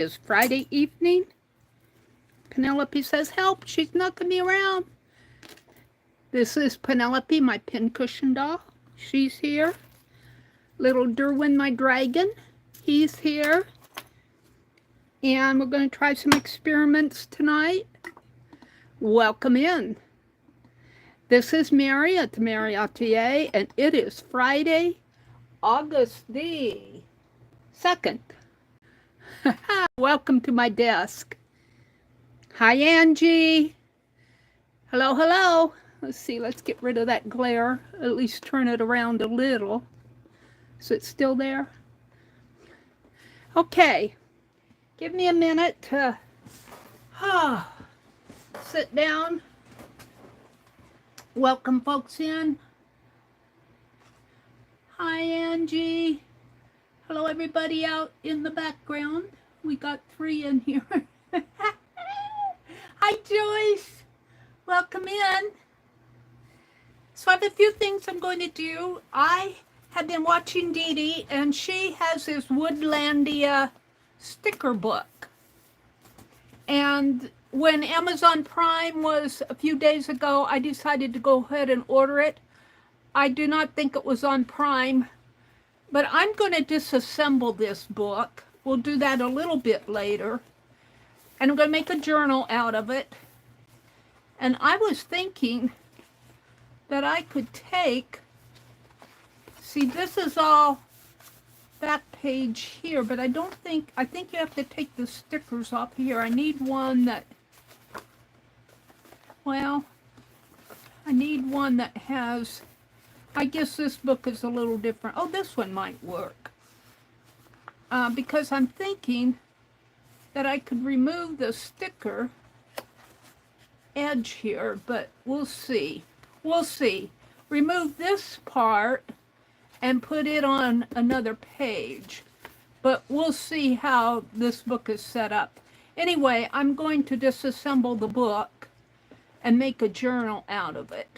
It's Friday evening. Penelope says, help, she's knocking me around. This is Penelope, my pincushion doll. She's here. Little Derwin, my dragon, he's here. And we're going to try some experiments tonight. Welcome in. This is Meri at TheMeriAtelier, and it is Friday, August the 2nd. Welcome to my desk. Hi, Angie. Hello, hello. Let's see, let's get rid of that glare. At least turn it around a little. Is it still there? Okay. Give me a minute to sit down. Welcome folks in. Hi, Angie. Hello, everybody out in the background. We got 3 in here. Hi, Joyce. Welcome in. So I have a few things I'm going to do. I have been watching Dee Dee, and she has this Woodlandia sticker book. And when Amazon Prime was a few days ago, I decided to go ahead and order it. I do not think it was on Prime, but I'm going to disassemble this book. We'll do that a little bit later. And I'm going to make a journal out of it. And I was thinking that I could take, see, this is all that page here, but I think you have to take the stickers off here. I need one that, well, I need one that has, I guess this book is a little different. Oh, this one might work. Because I'm thinking that I could remove the sticker edge here, but we'll see. We'll see. Remove this part and put it on another page. But we'll see how this book is set up. Anyway, I'm going to disassemble the book and make a journal out of it.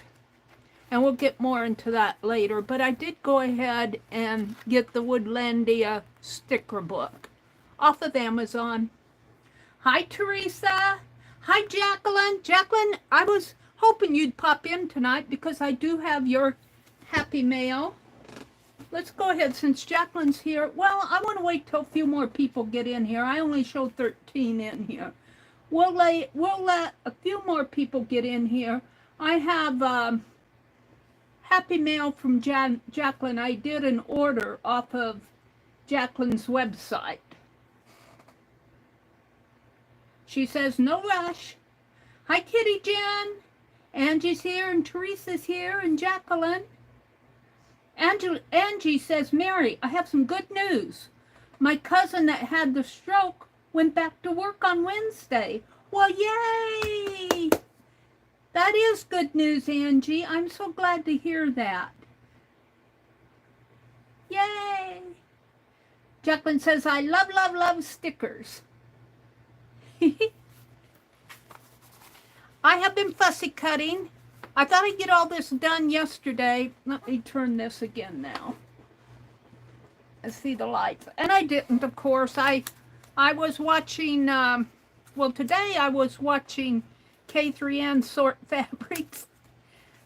And we'll get more into that later. But I did go ahead and get the Woodlandia sticker book off of Amazon. Hi, Teresa. Hi, Jacqueline. Jacqueline, I was hoping you'd pop in tonight because I do have your happy mail. Let's go ahead, since Jacqueline's here. Well, I want to wait till a few more people get in here. I only show 13 in here. We'll let a few more people get in here. I have happy mail from Jacqueline. I did an order off of Jacqueline's website. She says, no rush. Hi, Kitty Jen. Angie's here, and Teresa's here, and Jacqueline. Angie says, Meri, I have some good news. My cousin that had the stroke went back to work on Wednesday. Well, yay! That is good news, Angie. I'm so glad to hear that. Yay! Jacqueline says, I love, love, love stickers. I have been fussy cutting. I thought I'd get all this done yesterday. Let me turn this again now. I see the lights. And I didn't, of course. I was watching, well, today I was watching K3N Sort Fabrics.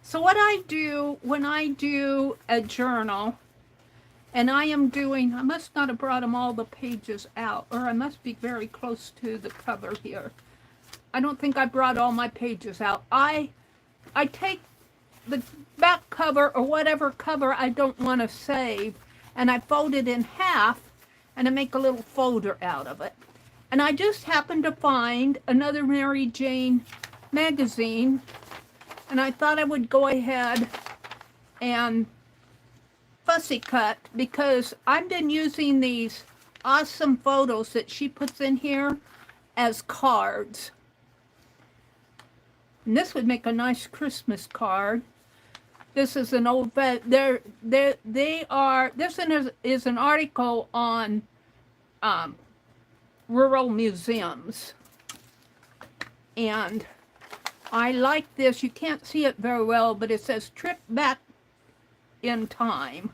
So what I do when I do a journal, and I am doing, I must not have brought them all the pages out, or I must be very close to the cover here. I don't think I brought all my pages out. I take the back cover or whatever cover I don't want to save, and I fold it in half, and I make a little folder out of it. And I just happened to find another Mary Jane magazine, and I thought I would go ahead and fussy cut, because I've been using these awesome photos that she puts in here as cards. And this would make a nice Christmas card. This is an old this is an article on rural museums. And I like this. You can't see it very well, but it says trip back in time.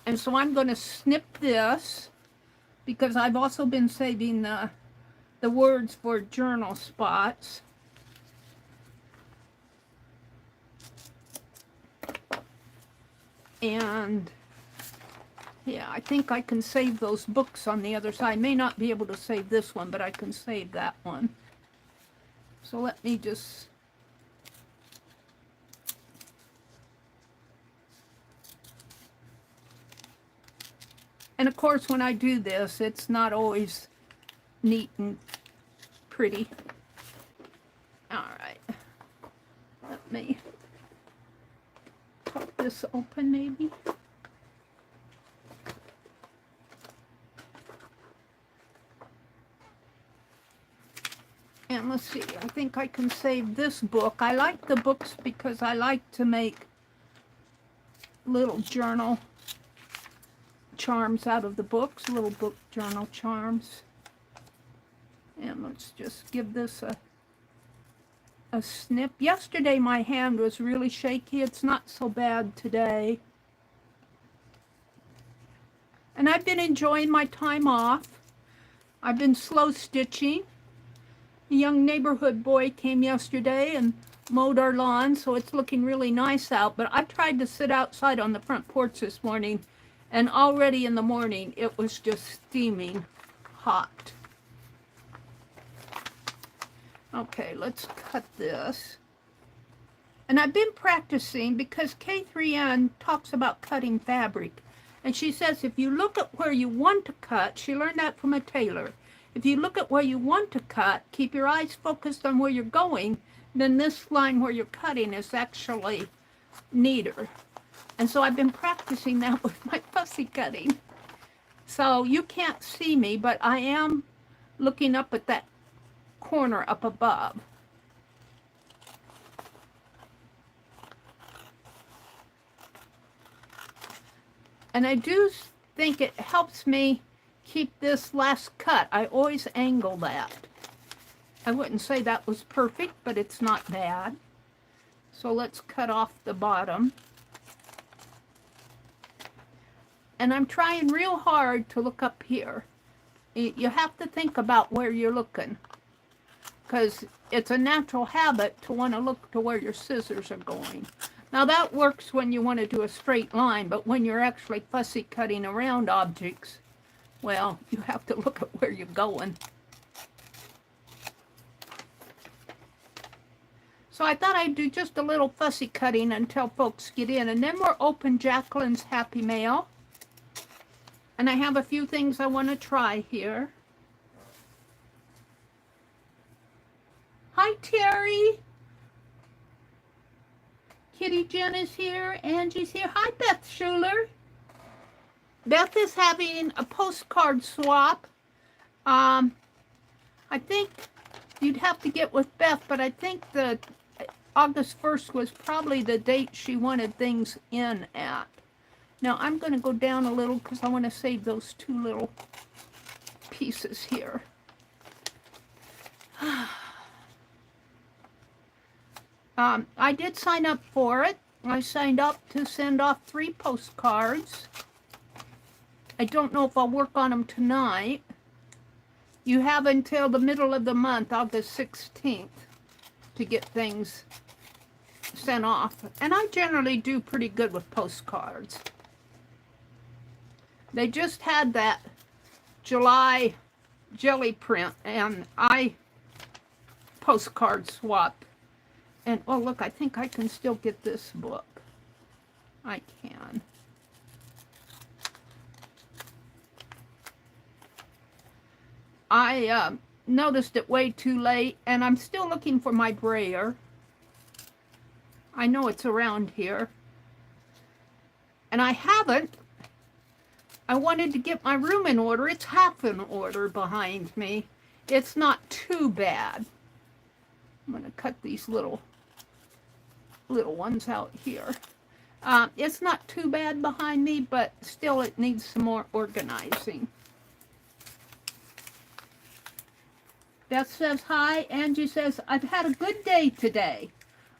And so I'm going to snip this because I've also been saving the words for journal spots. And yeah, I think I can save those books on the other side. I may not be able to save this one, but I can save that one. So let me just... And of course, when I do this, it's not always neat and pretty. All right. Let me pop this open, maybe. And let's see, I think I can save this book. I like the books because I like to make little journal charms out of the books, little book journal charms. And let's just give this a snip. Yesterday my hand was really shaky. It's not so bad today. And I've been enjoying my time off. I've been slow stitching. A young neighborhood boy came yesterday and mowed our lawn, so it's looking really nice out. But I tried to sit outside on the front porch this morning, and already in the morning it was just steaming hot. Okay, let's cut this. And I've been practicing because K3N talks about cutting fabric. And she says if you look at where you want to cut, she learned that from a tailor. If you look at where you want to cut, keep your eyes focused on where you're going, then this line where you're cutting is actually neater. And so I've been practicing that with my fussy cutting. So you can't see me, but I am looking up at that corner up above. And I do think it helps me keep this last cut. I always angle that. I wouldn't say that was perfect, but it's not bad. So let's cut off the bottom. And I'm trying real hard to look up here. You have to think about where you're looking, because it's a natural habit to want to look to where your scissors are going. Now that works when you want to do a straight line, but when you're actually fussy cutting around objects, well, you have to look at where you're going. So I thought I'd do just a little fussy cutting until folks get in, and then we'll open Jacqueline's Happy Mail. And I have a few things I want to try here. Hi, Terry. Kitty Jen is here. Angie's here. Hi, Beth Schuler. Beth is having a postcard swap. I think you'd have to get with Beth, but I think that August 1st was probably the date she wanted things in at. Now I'm going to go down a little because I want to save those two little pieces here. I did sign up for it. I signed up to send off 3 postcards. I don't know if I'll work on them tonight. You have until the middle of the month, August 16th, to get things sent off. And I generally do pretty good with postcards. They just had that July jelly print, and I postcard swap. And, oh, look, I think I can still get this book. I can. I noticed it way too late, and I'm still looking for my brayer. I know it's around here. And I haven't. I wanted to get my room in order. It's half in order behind me. It's not too bad. I'm going to cut these little ones out here. It's not too bad behind me, but still it needs some more organizing. Beth says hi. Angie says, I've had a good day today.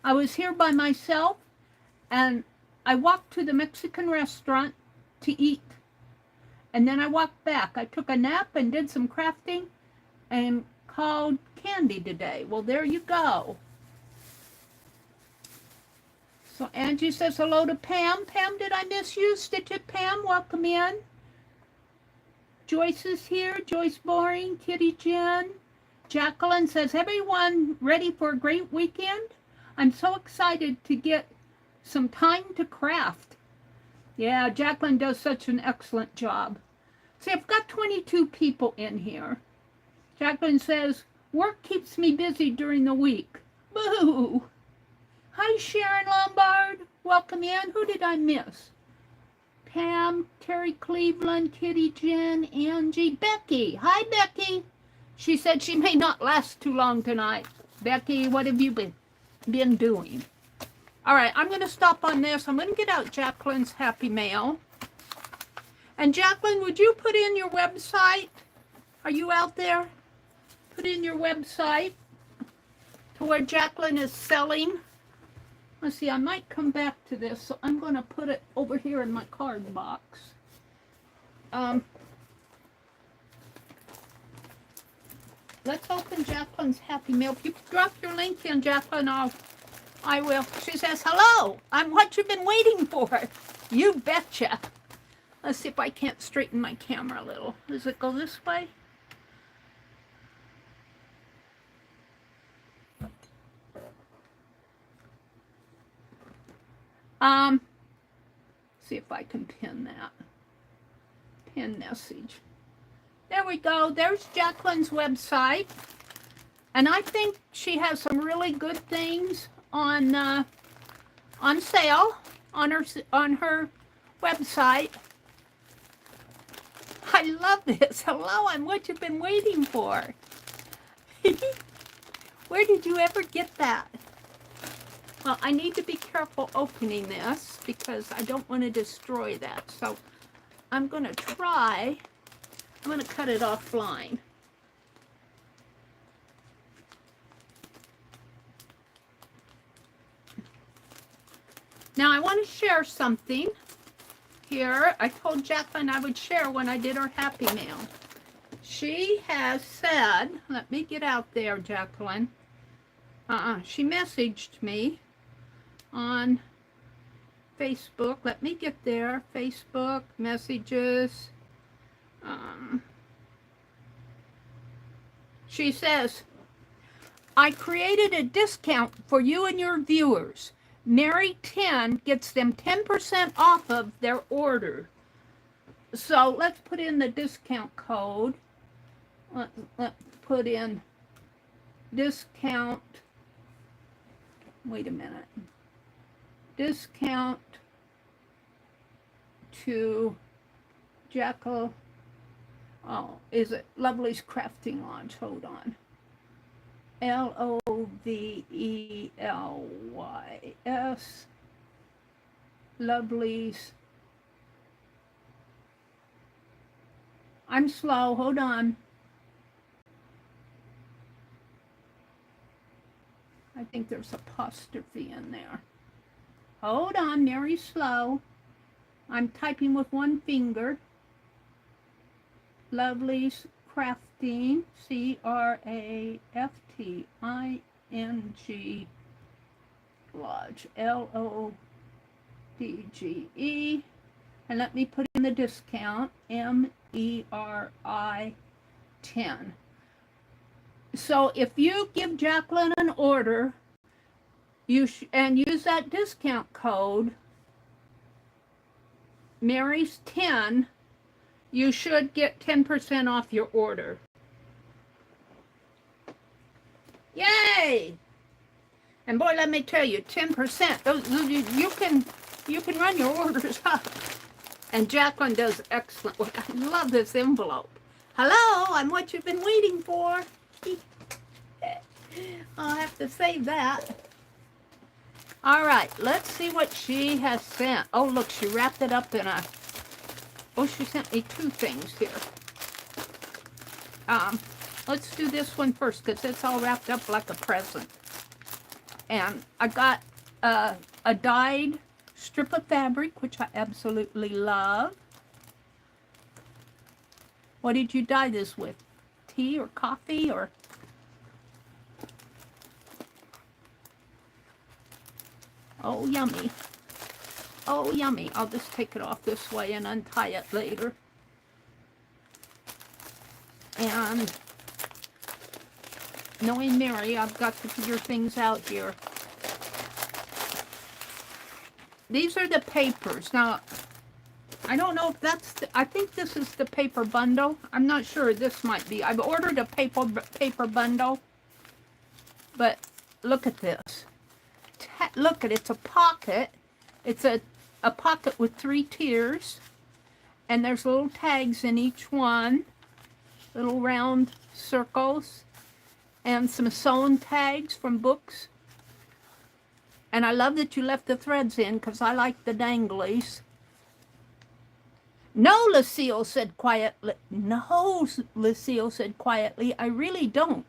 I was here by myself, and I walked to the Mexican restaurant to eat. And then I walked back. I took a nap and did some crafting and called Candy today. Well, there you go. So Angie says hello to Pam. Pam, did I miss you? Stitch It Pam, welcome in. Joyce is here. Joyce Boring, Kitty Jen. Jacqueline says, everyone ready for a great weekend? I'm so excited to get some time to craft. Yeah, Jacqueline does such an excellent job. See, I've got 22 people in here. Jacqueline says, work keeps me busy during the week. Boo! Hi, Sharon Lombard. Welcome in. Who did I miss? Pam, Terry Cleveland, Kitty Jen, Angie, Becky. Hi, Becky. She said she may not last too long tonight. Becky, what have you been doing? All right, I'm going to stop on this. I'm going to get out Jacqueline's Happy Mail. And Jacqueline, would you put in your website? Are you out there? Put in your website to where Jacqueline is selling. Let's see, I might come back to this, so I'm going to put it over here in my card box. Let's open Jacqueline's Happy Mail. If you drop your link in, Jacqueline, I will. She says, hello, I'm what you've been waiting for. You betcha. Let's see if I can't straighten my camera a little. Does it go this way? See if I can pin that. Pin message. There we go. There's Jacqueline's website. And I think she has some really good things on sale on her website. I love this. Hello, I'm what you've been waiting for. Where did you ever get that? Well, I need to be careful opening this because I don't want to destroy that. So I'm going to try. I'm going to cut it offline. Now I want to share something here. I told Jacqueline I would share when I did her Happy Mail. She has said, let me get out there, Jacqueline. She messaged me on Facebook. Let me get there. Facebook, messages. She says, I created a discount for you and your viewers. Meri 10 gets them 10% off of their order. So let's put in the discount code. Let's put in discount. Wait a minute. Discount to Jackal. Oh, is it Lovely's Crafting Lodge? Hold on. Lovelys. Lovely's. I'm slow. Hold on. I think there's apostrophe in there. Hold on, Meri slow. I'm typing with one finger. Lovely's Crafting, Crafting Lodge, LODGE. And let me put in the discount, MERI 10. So if you give Jacqueline an order, and use that discount code, Meri's 10, you should get 10% off your order. Yay! And boy, let me tell you, 10%. Those you can run your orders up. And Jacqueline does excellent work. I love this envelope. Hello, I'm what you've been waiting for. I'll have to save that. All right, let's see what she has sent. Oh, look, she wrapped it up in a... Oh, she sent me two things here. Let's do this one first because it's all wrapped up like a present. And I got a dyed strip of fabric, which I absolutely love. What did you dye this with? Tea or coffee or? Oh, yummy. Oh, yummy. I'll just take it off this way and untie it later. And knowing Meri, I've got to figure things out here. These are the papers. Now, I don't know if that's I think this is the paper bundle. I'm not sure. This might be. I've ordered a paper bundle. But look at this. Look at it. It's a pocket. It's a pocket with 3 tiers. And there's little tags in each one. Little round circles. And some sewn tags from books. And I love that you left the threads in because I like the danglies. No, Lucille said quietly. No, Lucille said quietly, I really don't.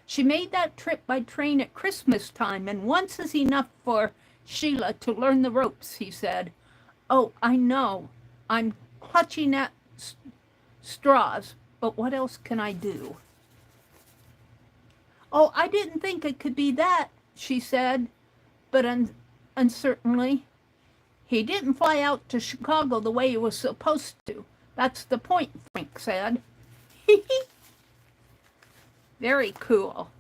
She made that trip by train at Christmas time, and once is enough for Sheila to learn the ropes, he said. Oh, I know. I'm clutching at straws, but what else can I do? Oh, I didn't think it could be that, she said, but uncertainly. He didn't fly out to Chicago the way he was supposed to. That's the point, Frank said. Very cool.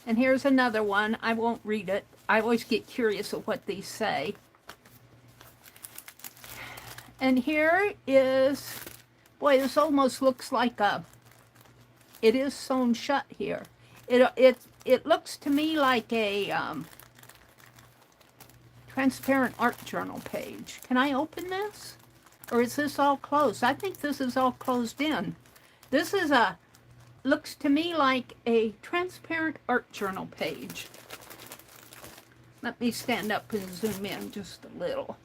And here's another one. I won't read it. I always get curious of what these say. And here is, boy, this almost looks like it is sewn shut here. It looks to me like a transparent art journal page. Can I open this? Or is this all closed? I think this is all closed in. This is looks to me like a transparent art journal page. Let me stand up and zoom in just a little.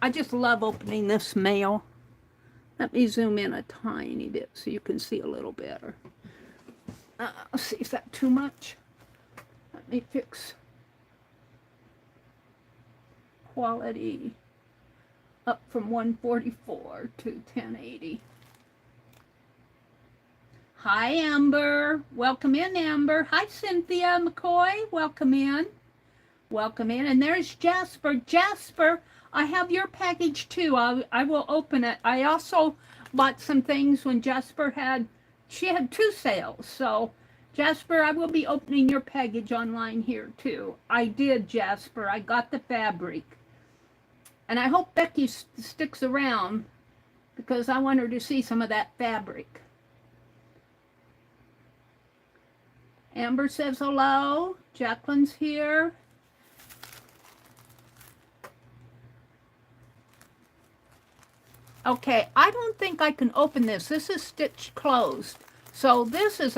I just love opening this mail. Let me zoom in a tiny bit so you can see a little better. Let's see, is that too much? Let me fix quality up from 144 to 1080. Hi, Amber. Welcome in, Amber. Hi, Cynthia McCoy. Welcome in. Welcome in. And there's Jasper. Jasper, I have your package too. I will open it. I also bought some things when Jasper she had 2 sales. So, Jasper, I will be opening your package online here too. I did, Jasper. I got the fabric. And I hope Becky sticks around because I want her to see some of that fabric. Amber says hello. Jacqueline's here. Okay, I don't think I can open this. This is stitched closed. So this is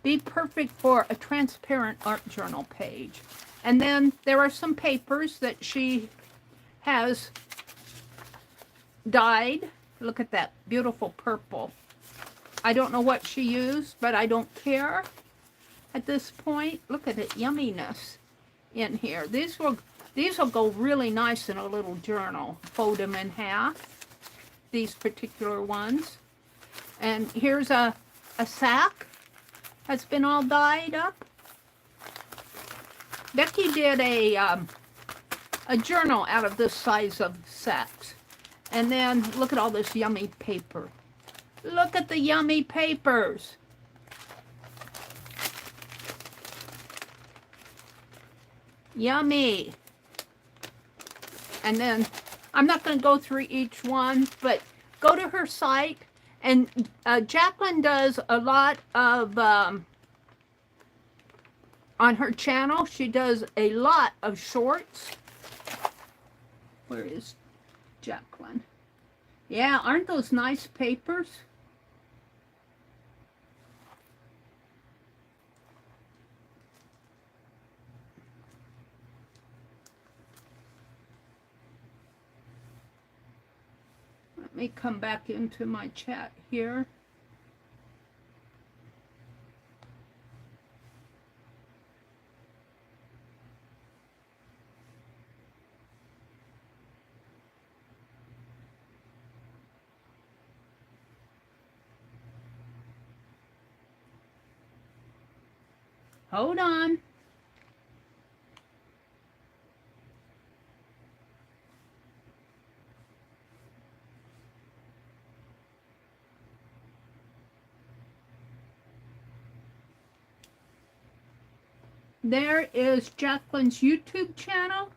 be perfect for a transparent art journal page. And then there are some papers that she has dyed. Look at that beautiful purple. I don't know what she used, but I don't care at this point. Look at it, yumminess in here. These will go really nice in a little journal. Fold them in half, these particular ones. And here's a sack that's been all dyed up. Becky did a journal out of this size of sacks. And then look at all this yummy paper. Look at the yummy papers. Yummy. And then, I'm not going to go through each one, but go to her site. And Jacqueline does a lot of, on her channel, she does a lot of shorts. Where is Jacqueline? Yeah, aren't those nice papers? Let me come back into my chat here. Hold on. There is Jacqueline's YouTube channel.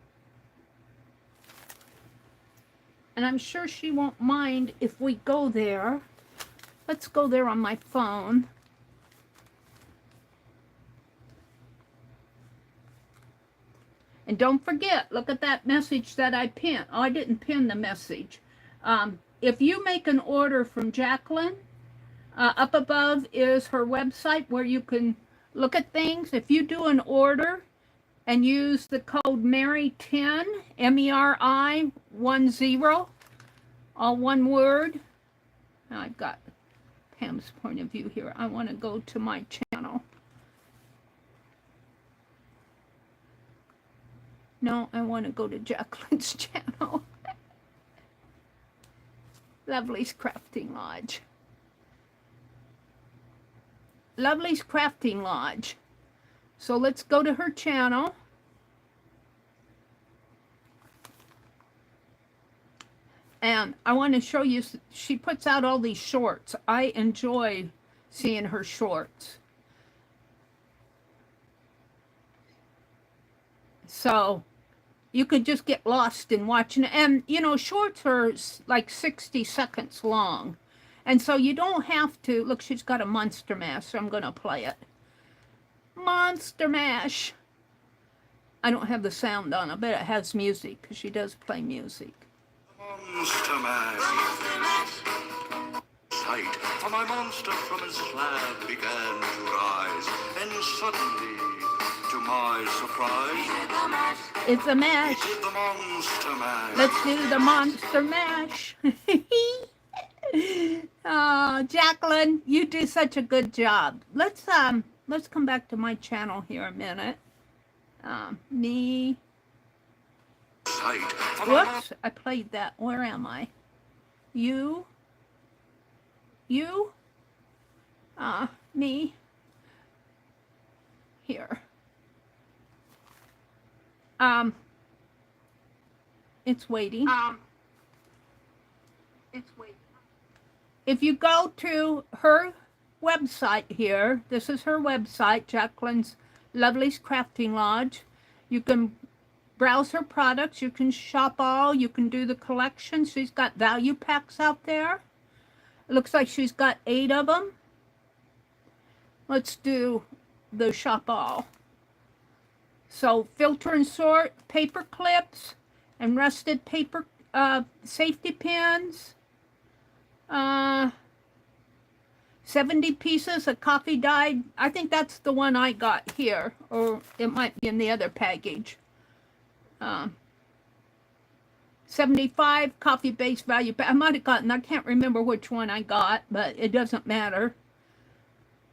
And I'm sure she won't mind if we go there. Let's go there on my phone. And don't forget, look at that message that I pinned. Oh, I didn't pin the message. If you make an order from Jacqueline, up above is her website where you can look at things. If you do an order and use the code MERI10, MERI10, all one word. Now I've got Pam's point of view here. I want to go to my channel. No, I want to go to Jacqueline's channel. Lovely's Crafting Lodge. Lovely's Crafting Lodge. So let's go to her channel. And I want to show you, she puts out all these shorts. I enjoy seeing her shorts. So you could just get lost in watching it. And, you know, shorts are like 60 seconds long. And so you don't have to, look, she's got a Monster Mash, so I'm going to play it. Monster Mash. I don't have the sound on. I bet it has music, because she does play music. Monster Mash. Sight, for my monster from his slab began to rise. And suddenly, to my surprise, it's a mash. It's the Monster Mash. Let's do the Monster Mash. Oh, Jacqueline, you do such a good job. Let's come back to my channel here a minute. Me. Whoops, I played that. Where am I? You. Me. Here. It's waiting. It's waiting. If you go to her website here, this is her website, Jacqueline's Lovely's Crafting Lodge. You can browse her products, you can shop all, you can do the collection. She's got value packs out there. It looks like she's got 8 of them. Let's do the shop all. So filter and sort, paper clips, and rusted paper safety pins. 70 pieces of coffee dyed. I think that's the one I got here, or it might be in the other package. 75 coffee-based value. I might have gotten, I can't remember which one I got, but it doesn't matter.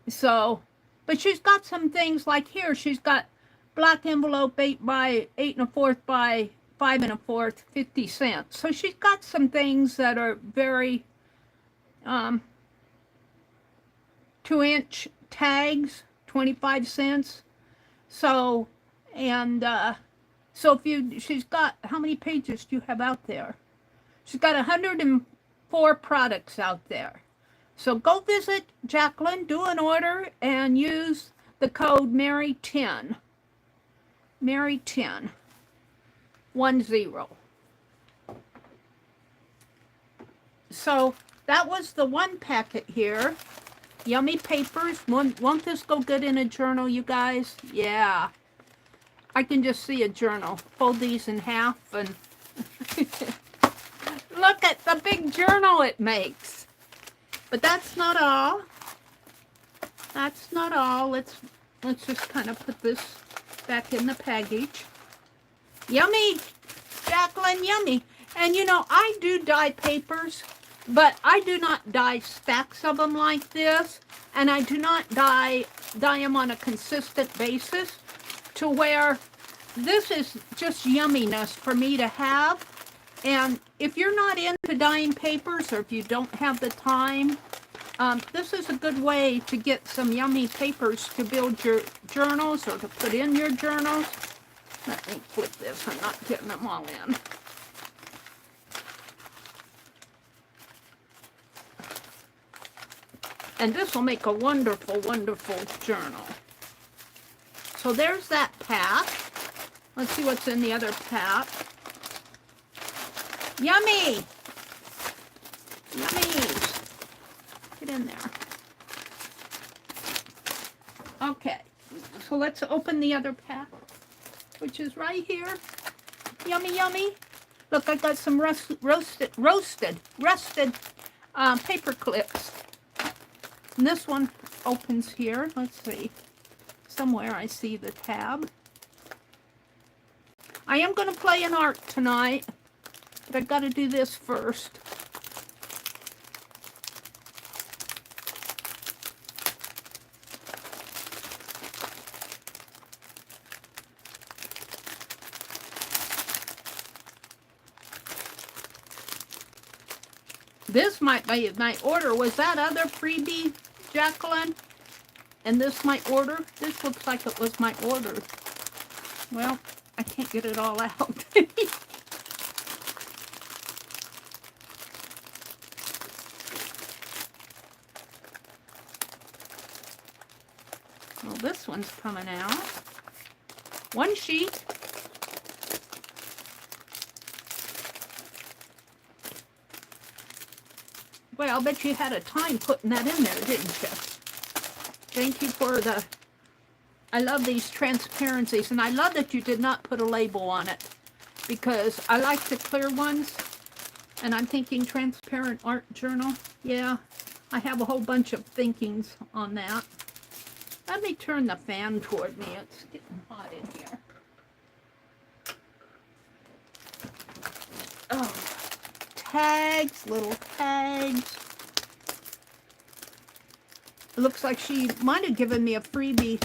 So, but she's got some things like here. She's got black envelope 8 by 8 1/4 by 5 1/4, 50 cents. So she's got some things that are very 2-inch tags, 25 cents. So, and so if you, she's got, how many pages do you have out there? She's got 104 products out there. So go visit Jacqueline, do an order, and use the code MERI10. MERI10. 10. So that was the one packet here. Yummy papers. Won't this go good in a journal, you guys? Yeah. I can just see a journal. Fold these in half and look at the big journal it makes. But that's not all. That's not all. Let's just kind of put this back in the package. Yummy, Jacqueline, yummy. And you know, I do dye papers, but I do not dye stacks of them like this, and I do not dye them on a consistent basis to where this is just yumminess for me to have. And if you're not into dyeing papers, or if you don't have the time, This is a good way to get some yummy papers to build your journals or to put in your journals. Let me flip this. I'm not getting them all in. And this will make a wonderful, wonderful journal. So there's that pack. Let's see what's in the other pack. Yummy! Yummies! Get in there. Okay, so let's open the other pack, which is right here. Yummy, yummy. Look, I got some roasted paper clips. And this one opens here. Let's see. Somewhere I see the tab. I am going to play an art tonight, but I've got to do this first. This might be my order. Was that other freebie, Jacqueline? And this my order? This looks like it was my order. Well, I can't get it all out. Well, this one's coming out. One sheet. Well, I'll bet you had a time putting that in there, didn't you? Thank you for the... I love these transparencies, and I love that you did not put a label on it, because I like the clear ones, and I'm thinking transparent art journal. Yeah, I have a whole bunch of thinkings on that. Let me turn the fan toward me. It's getting hot in here. Oh, tags, little tags. It looks like she might have given me a freebie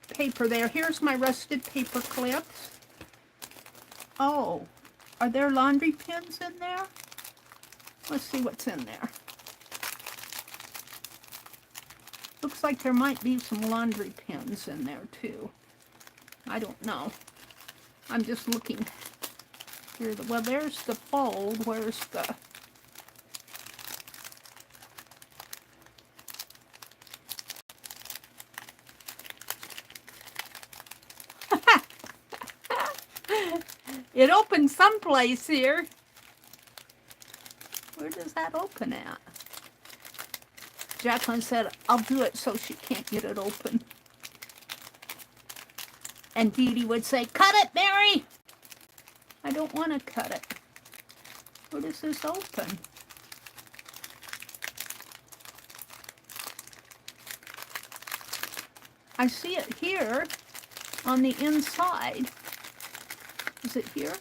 paper there. Here's my rusted paper clips. Oh, are there laundry pins in there? Let's see what's in there. Looks like there might be some laundry pins in there too. I don't know. I'm just looking here. Well, there's the fold. Where's the... It opens someplace here. Where does that open at? Jacqueline said, I'll do it so she can't get it open. And Dee Dee would say, cut it, Meri! I don't want to cut it. Where does this open? I see it here on the inside. Is it here?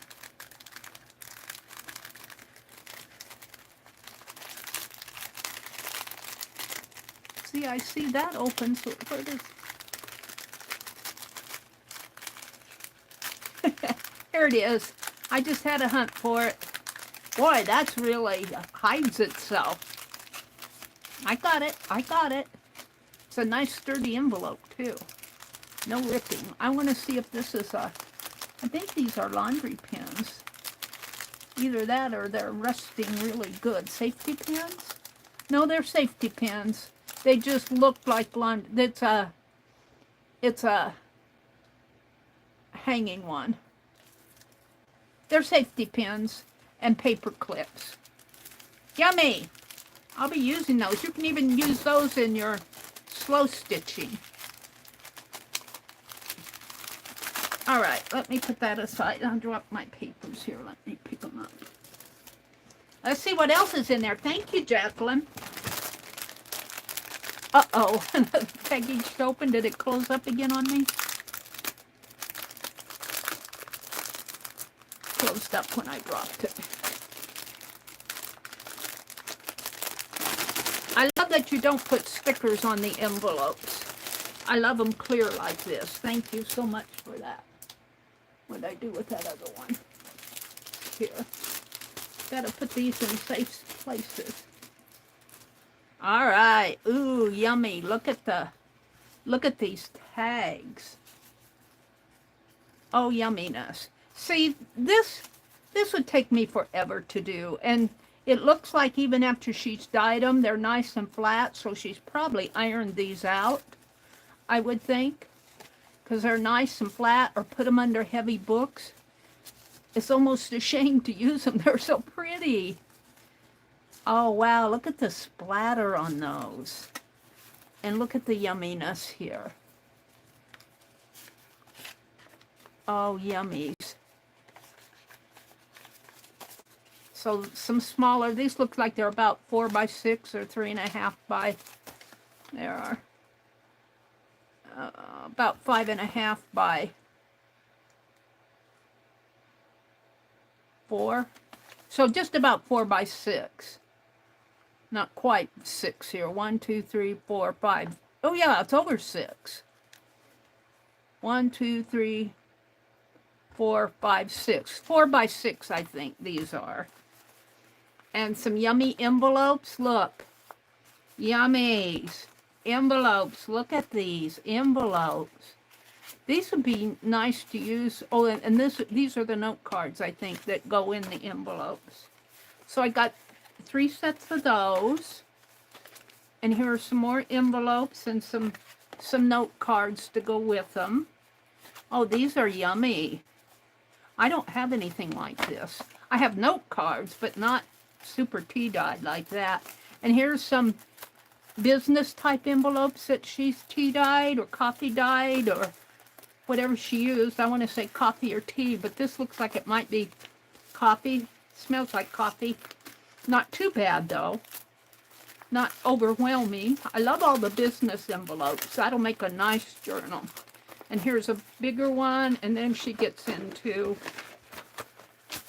See, I see that open, so where does... Here it is. I just had a hunt for it. Boy, that's really hides itself. I got it. I got it. It's a nice sturdy envelope, too. No ripping. I want to see if this is a... I think these are laundry pins. Either that or they're rusting really good. Safety pins? No, they're safety pins. They just look like laundry. It's a hanging one. They're safety pins and paper clips. Yummy! I'll be using those. You can even use those in your slow stitching. All right, let me put that aside. I'll drop my papers here. Let me pick them up. Let's see what else is in there. Thank you, Jacqueline. Uh-oh. The package opened. Did it close up again on me? Closed up when I dropped it. I love that you don't put stickers on the envelopes. I love them clear like this. Thank you so much for that. What did I do with that other one? Here. Gotta put these in safe places. All right. Ooh, yummy. Look at these tags. Oh, yumminess. See, this would take me forever to do. And it looks like even after she's dyed them, they're nice and flat, so she's probably ironed these out, I would think, because they're nice and flat, or put them under heavy books. It's almost a shame to use them. They're so pretty. Oh, wow. Look at the splatter on those. And look at the yumminess here. Oh, yummies. So some smaller. These look like they're about 4 by 6 or 3.5 by. There are about 5.5 by 4. So just about 4 by 6. Not quite 6 here. 1, 2, 3, 4, 5. Oh yeah, it's over 6. 1, 2, 3, 4, 5, 6. 4 by 6, I think these are. And some yummy envelopes. Look. Yummies. Envelopes. Look at these envelopes. These would be nice to use. Oh, and these are the note cards, I think, that go in the envelopes. So I got 3 sets of those. And here are some more envelopes and some note cards to go with them. Oh, these are yummy. I don't have anything like this. I have note cards, but not super tea-dyed like that. And here's some business type envelopes that she's tea-dyed or coffee-dyed or whatever she used. I want to say coffee or tea, but this looks like it might be coffee. Smells like coffee. Not too bad, though. Not overwhelming. I love all the business envelopes. That'll make a nice journal. And here's a bigger one, and then she gets into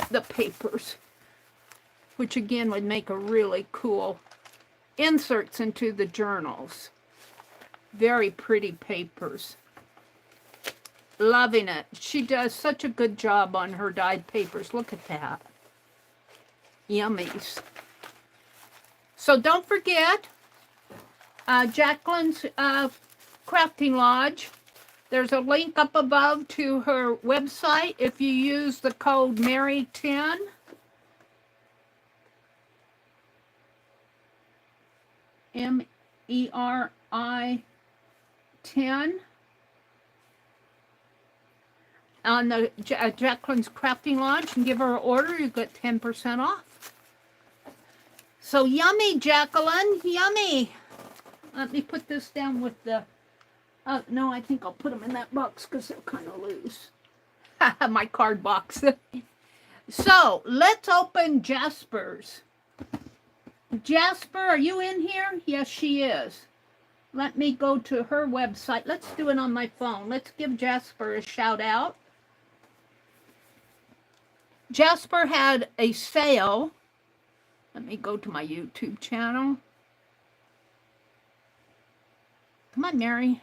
the papers, which again would make a really cool inserts into the journals. Very pretty papers. Loving it. She does such a good job on her dyed papers. Look at that. Yummies. So don't forget, Jacqueline's Crafting Lodge. There's a link up above to her website if you use the code MERI10. MERI 10 on the Jacqueline's Crafting Lodge and give her an order. You get 10% off. So yummy, Jacqueline, yummy. Let me put this down with the, no, I think I'll put them in that box because they're kind of loose. My card box. So let's open Jasper's. Jasper, are you in here? Yes, she is. Let me go to her website. Let's do it on my phone. Let's give Jasper a shout out. Jasper had a sale. Let me go to my YouTube channel. Come on, Meri.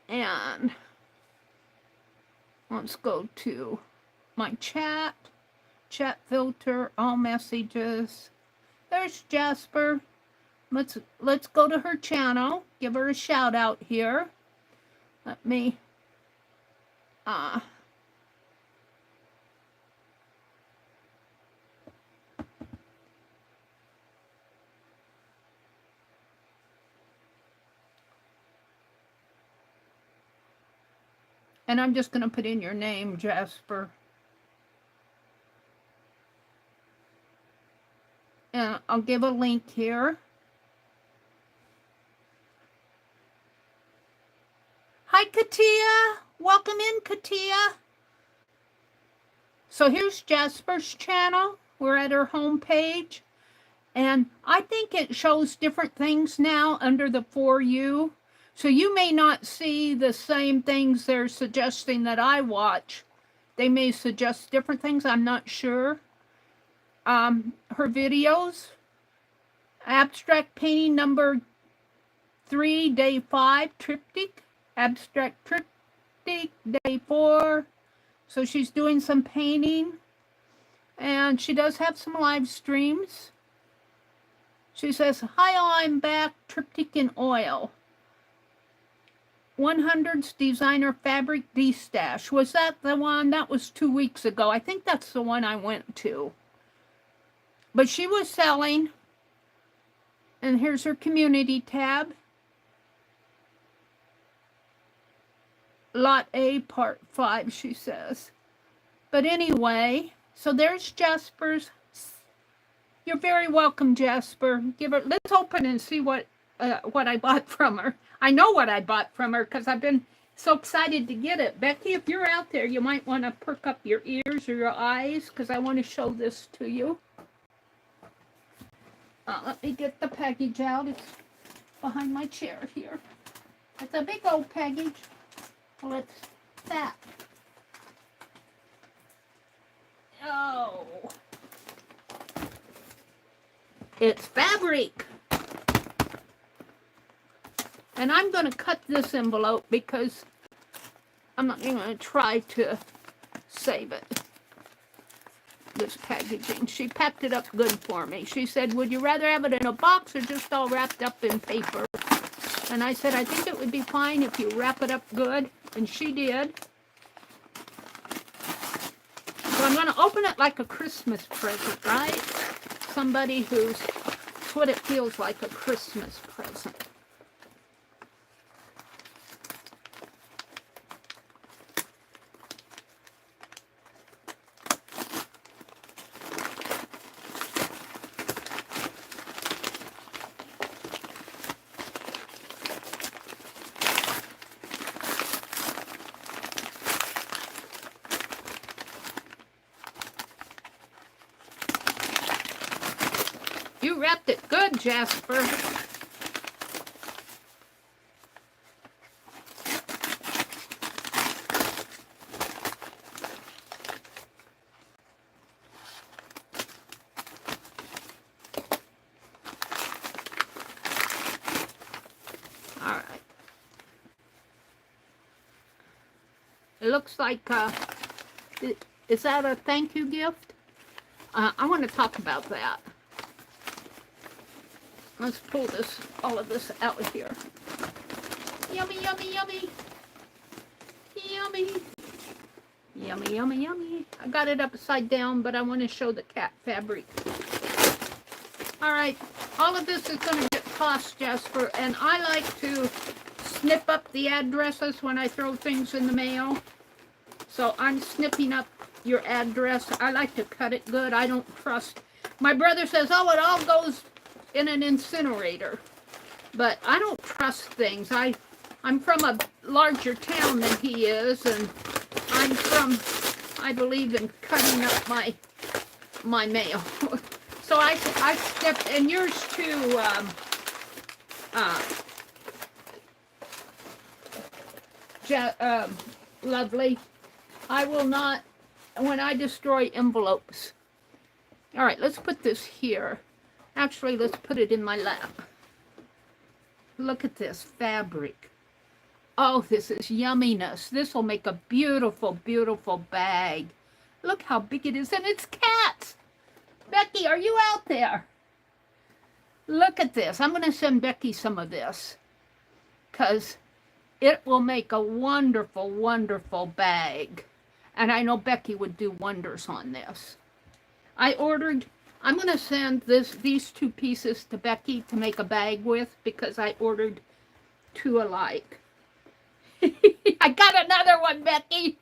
And let's go to my chat filter, all messages. There's Jasper. Let's go to her channel. Give her a shout out here. Let me and I'm just going to put in your name, Jasper. And I'll give a link here. Hi, Katia. Welcome in, Katia. So here's Jasper's channel. We're at her home page. And I think it shows different things now under the For You. So you may not see the same things they're suggesting that I watch. They may suggest different things. I'm not sure. Her videos. Abstract painting number 3, day 5, triptych. Abstract triptych, day 4. So she's doing some painting. And she does have some live streams. She says, hi, I'm back, Triptych in Oil. 100's Designer Fabric D-Stash. Was that the one? That was 2 weeks ago. I think that's the one I went to. But she was selling, and here's her community tab. Lot A, Part 5, she says. But anyway, so there's Jasper's. You're very welcome, Jasper. Give her. Let's open and see what I bought from her. I know what I bought from her because I've been so excited to get it. Becky, if you're out there, you might want to perk up your ears or your eyes because I want to show this to you. Let me get the package out. It's behind my chair here. It's a big old package. Well, it's that. Oh. It's fabric. And I'm going to cut this envelope because I'm not going to try to save it. This packaging. She packed it up good for me. She said, would you rather have it in a box or just all wrapped up in paper? And I said, I think it would be fine if you wrap it up good. And she did. So I'm going to open it like a Christmas present, right? Somebody who's, that's what it feels like, a Christmas present. You wrapped it good, Jasper. All right. It looks like, is that a thank you gift? I want to talk about that. Let's pull this, all of this out of here. Yummy, yummy, yummy. Yummy. Yummy, yummy, yummy. I got it upside down, but I want to show the cat fabric. All right, all of this is going to get tossed, Jasper, and I like to snip up the addresses when I throw things in the mail. So I'm snipping up your address. I like to cut it good. I don't trust. My brother says, oh, it all goes in an incinerator, but I don't trust things. I'm from a larger town than he is, and I believe in cutting up my mail. So I stepped, and yours too, lovely. I will not, when I destroy envelopes. All right, let's put this here. Actually, let's put it in my lap. Look at this fabric. Oh, this is yumminess. This will make a beautiful, beautiful bag. Look how big it is, and it's cats. Becky, are you out there? Look at this. I'm going to send Becky some of this because it will make a wonderful, wonderful bag. And I know Becky would do wonders on this. I'm going to send these two pieces to Becky to make a bag with because I ordered two alike. I got another one, Becky.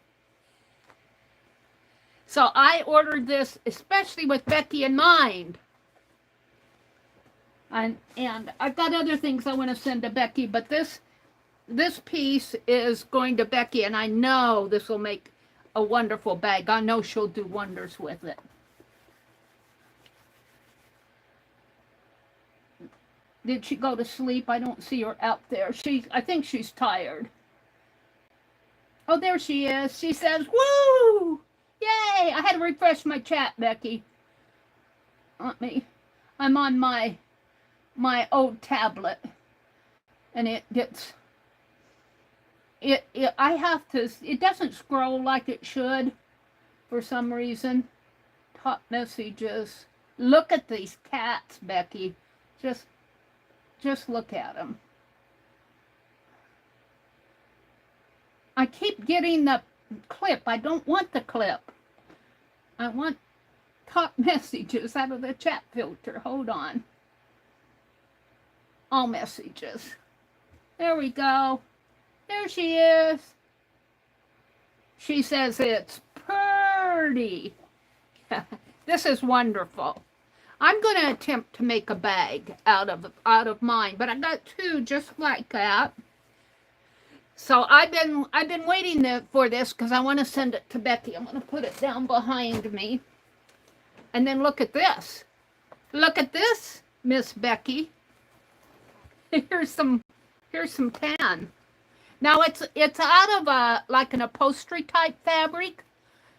So I ordered this especially with Becky in mind. And I've got other things I want to send to Becky, but this piece is going to Becky, and I know this will make a wonderful bag. I know she'll do wonders with it. Did she go to sleep? I don't see her out there. I think she's tired. Oh, there she is. She says, woo! Yay! I had to refresh my chat, Becky. I'm on my old tablet. And it doesn't scroll like it should for some reason. Top messages. Look at these cats, Becky. Just look at them. I keep getting the clip. I don't want the clip. I want top messages out of the chat filter. Hold on. All messages. There we go. There she is. She says it's pretty. This is wonderful. I'm going to attempt to make a bag out of mine, but I got two just like that. So I've been waiting for this because I want to send it to Becky. I'm going to put it down behind me. And then look at this. Look at this, Miss Becky. Here's some tan. Now it's out of like an upholstery type fabric,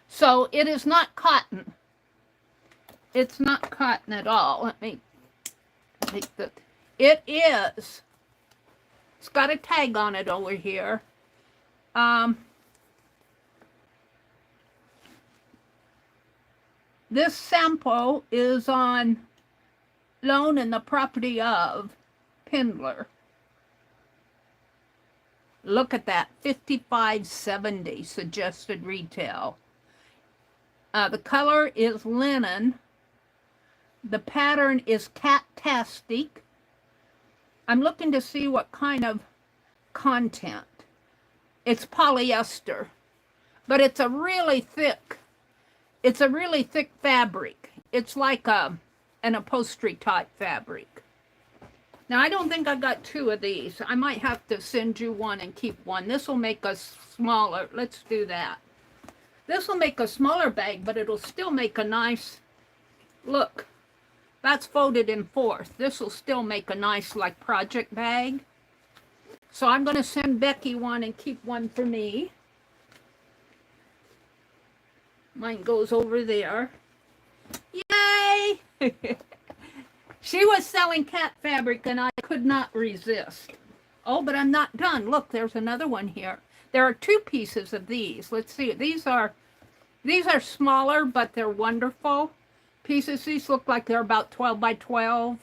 so it is not cotton. It's not cotton at all. Let me take that. It is. It's got a tag on it over here. This sample is on loan and the property of Pendler. Look at that, $55.70 suggested retail. The color is linen. The pattern is Catastic. I'm looking to see what kind of content. It's polyester, but it's a really thick fabric. It's like an upholstery type fabric. Now, I don't think I got two of these. I might have to send you one and keep one. This will make us smaller. Let's do that. This will make a smaller bag, but it'll still make a nice, look, that's folded in fourth. This will still make a nice, like, project bag. So I'm going to send Becky one and keep one for me. Mine goes over there. Yay! She was selling cat fabric and I could not resist. Oh, but I'm not done. Look, there's another one here. There are two pieces of these. Let's see. These are smaller, but they're wonderful pieces. These look like they're about 12 by 12.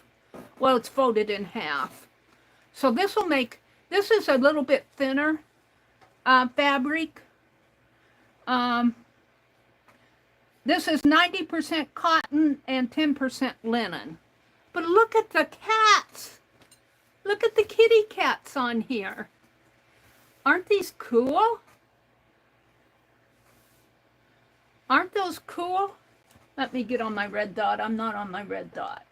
Well, it's folded in half. So this is a little bit thinner fabric. This is 90% cotton and 10% linen. But look at the cats. Look at the kitty cats on here. Aren't these cool? Aren't those cool? Let me get on my red dot. I'm not on my red dot.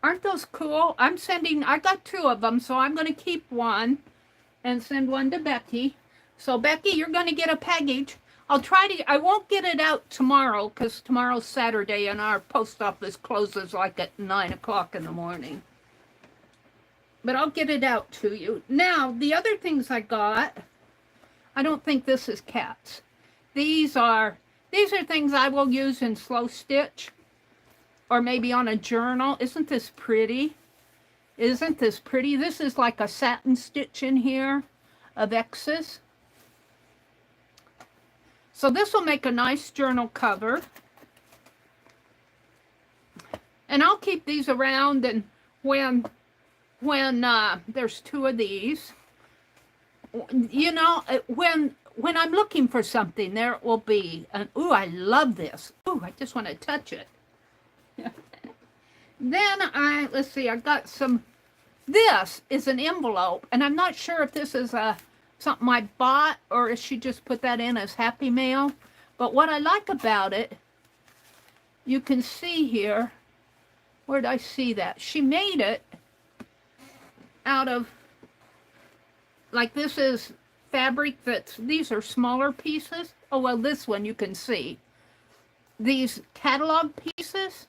Aren't those cool? I got two of them, so I'm going to keep one and send one to Becky. So Becky, you're going to get a package. I won't get it out tomorrow because tomorrow's Saturday and our post office closes like at 9 o'clock in the morning. But I'll get it out to you. Now, the other things I got, I don't think this is cats. These are things I will use in slow stitch or maybe on a journal. Isn't this pretty? Isn't this pretty? This is like a satin stitch in here of X's. So this will make a nice journal cover. And I'll keep these around, and when there's two of these, you know, when I'm looking for something, there will be an, ooh, I love this. Ooh, I just want to touch it. Then let's see, I got some, this is an envelope, and I'm not sure if this is something I bought or if she just put that in as Happy Mail. But what I like about it, you can see here, where'd I see that? She made it out of, like, this is fabric these are smaller pieces. Oh, well, this one you can see. These catalog pieces.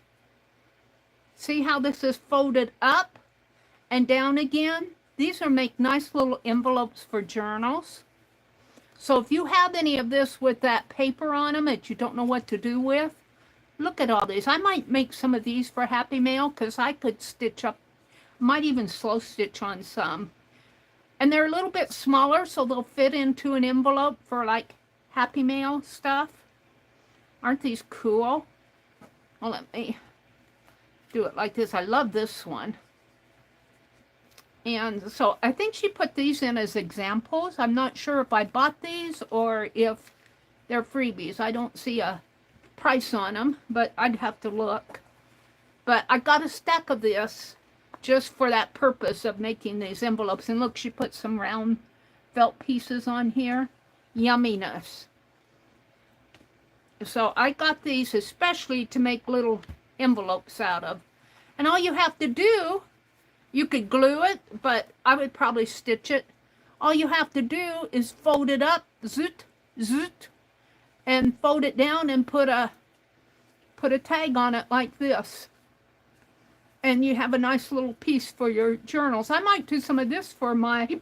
See how this is folded up and down again? These make nice little envelopes for journals. So if you have any of this with that paper on them that you don't know what to do with, look at all these. I might make some of these for Happy Mail because I could stitch up, might even slow stitch on some. And they're a little bit smaller, so they'll fit into an envelope for like Happy Mail stuff. Aren't these cool? Well, let me do it like this. I love this one. And so I think she put these in as examples. I'm not sure if I bought these or if they're freebies. I don't see a price on them, but I'd have to look. But I got a stack of this just for that purpose of making these envelopes. And look, she put some round felt pieces on here. Yumminess. So I got these especially to make little envelopes out of. And all you have to do, you could glue it, but I would probably stitch it. All you have to do is fold it up, zoot, zoot, and fold it down and put a tag on it like this. And you have a nice little piece for your journals. I might do some of this for my,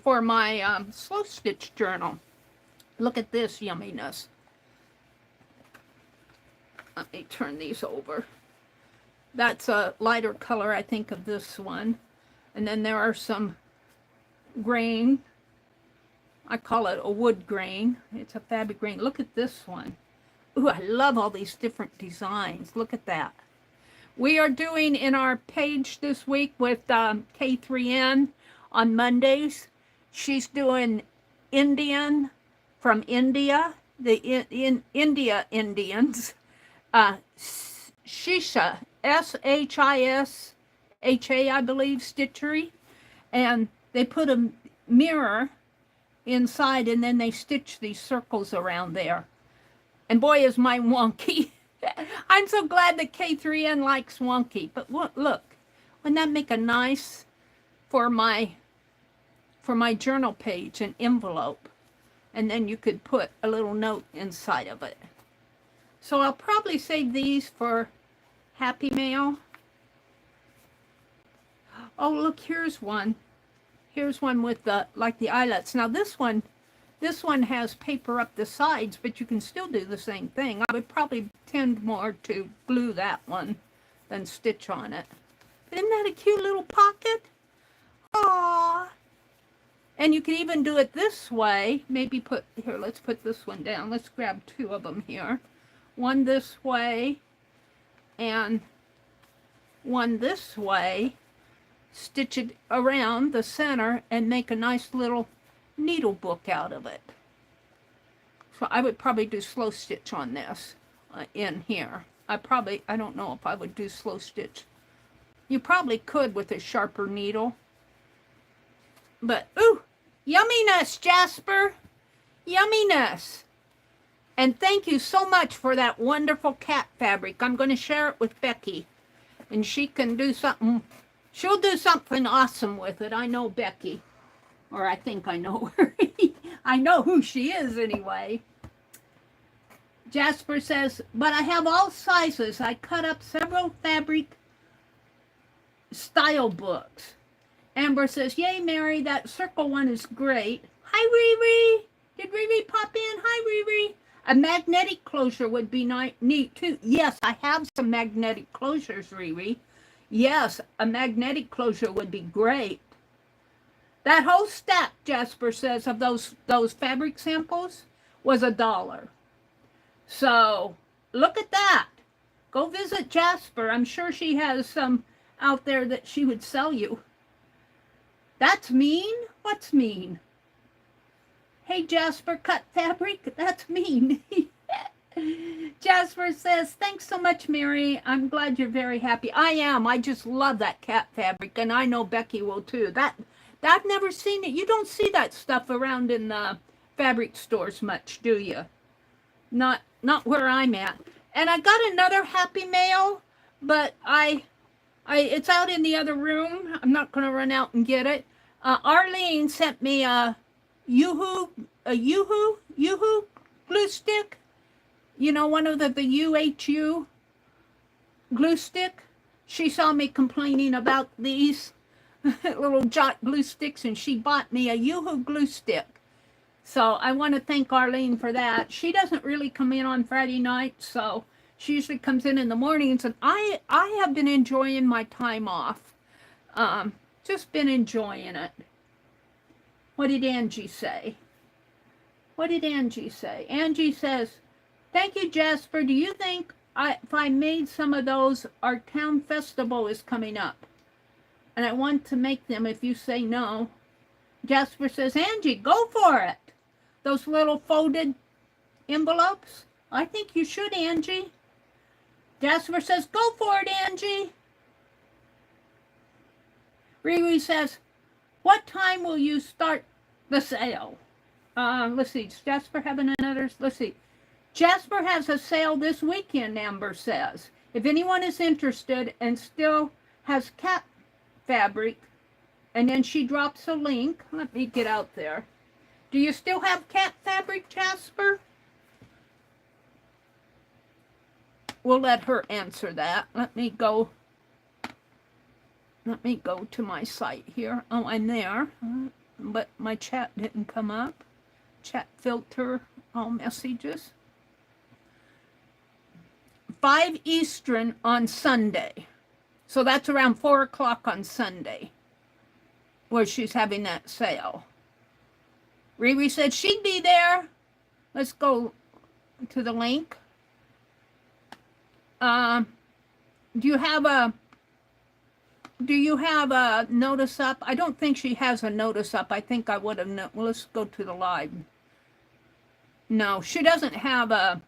for my slow stitch journal. Look at this yumminess. Let me turn these over. That's a lighter color, I think, of this one. And then there are some grain. I call it a wood grain. It's a fabric grain. Look at this one. Ooh, I love all these different designs. Look at that. We are doing in our page this week with K3N on Mondays. She's doing Indian from India, the India Indians. Shisha, S-H-I-S-H-A, I believe, stitchery. And they put a mirror inside and then they stitch these circles around there. And boy, is mine wonky. I'm so glad that K3N likes wonky. But look, wouldn't that make a nice for my journal page, an envelope? And then you could put a little note inside of it. So I'll probably save these for Happy Mail. Oh, look, here's one. Here's one with the eyelets. Now this one has paper up the sides, but you can still do the same thing. I would probably tend more to glue that one than stitch on it. But isn't that a cute little pocket? Aww. And you can even do it this way. Maybe here, let's put this one down. Let's grab two of them here. One this way and one this way. Stitch it around the center and make a nice little needle book out of it. So I would probably do slow stitch on this in here. I don't know if I would do slow stitch. You probably could with a sharper needle. But, ooh, yumminess, Jasper. Yumminess. And thank you so much for that wonderful cat fabric. I'm going to share it with Becky. And she can do something. She'll do something awesome with it. I know Becky. Or I think I know her. I know who she is anyway. Jasper says, but I have all sizes. I cut up several fabric style books. Amber says, yay, Meri, that circle one is great. Hi, Riri. Did Riri pop in? Hi, Riri. A magnetic closure would be neat, too. Yes, I have some magnetic closures, Riri. Yes, a magnetic closure would be great. That whole stack, Jasper says, of those fabric samples was $1. So, look at that. Go visit Jasper. I'm sure she has some out there that she would sell you. That's mean? What's mean? Hey, Jasper, cut fabric? That's mean. Jasper says, thanks so much, Meri. I'm glad you're very happy. I am. I just love that cat fabric, and I know Becky will too. I've never seen it. You don't see that stuff around in the fabric stores much, do you? Not where I'm at. And I got another Happy Mail, but it's out in the other room. I'm not going to run out and get it. Arlene sent me a Yoo-hoo glue stick. You know, one of the UHU glue stick. She saw me complaining about these little jot glue sticks, and she bought me a Yoo-hoo glue stick. So I want to thank Arlene for that. She doesn't really come in on Friday night, so she usually comes in the mornings, and I have been enjoying my time off. Just been enjoying it. What did Angie say? What did Angie say? Angie says, thank you, Jasper. Do you think if I made some of those, our town festival is coming up. And I want to make them if you say no. Jasper says, Angie, go for it. Those little folded envelopes. I think you should, Angie. Jasper says, go for it, Angie. Riri says, what time will you start the sale? Let's see, does Jasper have another? Let's see. Jasper has a sale this weekend, Amber says. If anyone is interested and still has cat fabric, and then she drops a link. Let me get out there. Do you still have cat fabric, Jasper? We'll let her answer that. Let me go to my site here. Oh, I'm there. But my chat didn't come up. Chat filter all messages. 5 Eastern on Sunday. So that's around 4 o'clock on Sunday where she's having that sale. Riri said she'd be there. Let's go to the link. Do you have a notice up? I don't think she has a notice up. I think I would have known. Well, let's go to the live. No, she doesn't have a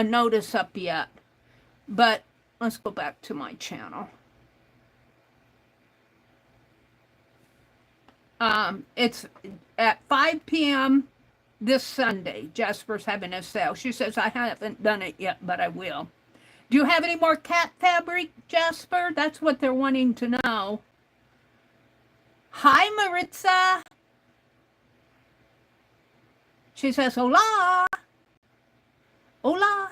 notice up yet. But let's go back to my channel. It's at 5 p.m. this Sunday. Jasper's having a sale. She says, I haven't done it yet, but I will. Do you have any more cat fabric, Jasper? That's what they're wanting to know. Hi, Maritza. She says, hola. Hola.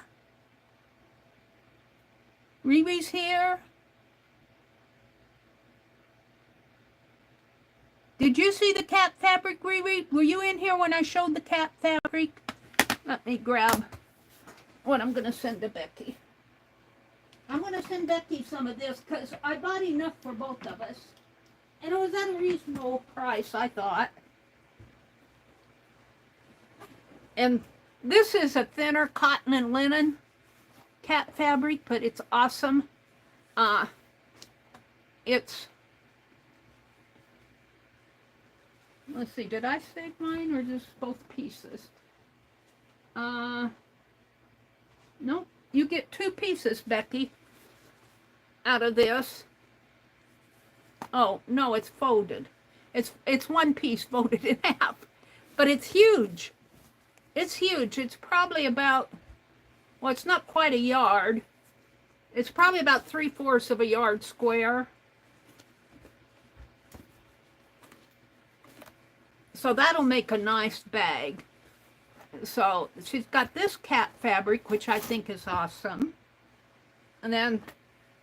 Riri's here. Did you see the cat fabric, Riri? Were you in here when I showed the cat fabric? Let me grab what I'm going to send to Becky. I'm going to send Becky some of this because I bought enough for both of us. And it was at a reasonable price, I thought. And this is a thinner cotton and linen cat fabric, but it's awesome. It's... Let's see, did I save mine or just both pieces? Nope. You get 2 pieces, Becky, out of this. Oh, no, it's folded. It's 1 piece folded in half. But it's huge. It's huge. It's probably about, well, it's not quite a yard. It's probably about 3/4 of a yard square. So that'll make a nice bag. So she's got this cat fabric, which I think is awesome. And then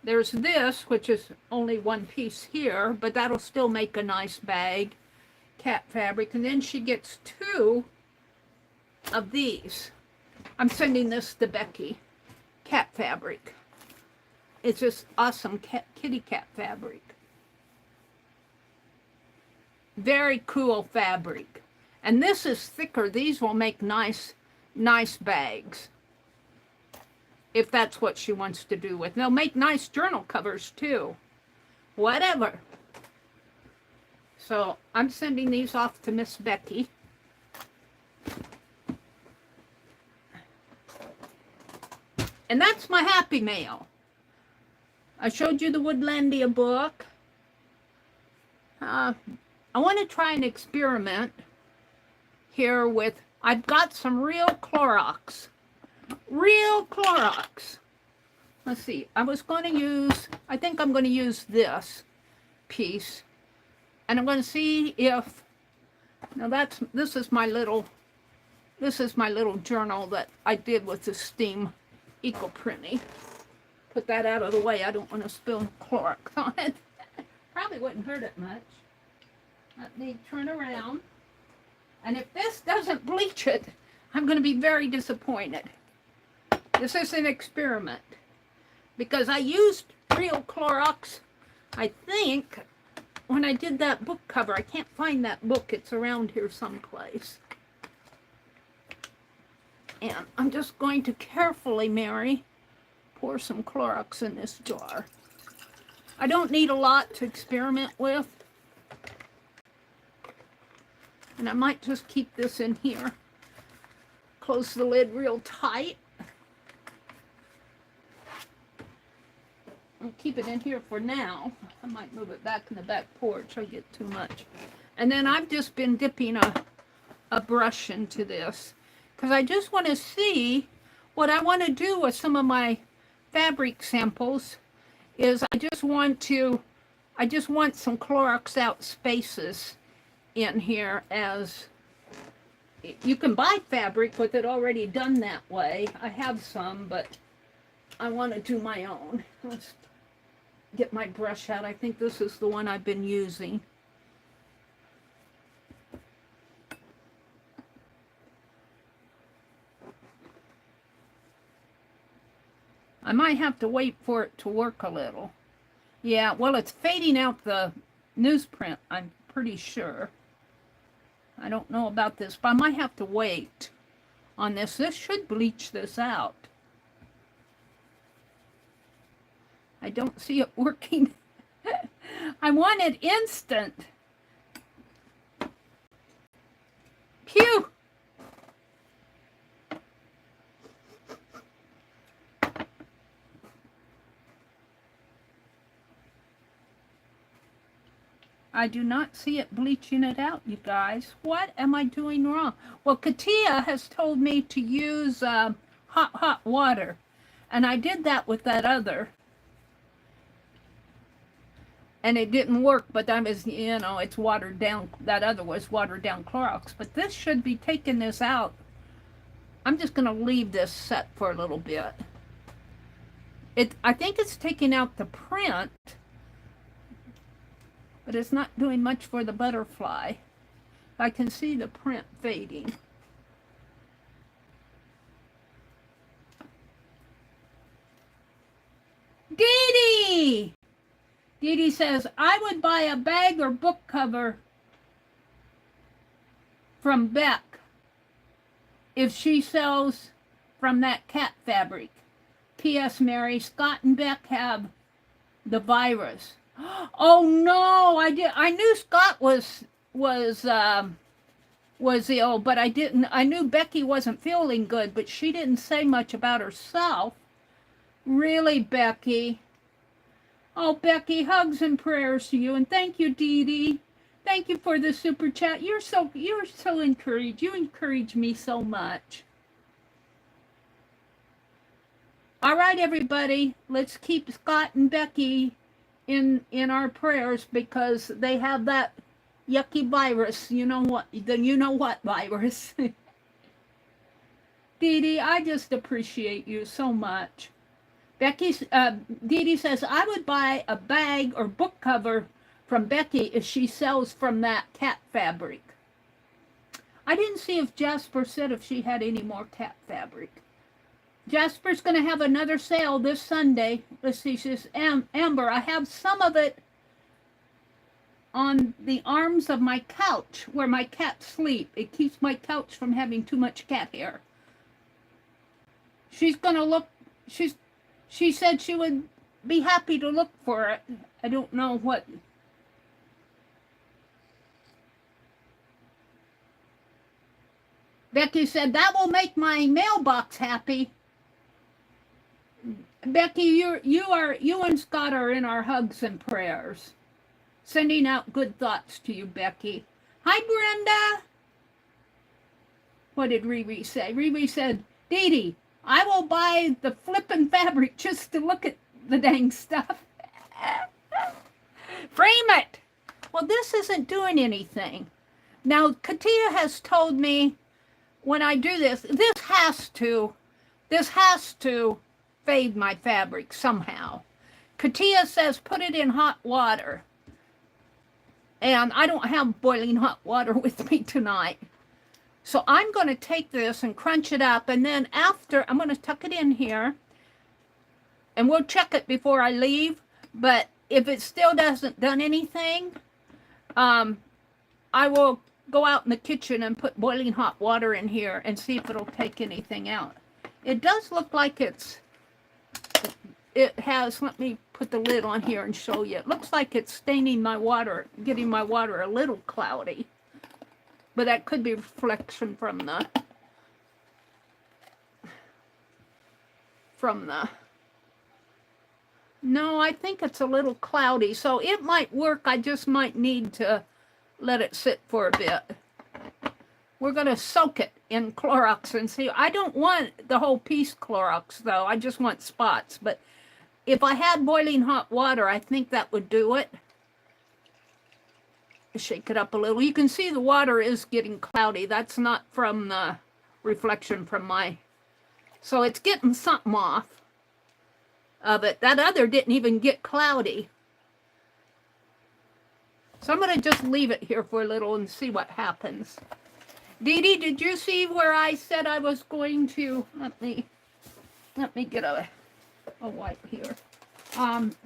there's this, which is only 1 piece here, but that'll still make a nice bag, cat fabric. And then she gets 2 of these. I'm sending this to Becky, cat fabric. It's just awesome kitty cat fabric. Very cool fabric. And this is thicker. These will make nice bags. If that's what she wants to do with. They'll make nice journal covers too. Whatever. So I'm sending these off to Miss Becky. And that's my happy mail. I showed you the Woodlandia book. I want to try an experiment here with, I've got some real Clorox. Real Clorox. Let's see, I think I'm going to use this piece. And I'm going to see if, now this is my little journal that I did with the Steam Eco Printy. Put that out of the way. I don't want to spill Clorox on it. Probably wouldn't hurt it much. Let me turn around. And if this doesn't bleach it, I'm going to be very disappointed. This is an experiment. Because I used real Clorox, I think, when I did that book cover. I can't find that book. It's around here someplace. And I'm just going to carefully, Meri, pour some Clorox in this jar. I don't need a lot to experiment with. And I might just keep this in here. Close the lid real tight. I'll keep it in here for now. I might move it back in the back porch. I get too much. And then I've just been dipping a brush into this because I just want to see what I want to do with some of my fabric samples. Is I just want some Clorox out spaces in here. As you can buy fabric with it already done that way. I have some, but I want to do my own. Let's get my brush out. I think this is the one I've been using. I might have to wait for it to work a little. Yeah, well, it's fading out the newsprint, I'm pretty sure. I don't know about this, but I might have to wait on this. This should bleach this out. I don't see it working. I want it instant. Phew! I do not see it bleaching it out, you guys. What am I doing wrong? Well, Katia has told me to use hot water. And I did that with that other. And it didn't work, but that was, you know, it's watered down. That other was watered down Clorox. But this should be taking this out. I'm just going to leave this set for a little bit. I think it's taking out the print. But it's not doing much for the butterfly. I can see the print fading. Dee Dee says, I would buy a bag or book cover from Beck if she sells from that cat fabric. P.S. Mary, Scott and Beck have the virus. Oh no, I knew Scott was ill, but I knew Becky wasn't feeling good, but she didn't say much about herself. Really, Becky? Oh, Becky, hugs and prayers to you, and thank you, Dee Dee. Thank you for the super chat. You're so encouraged. You encourage me so much. All right, everybody, let's keep Scott and Becky in our prayers because they have that yucky virus. You know what? You know what virus? Dee Dee, I just appreciate you so much. Dee Dee says, I would buy a bag or book cover from Becky if she sells from that cat fabric. I didn't see if Jasper said if she had any more cat fabric. Jasper's going to have another sale this Sunday. Let's see, she says, Amber, I have some of it on the arms of my couch where my cats sleep. It keeps my couch from having too much cat hair. She's going to look, she said she would be happy to look for it. I don't know what. Becky said, that will make my mailbox happy. Becky, you and Scott are in our hugs and prayers. Sending out good thoughts to you, Becky. Hi, Brenda. What did Riri say? Riri said, Dee Dee, I will buy the flippin' fabric just to look at the dang stuff. Frame it. Well, this isn't doing anything. Now, Katia has told me when I do this, this has to fade my fabric somehow. Katia says put it in hot water. And I don't have boiling hot water with me tonight. So I'm going to take this and crunch it up. And then after, I'm going to tuck it in here. And we'll check it before I leave. But if it still hasn't done anything, I will go out in the kitchen and put boiling hot water in here and see if it'll take anything out. It does look like it's it has, let me put the lid on here and show you. It looks like it's staining my water, getting my water a little cloudy. But that could be reflection from the no, I think it's a little cloudy, so it might work. I just might need to let it sit for a bit. We're going to soak it in Clorox and see. I don't want the whole piece Clorox, though. I just want spots. But if I had boiling hot water, I think that would do it. Shake it up a little. You can see the water is getting cloudy. That's not from the reflection from my... So it's getting something off of it. That other didn't even get cloudy. So I'm going to just leave it here for a little and see what happens. Dee Dee, did you see where I said I was going to... Let me get a wipe here.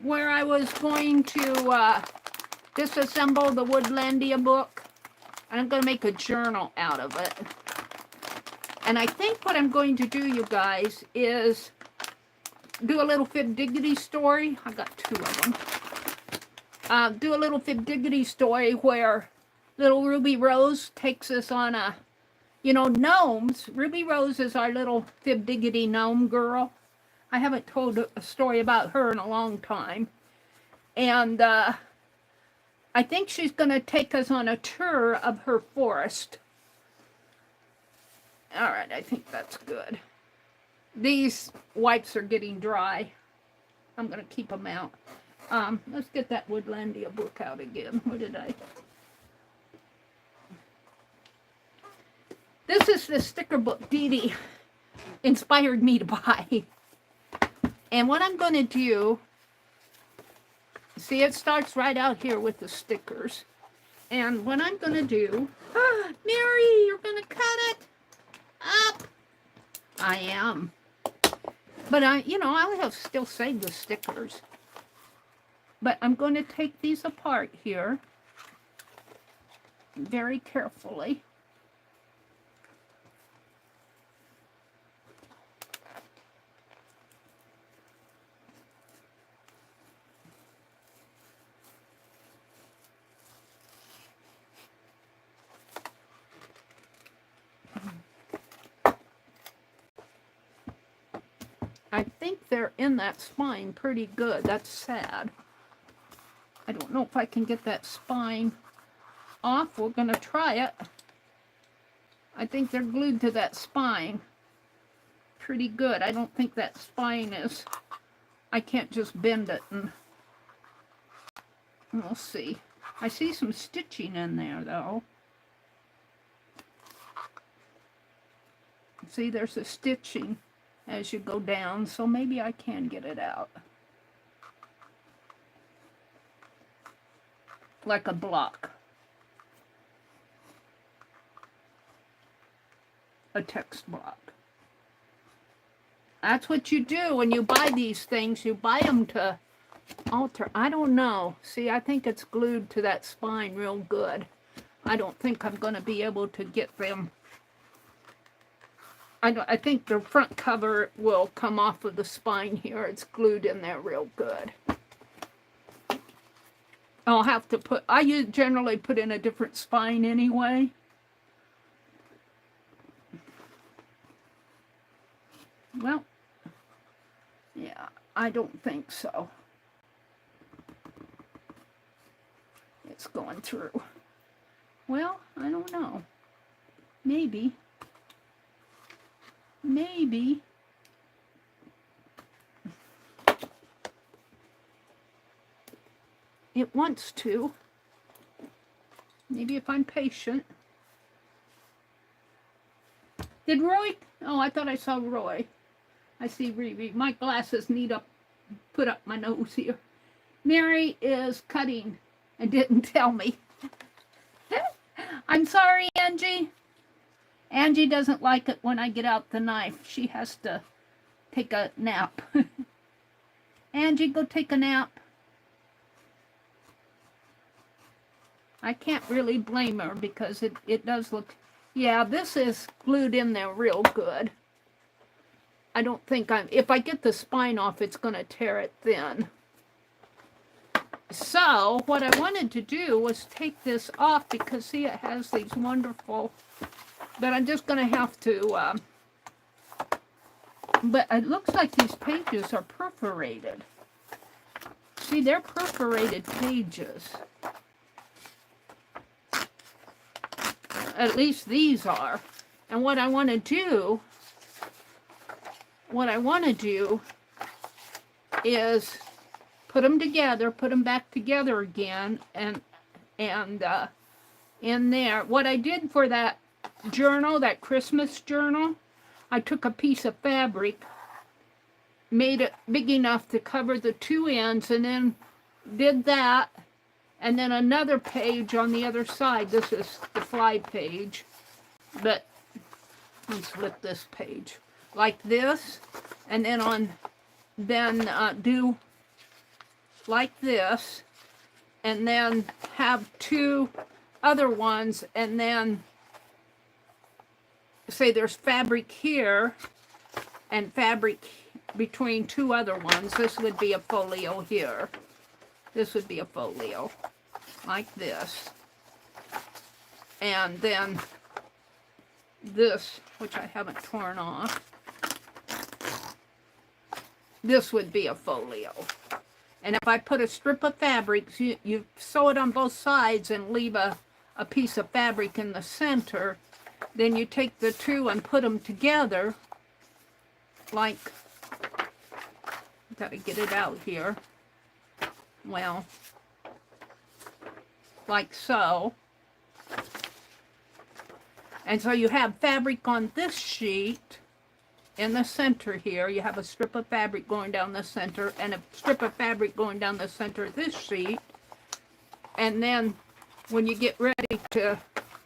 Where I was going to disassemble the Woodlandia book. And I'm going to make a journal out of it. And I think what I'm going to do, you guys, is do a little Fib Diggity story. I got 2 of them. Do a little Fib Diggity story where little Ruby Rose takes us on a, you know, gnomes. Ruby Rose is our little Fib Diggity gnome girl. I haven't told a story about her in a long time. And I think she's going to take us on a tour of her forest. All right, I think that's good. These wipes are getting dry. I'm going to keep them out. Let's get that Woodlandia book out again. Where did I? This is the sticker book Dee Dee inspired me to buy. And what I'm going to do, see, it starts right out here with the stickers. And what I'm going to do, Meri, you're going to cut it up. I am. But I have still saved the stickers. But I'm going to take these apart here very carefully. I think they're in that spine pretty good. That's sad. I don't know if I can get that spine off. We're going to try it. I think they're glued to that spine pretty good. I don't think that spine is... I can't just bend it and... We'll see. I see some stitching in there, though. See, there's a stitching as you go down, so maybe I can get it out. Like a block. A text block. That's what you do when you buy these things. You buy them to alter. I don't know. See, I think it's glued to that spine real good. I don't think I'm going to be able to get them. I think the front cover will come off of the spine here. It's glued in there real good. I'll have to put, I generally put in a different spine anyway. Well, yeah, I don't think so. It's going through. Well, I don't know. Maybe. Maybe. It wants to. Maybe if I'm patient. Did Roy? Oh, I thought I saw Roy. I see Riri. My glasses need to put up my nose here. Meri is cutting and didn't tell me. I'm sorry, Angie. Angie doesn't like it when I get out the knife. She has to take a nap. Angie, go take a nap. I can't really blame her because it does look... Yeah, this is glued in there real good. I don't think if I get the spine off, it's going to tear it thin. So what I wanted to do was take this off because see it has these wonderful, but I'm just going to have to, but it looks like these pages are perforated. See, they're perforated pages. At least these are. And what I want to do is put them together, put them back together again, and in there. What I did for that journal, that Christmas journal, I took a piece of fabric, made it big enough to cover the two ends, and then did that, and then another page on the other side. This is the fly page, but let's flip this page like this, and then do like this, and then have two other ones, and then say there's fabric here and fabric between two other ones. This would be a folio here. This would be a folio like this, and then this, which I haven't torn off, this would be a folio. And if I put a strip of fabric, you sew it on both sides and leave a piece of fabric in the center, then you take the two and put them together like, gotta get it out here, well, like so. And so you have fabric on this sheet in the center here. You have a strip of fabric going down the center and a strip of fabric going down the center of this sheet. And then when you get ready to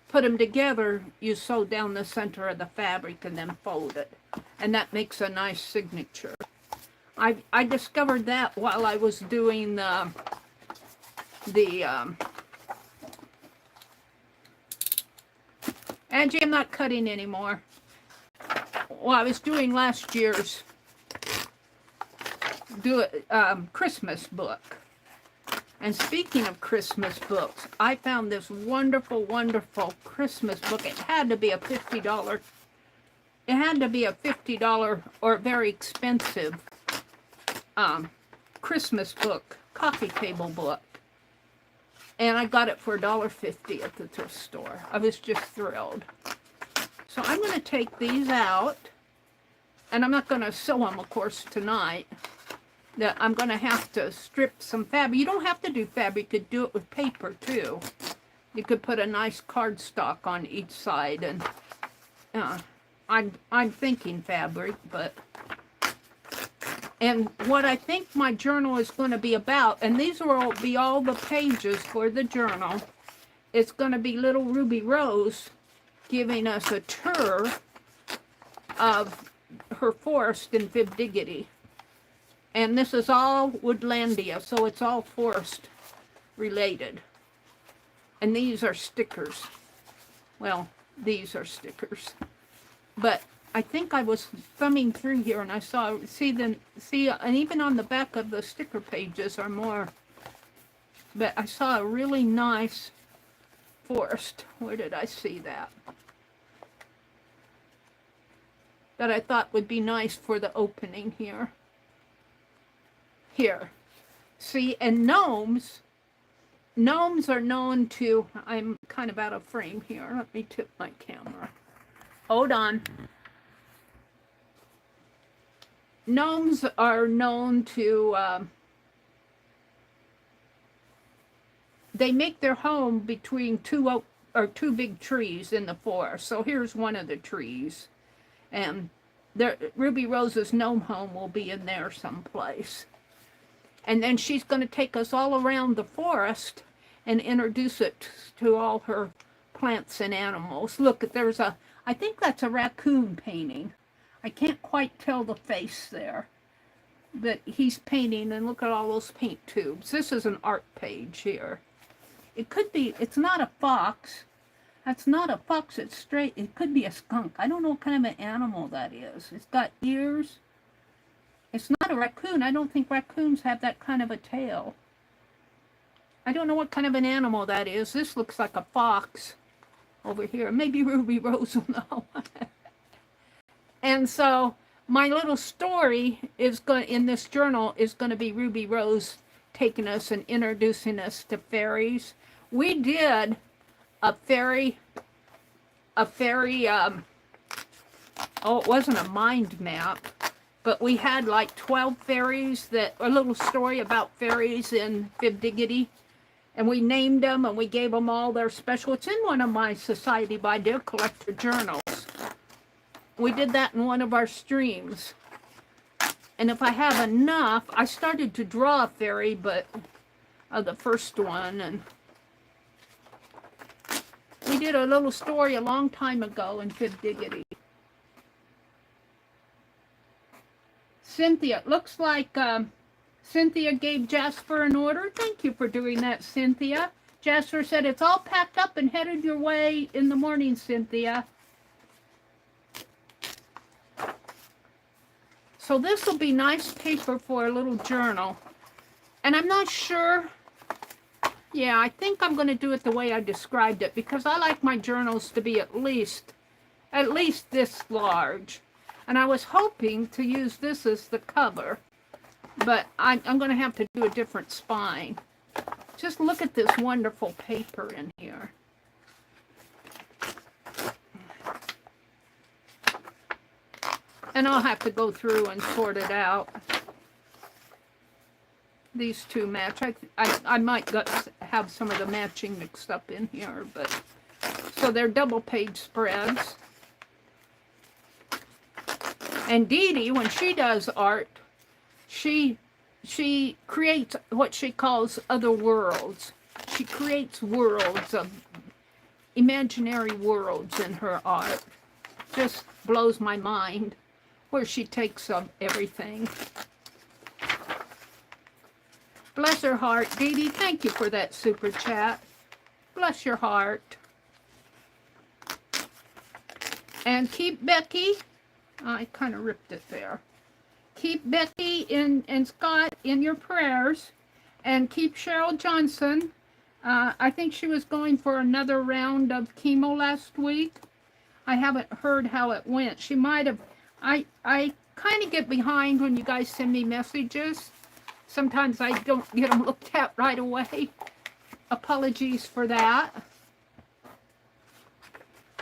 put them together, you sew down the center of the fabric and then fold it. And that makes a nice signature. I discovered that while I was doing Angie, I'm not cutting anymore. Well, I was doing last year's Christmas book. And speaking of Christmas books, I found this wonderful, wonderful Christmas book. It had to be a $50. It had to be a $50 or very expensive Christmas book, coffee table book. And I got it for $1.50 at the thrift store. I was just thrilled. So I'm going to take these out, and I'm not going to sew them, of course, tonight. I'm going to have to strip some fabric. You don't have to do fabric. You could do it with paper, too. You could put a nice cardstock on each side. And I'm thinking fabric, but... And what I think my journal is going to be about, and these will be all the pages for the journal, it's going to be little Ruby Rose giving us a tour of her forest in Fibdiggity. And this is all Woodlandia, so it's all forest related. And these are stickers. Well, these are stickers. But I think I was thumbing through here and I saw, and even on the back of the sticker pages are more, but I saw a really nice forest. Where did I see that? That I thought would be nice for the opening here. Here. See, and gnomes are known to, I'm kind of out of frame here. Let me tip my camera. Hold on. Gnomes are known to, they make their home between two big trees in the forest. So here's one of the trees. And Ruby Rose's gnome home will be in there someplace. And then she's going to take us all around the forest and introduce it to all her plants and animals. Look, I think that's a raccoon painting. I can't quite tell the face there, but he's painting, and look at all those paint tubes. This is an art page here. It could be, it's not a fox, That's not a fox, it's straight. It could be a skunk. I don't know what kind of an animal that is. It's got ears. It's not a raccoon. I don't think raccoons have that kind of a tail. I don't know what kind of an animal that is. This looks like a fox over here. Maybe Ruby Rose will know. And so my little story is going in this journal is going to be Ruby Rose taking us and introducing us to fairies. We did a fairy, oh, it wasn't a mind map, but we had like 12 fairies, a little story about fairies in Fibdiggity. And we named them and we gave them all their special. It's in one of my Society by Dear Collector journals. We did that in one of our streams. And if I have enough, I started to draw a fairy, but the first one. And we did a little story a long time ago in Fibdiggity. Cynthia, it looks like Cynthia gave Jasper an order. Thank you for doing that, Cynthia. Jasper said, it's all packed up and headed your way in the morning, Cynthia. So this will be nice paper for a little journal. And I'm not sure. Yeah, I think I'm going to do it the way I described it because I like my journals to be at least this large. And I was hoping to use this as the cover. But I'm going to have to do a different spine. Just look at this wonderful paper in here. And I'll have to go through and sort it out. These two match. I might have some of the matching mixed up in here. But so they're double page spreads. And Dee Dee, when she does art, she creates what she calls other worlds. She creates worlds of imaginary worlds in her art. Just blows my mind where she takes everything. Bless her heart. Dee Dee, thank you for that super chat. Bless your heart. And keep Becky. I kind of ripped it there. Keep Becky and Scott in your prayers. And keep Cheryl Johnson. I think she was going for another round of chemo last week. I haven't heard how it went. She might have. I kind of get behind when you guys send me messages. Sometimes I don't get them looked at right away. Apologies for that.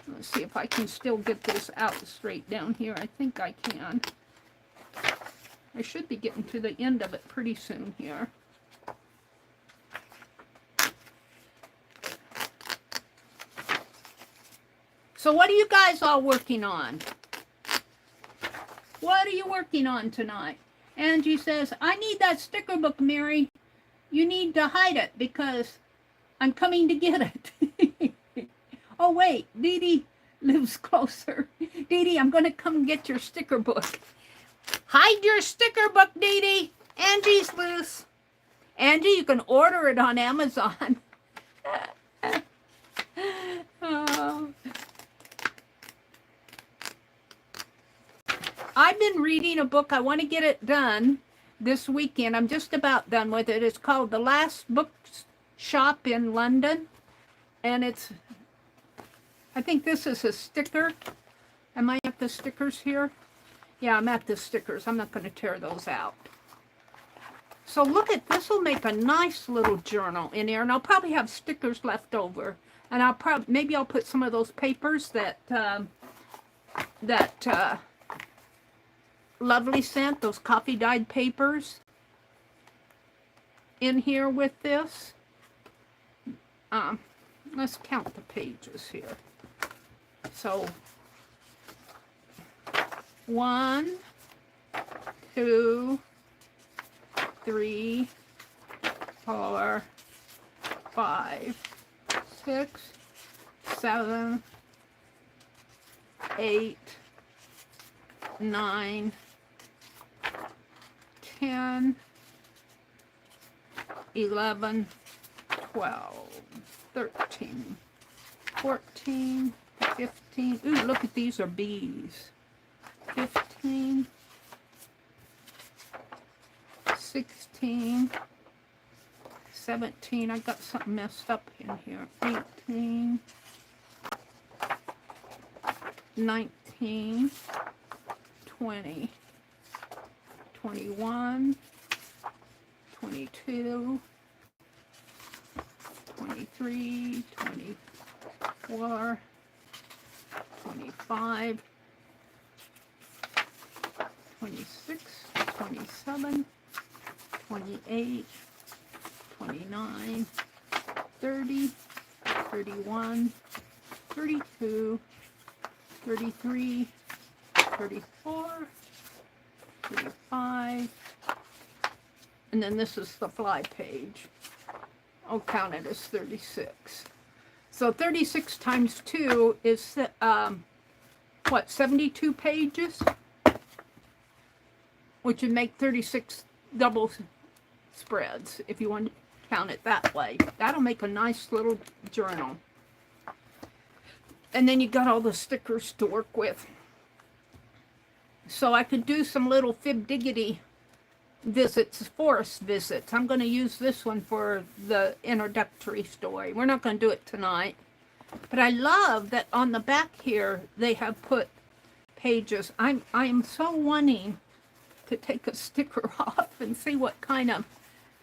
Let's see if I can still get this out straight down here. I think I can. I should be getting to the end of it pretty soon here. So what are you guys all working on? What are you working on tonight? Angie says, I need that sticker book, Meri. You need to hide it because I'm coming to get it. Oh, wait. Dee Dee lives closer. Dee Dee, I'm going to come get your sticker book. Hide your sticker book, Dee Dee. Angie's loose. Angie, you can order it on Amazon. Oh. I've been reading a book. I want to get it done this weekend. I'm just about done with it. It's called The Last Book Shop in London. And it's, I think this is a sticker. Am I at the stickers here? Yeah, I'm at the stickers. I'm not going to tear those out. So look at, this will make a nice little journal in here. And I'll probably have stickers left over. And maybe I'll put some of those papers that, Lovely sent, those coffee dyed papers in here with this. Let's count the pages here. So 1, 2, 3, 4, 5, 6, 7, 8, 9, 10, 11, 12, 13, 14, 14, 15. Ooh, look at these are bees. 15, 16, 17. I got something messed up in here. 18, 19, 20, 21, 22, 23, 24, 25, 26, 27, 28, 29, 30, 31, 32, 33, 34, 35, and then this is the fly page. I'll count it as 36. So 36 times 2 is, what, 72 pages? Which would make 36 double spreads, if you want to count it that way. That'll make a nice little journal. And then you got all the stickers to work with. So I could do some little fib-diggity visits, forest visits. I'm going to use this one for the introductory story. We're not going to do it tonight. But I love that on the back here, they have put pages. I am so wanting to take a sticker off and see what kind of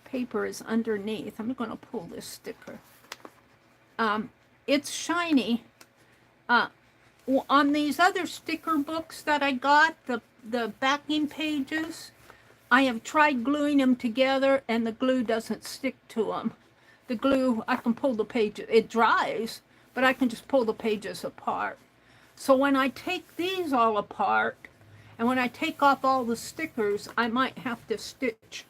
paper is underneath. I'm going to pull this sticker. It's shiny. On these other sticker books that I got, the backing pages, I have tried gluing them together and the glue doesn't stick to them. The glue, I can pull the pages, it dries, but I can just pull the pages apart. So when I take these all apart, and when I take off all the stickers, I might have to stitch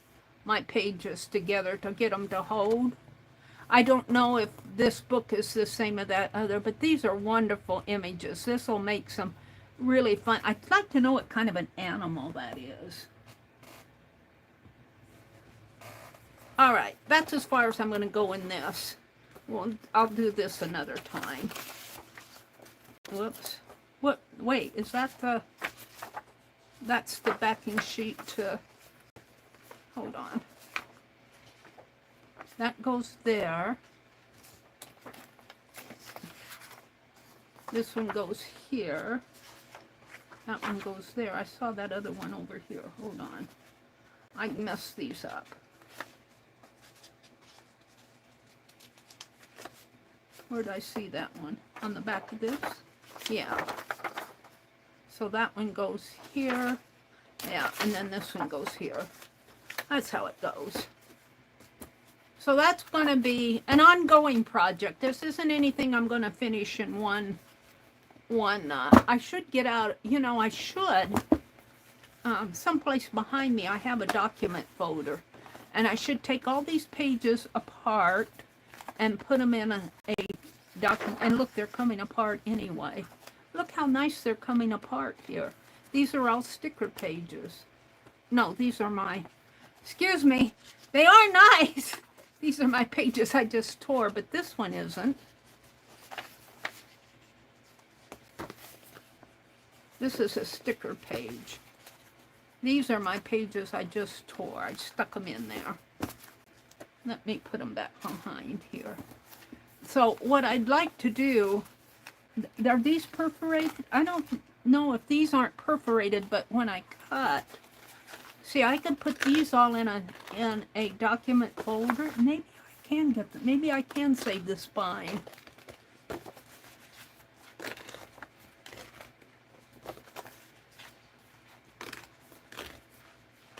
my pages together to get them to hold. I don't know if this book is the same as that other, but these are wonderful images. This will make some really fun. I'd like to know what kind of an animal that is. All right, that's as far as I'm going to go in this. Well, I'll do this another time. Whoops. What? Wait, is that the... That's the backing sheet to... Hold on. That goes there. This one goes here. That one goes there. I saw that other one over here. Hold on. I messed these up. Where did I see that one? On the back of this? Yeah. So that one goes here. Yeah, and then this one goes here. That's how it goes. So that's going to be an ongoing project. This isn't anything I'm going to finish in one. I should get out, you know, I should. Someplace behind me, I have a document folder. And I should take all these pages apart and put them in a document. And look, they're coming apart anyway. Look how nice they're coming apart here. These are all sticker pages. No, these are my, excuse me, they are nice. These are my pages I just tore, but this one isn't. This is a sticker page. These are my pages I just tore. I stuck them in there. Let me put them back behind here. So what I'd like to do, are these perforated? I don't know if these aren't perforated, but when I cut, see, I could put these all in a document folder. Maybe I can get them. Maybe I can save the spine.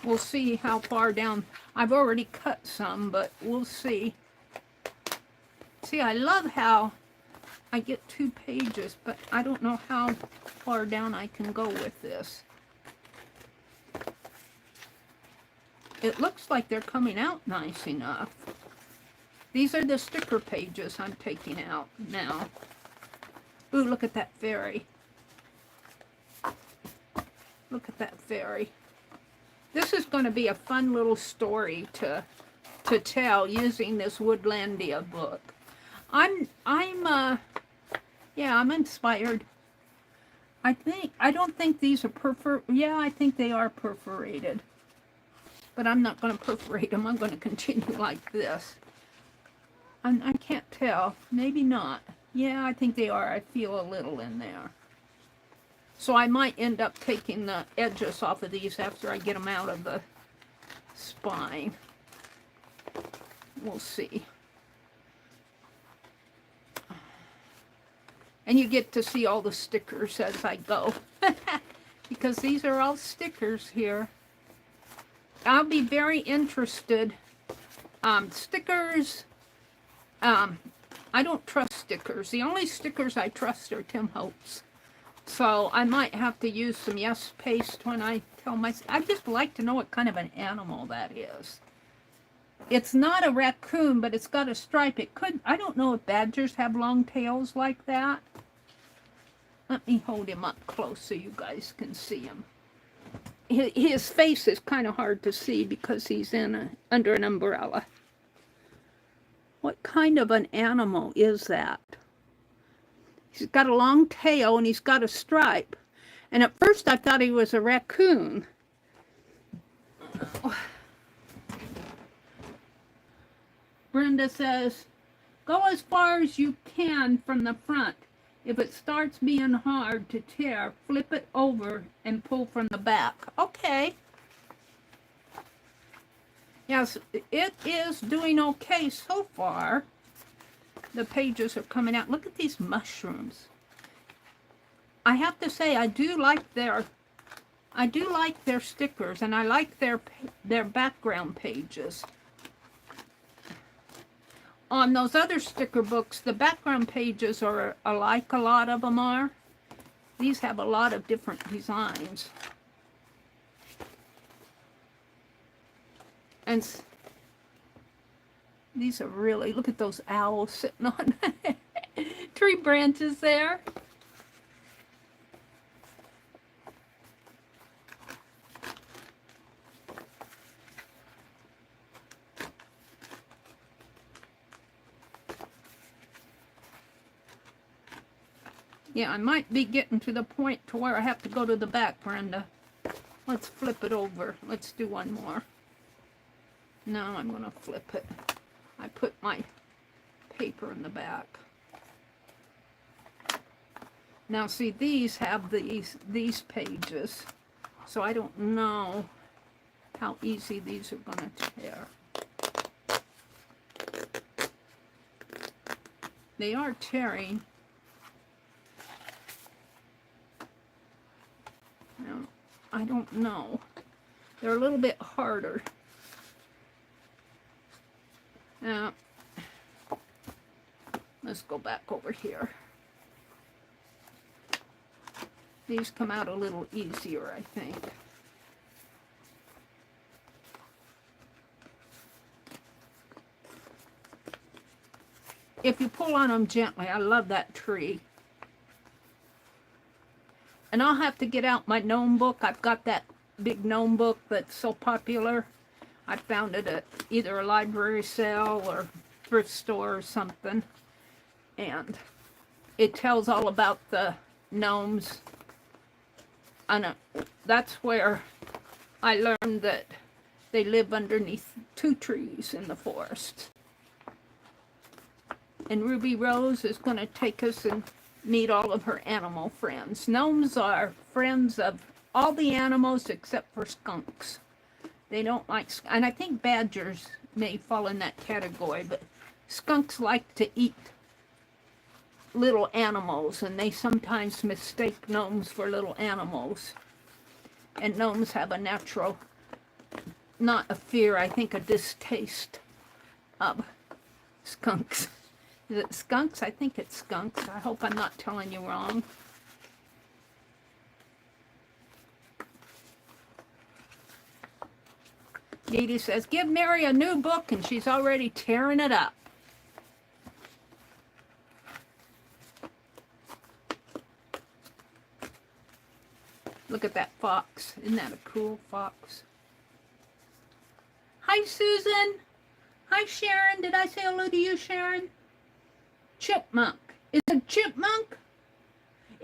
We'll see how far down. I've already cut some, but we'll see. See, I love how I get 2 pages, but I don't know how far down I can go with this. It looks like they're coming out nice enough. These are the sticker pages I'm taking out now. Ooh, look at that fairy. Look at that fairy. This is going to be a fun little story to tell using this Woodlandia book. Yeah, I'm inspired. I don't think these are yeah, I think they are perforated. But I'm not going to perforate them. I'm going to continue like this. I can't tell. Maybe not. Yeah, I think they are. I feel a little in there. So I might end up taking the edges off of these after I get them out of the spine. We'll see. And you get to see all the stickers as I go. Because these are all stickers here. I'll be very interested. Stickers, I don't trust stickers. The only stickers I trust are Tim Holtz. So I might have to use some Yes paste when I tell myself. I'd just like to know what kind of an animal that is. It's not a raccoon, but it's got a stripe. It could, I don't know if badgers have long tails like that. Let me hold him up close so you guys can see him. His face is kind of hard to see because he's under an umbrella. What kind of an animal is that? He's got a long tail and he's got a stripe. And at first I thought he was a raccoon. Brenda says, go as far as you can from the front. If it starts being hard to tear, flip it over and pull from the back. Okay. Yes, it is doing okay so far. The pages are coming out. Look at these mushrooms. I have to say, I do like their stickers, and I like their background pages. On those other sticker books, the background pages are alike, a lot of them are. These have a lot of different designs. And these are really, look at those owls sitting on tree branches there. Yeah, I might be getting to the point to where I have to go to the back, Brenda. Let's flip it over. Let's do one more. No, I'm going to flip it. I put my paper in the back. Now, see, these have these pages, so I don't know how easy these are going to tear. They are tearing. Now, I don't know. They're a little bit harder. Now, let's go back over here. These come out a little easier, I think. If you pull on them gently, I love that tree. And I'll have to get out my gnome book. I've got that big gnome book that's so popular. I found it at either a library sale or thrift store or something. And it tells all about the gnomes. And that's where I learned that they live underneath 2 trees in the forest. And Ruby Rose is going to take us and meet all of her animal friends. Gnomes are friends of all the animals except for skunks. They don't like, and I think badgers may fall in that category, but skunks like to eat little animals, and they sometimes mistake gnomes for little animals. And gnomes have a natural, not a fear, I think a distaste of skunks. Is it skunks? I think it's skunks. I hope I'm not telling you wrong. Dee says, give Meri a new book, and she's already tearing it up. Look at that fox. Isn't that a cool fox? Hi, Susan. Hi, Sharon. Did I say hello to you, Sharon? Chipmunk. Is it chipmunk?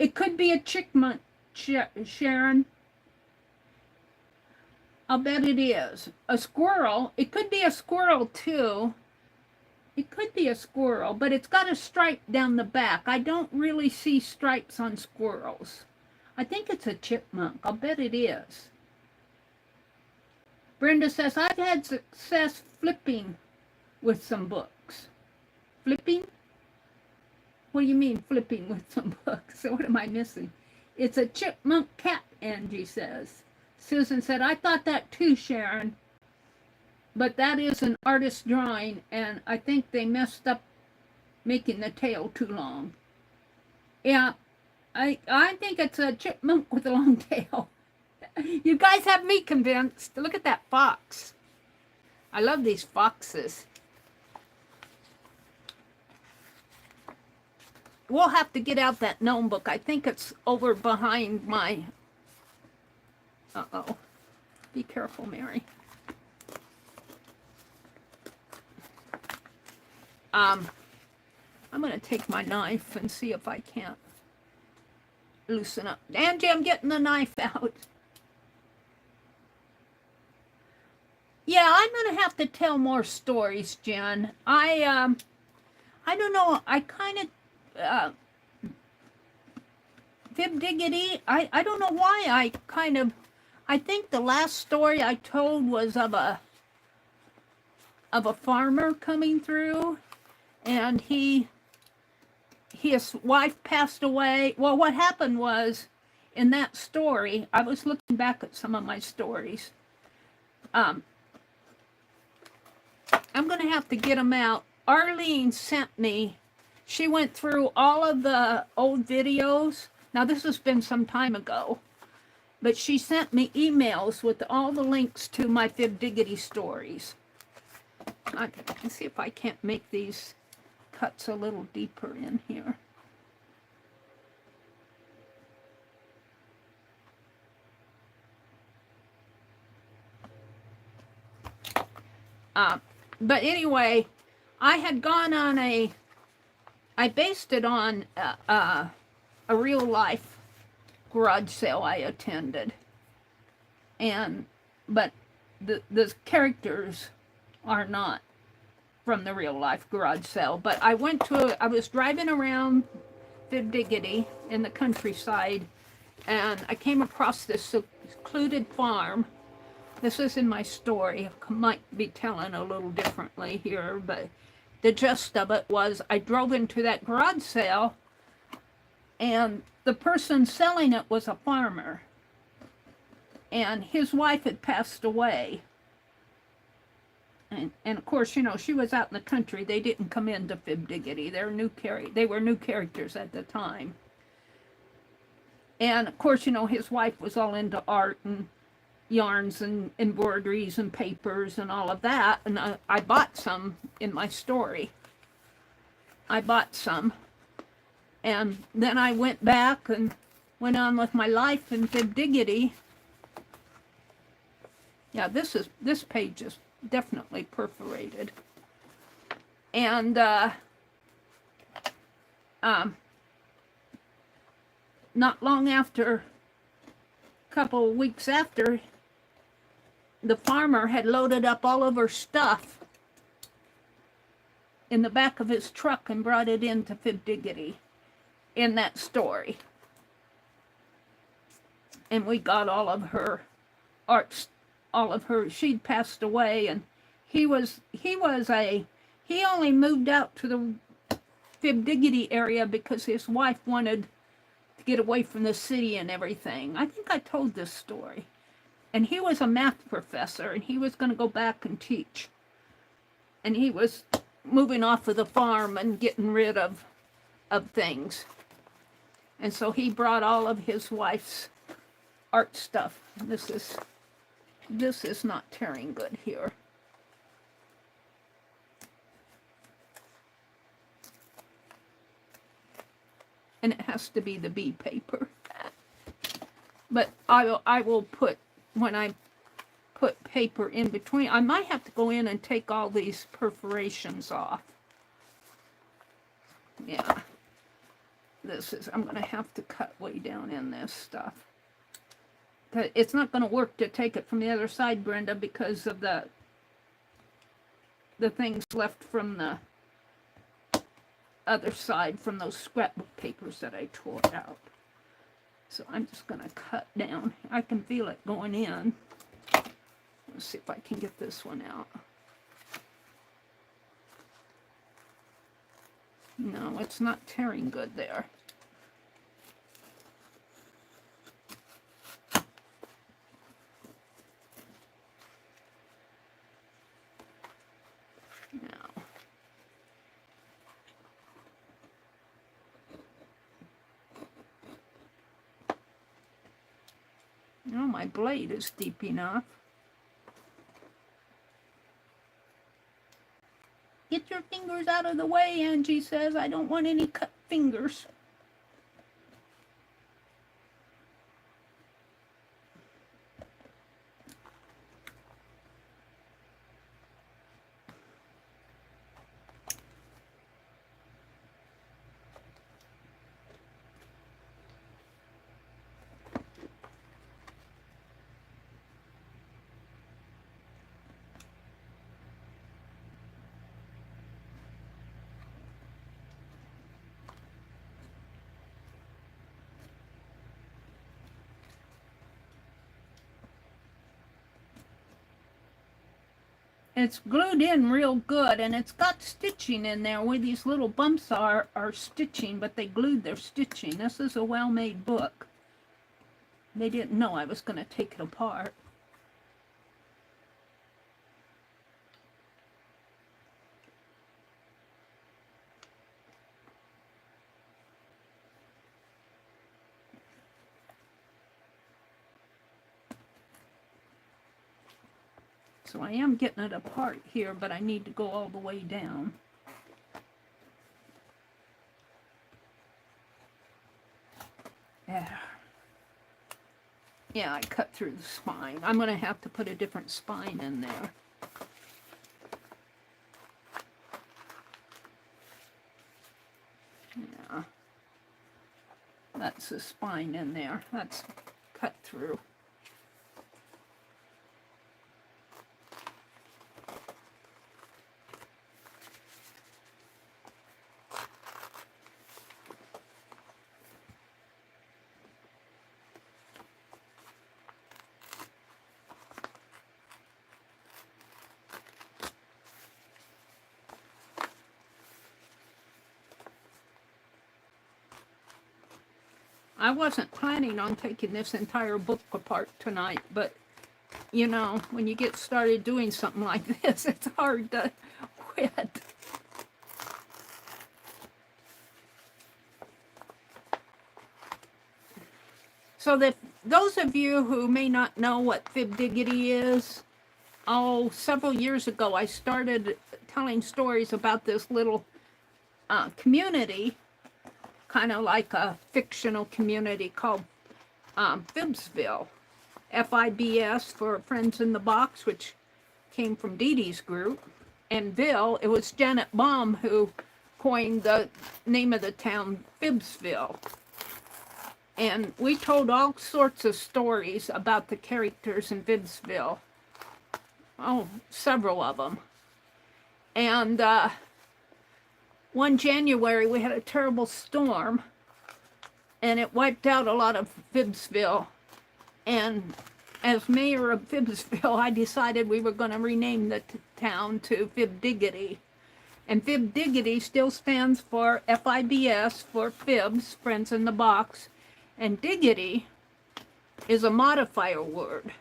It could be a chipmunk, Sharon. I'll bet it is. A squirrel. It could be a squirrel too. It could be a squirrel, but it's got a stripe down the back. I don't really see stripes on squirrels. I think it's a chipmunk. I'll bet it is. Brenda says, I've had success flipping with some books. Flipping? What do you mean flipping with some books? So what am I missing? It's a chipmunk cat, Angie says. Susan said, I thought that too, Sharon. But that is an artist's drawing, and I think they messed up making the tail too long. Yeah, I think it's a chipmunk with a long tail. You guys have me convinced. Look at that fox. I love these foxes. We'll have to get out that gnome book. I think it's over behind my... Uh-oh. Be careful, Meri. I'm going to take my knife and see if I can't loosen up. Angie, I'm getting the knife out. Yeah, I'm going to have to tell more stories, Jen. I don't know. I kind of... Fib Diggity, I don't know why I think the last story I told was of a farmer coming through, and his wife passed away. Well, what happened was, in that story, I was looking back at some of my stories. I'm going to have to get them out. Arlene sent me, she went through all of the old videos. Now, this has been some time ago, but she sent me emails with all the links to my Fib Diggity stories. I can see if I can't make these cuts a little deeper in here. But anyway, I had gone on I based it on a real life garage sale I attended. But the characters are not from the real life garage sale. But I was driving around Fib Diggity in the countryside, and I came across this secluded farm. This is in my story. I might be telling a little differently here, but the gist of it was I drove into that garage sale, and the person selling it was a farmer, and his wife had passed away. And of course, you know, she was out in the country. They didn't come into Fib Diggity. They were new characters at the time. And of course, you know, his wife was all into art and yarns and embroideries and papers and all of that. And I bought some in my story. I bought some. And then I went back and went on with my life in Fib Diggity. Yeah, this page is definitely perforated. And not long after, a couple of weeks after, the farmer had loaded up all of her stuff in the back of his truck and brought it into Fib Diggity in that story. And we got all of her art, she'd passed away, and he only moved out to the Fib Diggity area because his wife wanted to get away from the city and everything. I think I told this story. And he was a math professor, and he was going to go back and teach. And he was moving off of the farm and getting rid of things. And so he brought all of his wife's art stuff. This is not tearing good here. And it has to be the B paper. But I will put, when I put paper in between, I might have to go in and take all these perforations off. Yeah. this is, I'm going to have to cut way down in this stuff. It's not going to work to take it from the other side, Brenda, because of the things left from the other side from those scrapbook papers that I tore out. So I'm just going to cut down. I can feel it going in. Let's see if I can get this one out. No, it's not tearing good there. Now. Oh, my blade is deep enough. Get your fingers out of the way, Angie says. I don't want any cut fingers. It's glued in real good, and it's got stitching in there where these little bumps are stitching, but they glued their stitching. This is a well-made book. They didn't know I was going to take it apart. So I am getting it apart here, but I need to go all the way down. Yeah. Yeah, I cut through the spine. I'm going to have to put a different spine in there. Yeah. That's the spine in there. That's cut through. I wasn't planning on taking this entire book apart tonight, but, you know, when you get started doing something like this, it's hard to quit. So that those of you who may not know what Fib Diggity is, several years ago I started telling stories about this little community, kind of like a fictional community called Fibsville. F-I-B-S for Friends in the Box, which came from Dee Dee's group. And Ville, it was Janet Baum who coined the name of the town, Fibsville. And we told all sorts of stories about the characters in Fibsville. Oh, several of them. And one January, we had a terrible storm, and it wiped out a lot of Fibsville. And as mayor of Fibsville, I decided we were going to rename the town to Fib Diggity. And Fib Diggity still stands for F-I-B-S, for Fibs, Friends in the Box. And diggity is a modifier word,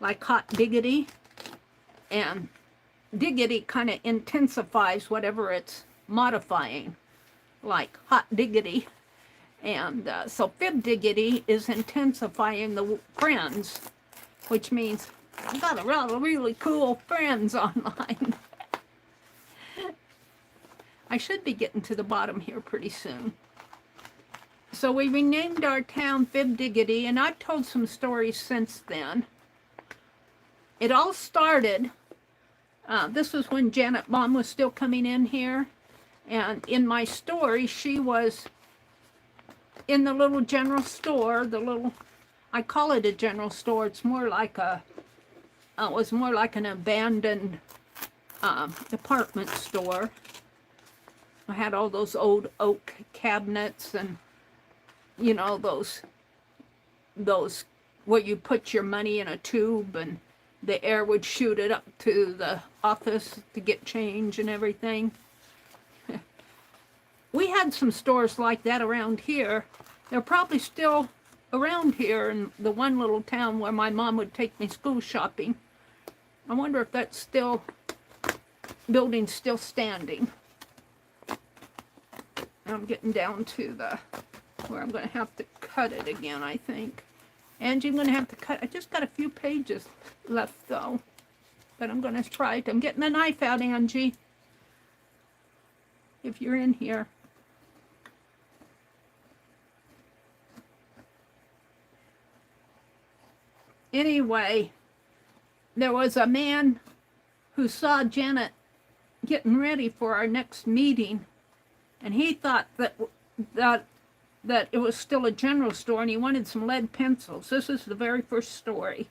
like hot diggity. And diggity kind of intensifies whatever it's modifying, like hot diggity. And so Fib Diggity is intensifying the friends, which means I've got a lot of really cool friends online. I should be getting to the bottom here pretty soon. So we renamed our town Fib Diggity, and I've told some stories since then. It all started, this was when Janet Baum was still coming in here. And in my story, she was in the little general store, I call it a general store. It's more like it was more like an abandoned department store. I had all those old oak cabinets and, you know, those where you put your money in a tube and the air would shoot it up to the office to get change and everything. We had some stores like that around here. They're probably still around here in the one little town where my mom would take me school shopping. I wonder if that's still, building's still standing. I'm getting down to where I'm going to have to cut it again, I think. Angie, I'm going to have to cut. I just got a few pages left, though. But I'm going to try it. I'm getting the knife out, Angie. If you're in here. Anyway, there was a man who saw Janet getting ready for our next meeting, and he thought that it was still a general store, and he wanted some lead pencils. This is the very first story.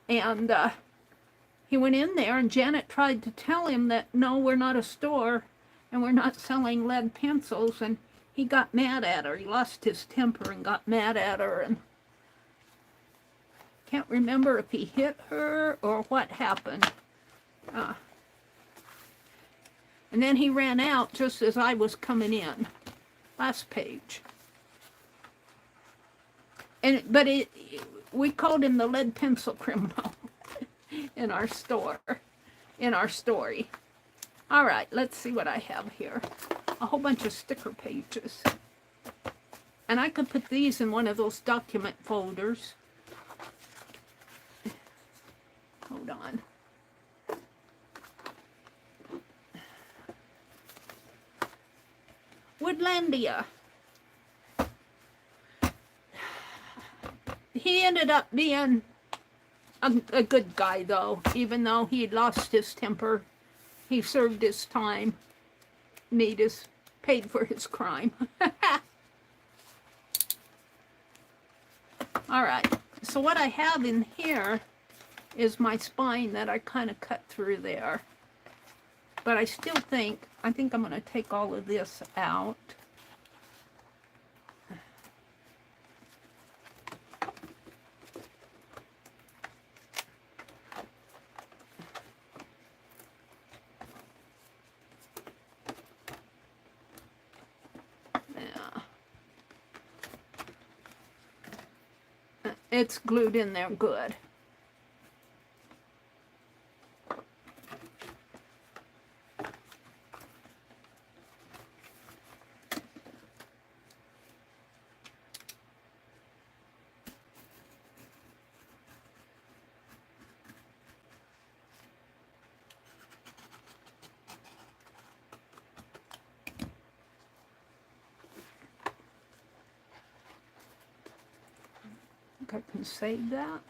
And he went in there, and Janet tried to tell him that, no, we're not a store, and we're not selling lead pencils, and he got mad at her. He lost his temper and got mad at her, and can't remember if he hit her or what happened. And then he ran out just as I was coming in. Last page. But we called him the lead pencil criminal in our store, in our story. All right, let's see what I have here. A whole bunch of sticker pages. And I could put these in one of those document folders. Hold on. Woodlandia. He ended up being a good guy, though. Even though he had lost his temper, he served his time, paid for his crime. All right, so what I have in here is my spine that I kind of cut through there. But I still think I'm going to take all of this out. Yeah. It's glued in there good. I can save that.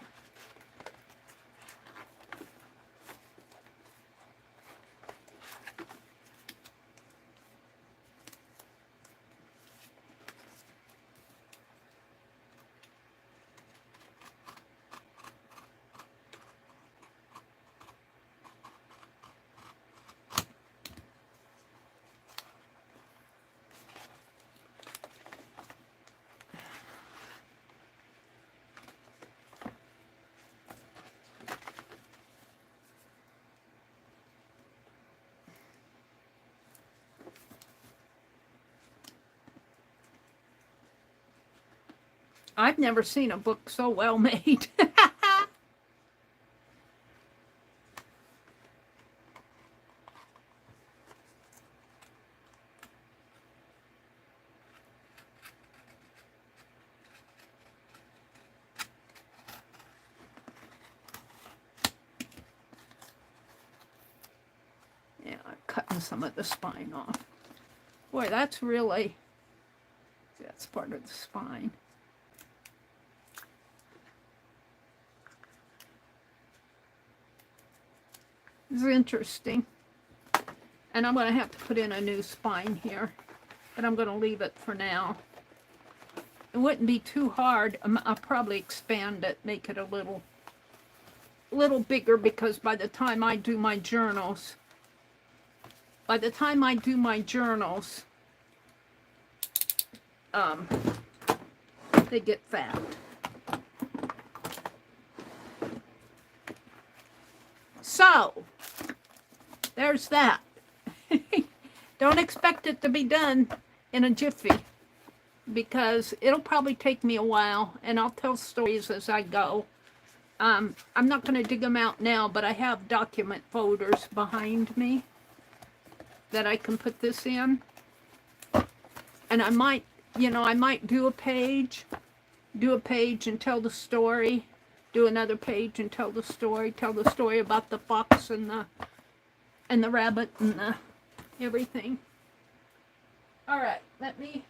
I've never seen a book so well made. Yeah, I'm cutting some of the spine off. Boy, that's part of the spine. This is interesting. And I'm going to have to put in a new spine here. But I'm going to leave it for now. It wouldn't be too hard. I'll probably expand it, make it a little bigger, because by the time I do my journals, they get fat. So, there's that. Don't expect it to be done in a jiffy, because it'll probably take me a while, and I'll tell stories as I go. I'm not going to dig them out now, but I have document folders behind me that I can put this in. And I might, I might do a page and tell the story, do another page and tell the story about the fox and the rabbit and the everything. All right, let me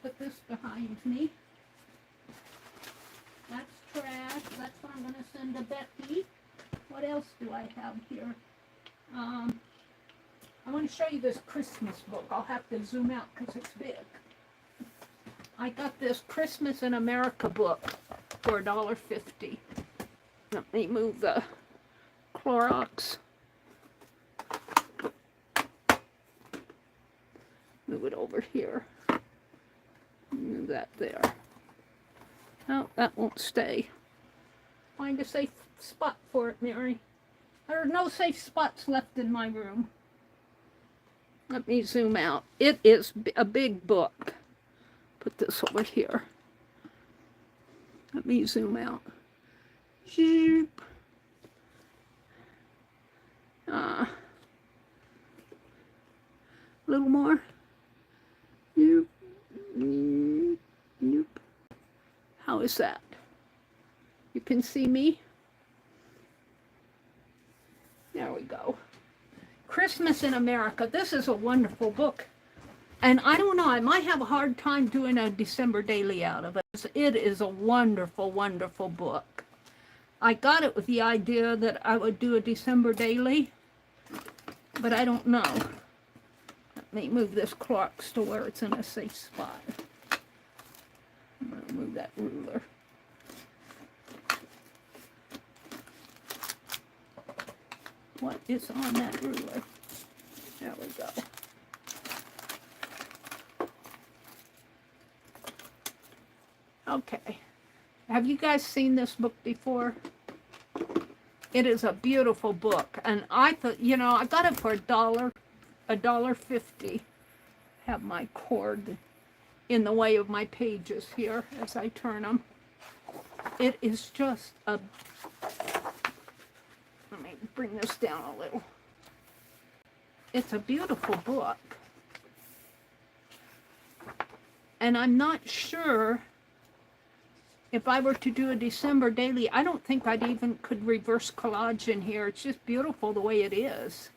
put this behind me. That's trash. That's what I'm going to send to Becky. What else do I have here? I want to show you this Christmas book. I'll have to zoom out because it's big. I got this Christmas in America book for $1.50. Let me move the Clorox. Move it over here. Move that there. No, that won't stay. Find a safe spot for it, Meri. There are no safe spots left in my room. Let me zoom out. It is a big book. Put this over here. Let me zoom out. Zoop. A little more. Zoop. Zoop. How is that? You can see me? There we go. Christmas in America. This is a wonderful book. And I don't know, I might have a hard time doing a December daily out of it. It is a wonderful, wonderful book. I got it with the idea that I would do a December daily, but I don't know. Let me move this Clorox to where it's in a safe spot. I'm going to move that ruler. What is on that ruler? There we go. Okay. Have you guys seen this book before? It is a beautiful book. And I thought, I got it for $1.50. Have my cord in the way of my pages here as I turn them. It is just a... Let me bring this down a little. It's a beautiful book. And I'm not sure if I were to do a December daily, I don't think I'd even could reverse collage in here. It's just beautiful the way it is.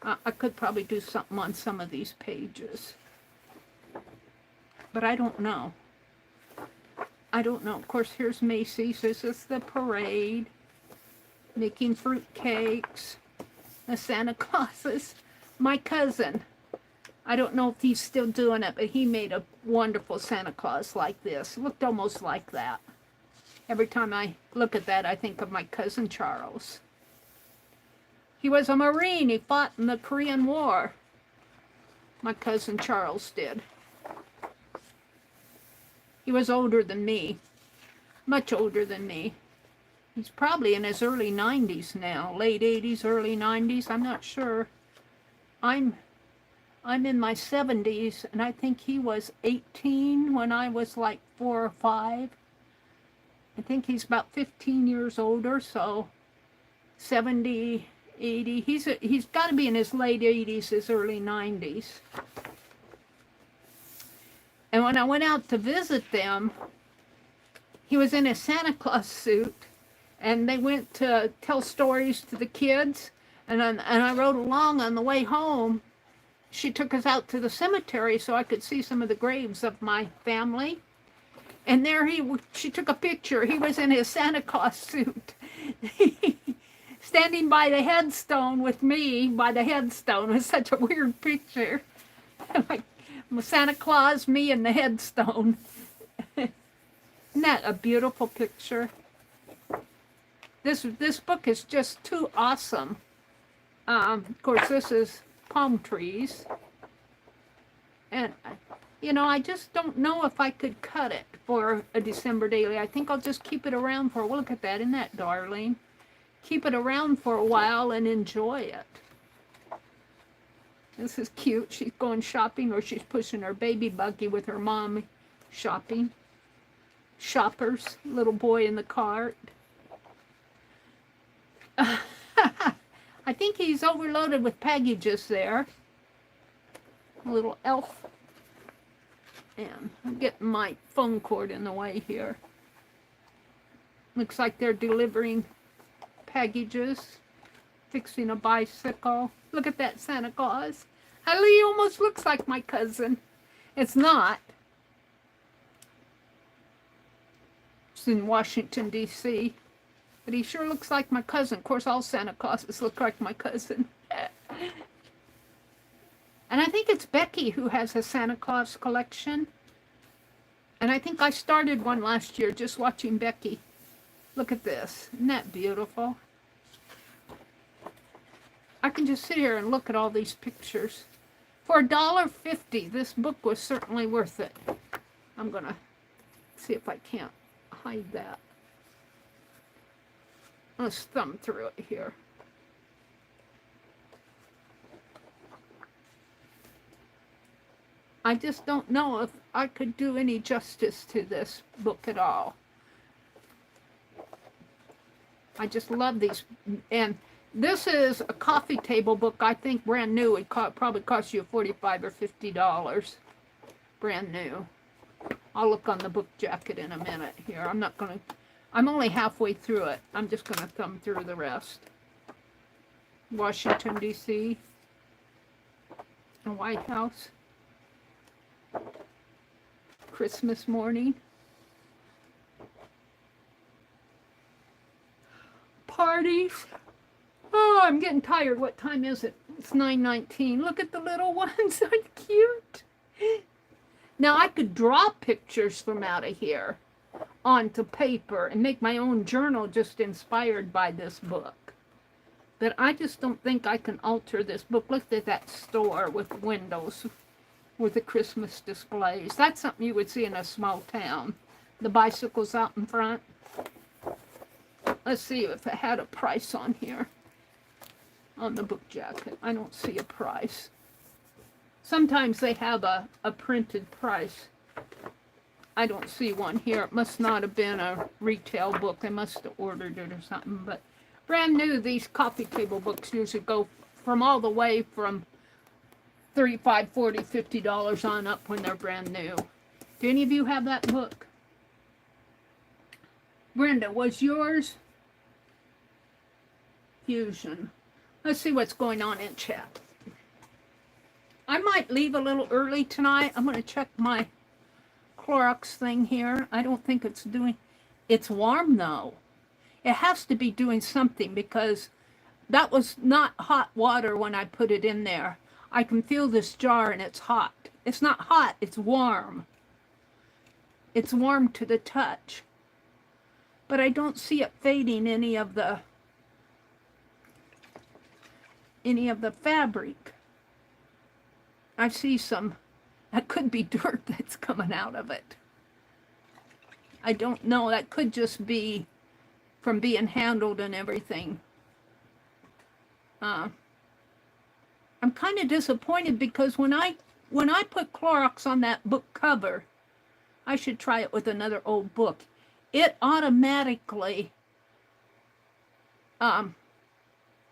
I could probably do something on some of these pages. But I don't know. I don't know. Of course, here's Macy's. This is the parade. Making fruit cakes. The Santa Clauses. My cousin. I don't know if he's still doing it, but he made a wonderful Santa Claus like this. It looked almost like that. Every time I look at that, I think of my cousin Charles. He was a Marine. He fought in the Korean War. My cousin Charles did. He was older than me. Much older than me. He's probably in his early 90s now. Late 80s, early 90s. I'm not sure. I'm in my 70s, and I think he was 18 when I was like 4 or 5. I think he's about 15 years older, so 70, 80. He's got to be in his late 80s, his early 90s. And when I went out to visit them, he was in a Santa Claus suit, and they went to tell stories to the kids, and I rode along on the way home. She took us out to the cemetery so I could see some of the graves of my family. And there she took a picture. He was in his Santa Claus suit. Standing by the headstone with me, by the headstone. It was such a weird picture. Santa Claus, me, and the headstone. Isn't that a beautiful picture? This book is just too awesome. Of course, this is palm trees. And, you know, I just don't know if I could cut it for a December daily. I think I'll just keep it around for, well, look at that, isn't that darling? Keep it around for a while and enjoy it. This is cute. She's going shopping, or she's pushing her baby buggy with her mom shopping. Shoppers, little boy in the cart. I think he's overloaded with packages there. A little elf. And I'm getting my phone cord in the way here. Looks like they're delivering packages. Fixing a bicycle. Look at that Santa Claus. He almost looks like my cousin. It's not. It's in Washington, D.C. But he sure looks like my cousin. Of course, all Santa Clauses look like my cousin. And I think it's Becky who has a Santa Claus collection. And I think I started one last year just watching Becky. Look at this. Isn't that beautiful? I can just sit here and look at all these pictures. For $1.50, this book was certainly worth it. I'm going to see if I can't hide that. Let's thumb through it here. I just don't know if I could do any justice to this book at all. I just love these. And this is a coffee table book. I think brand new. It probably cost you $45 or $50. Brand new. I'll look on the book jacket in a minute here. I'm only halfway through it. I'm just going to thumb through the rest. Washington, D.C. The White House. Christmas morning. Parties. Oh, I'm getting tired. What time is it? It's 9:19. Look at the little ones. They're cute. Now, I could draw pictures from out of here onto paper and make my own journal just inspired by this book. But I just don't think I can alter this book. Look at that store with windows with the Christmas displays. That's something you would see in a small town. The bicycles out in front. Let's see if it had a price on here. On the book jacket. I don't see a price. Sometimes they have a printed price. I don't see one here. It must not have been a retail book. They must have ordered it or something. But brand new, these coffee table books usually go from all the way from $35, $40, $50 on up when they're brand new. Do any of you have that book? Brenda, was yours Fusion? Let's see what's going on in chat. I might leave a little early tonight. I'm going to check my Clorox thing here. I don't think it's doing... It's warm, though. It has to be doing something because that was not hot water when I put it in there. I can feel this jar and it's hot. It's not hot, it's warm. It's warm to the touch. But I don't see it fading any of the fabric. I see some, that could be dirt that's coming out of it. I don't know, that could just be from being handled and everything. I'm kind of disappointed because when I put Clorox on that book cover, I should try it with another old book. It automatically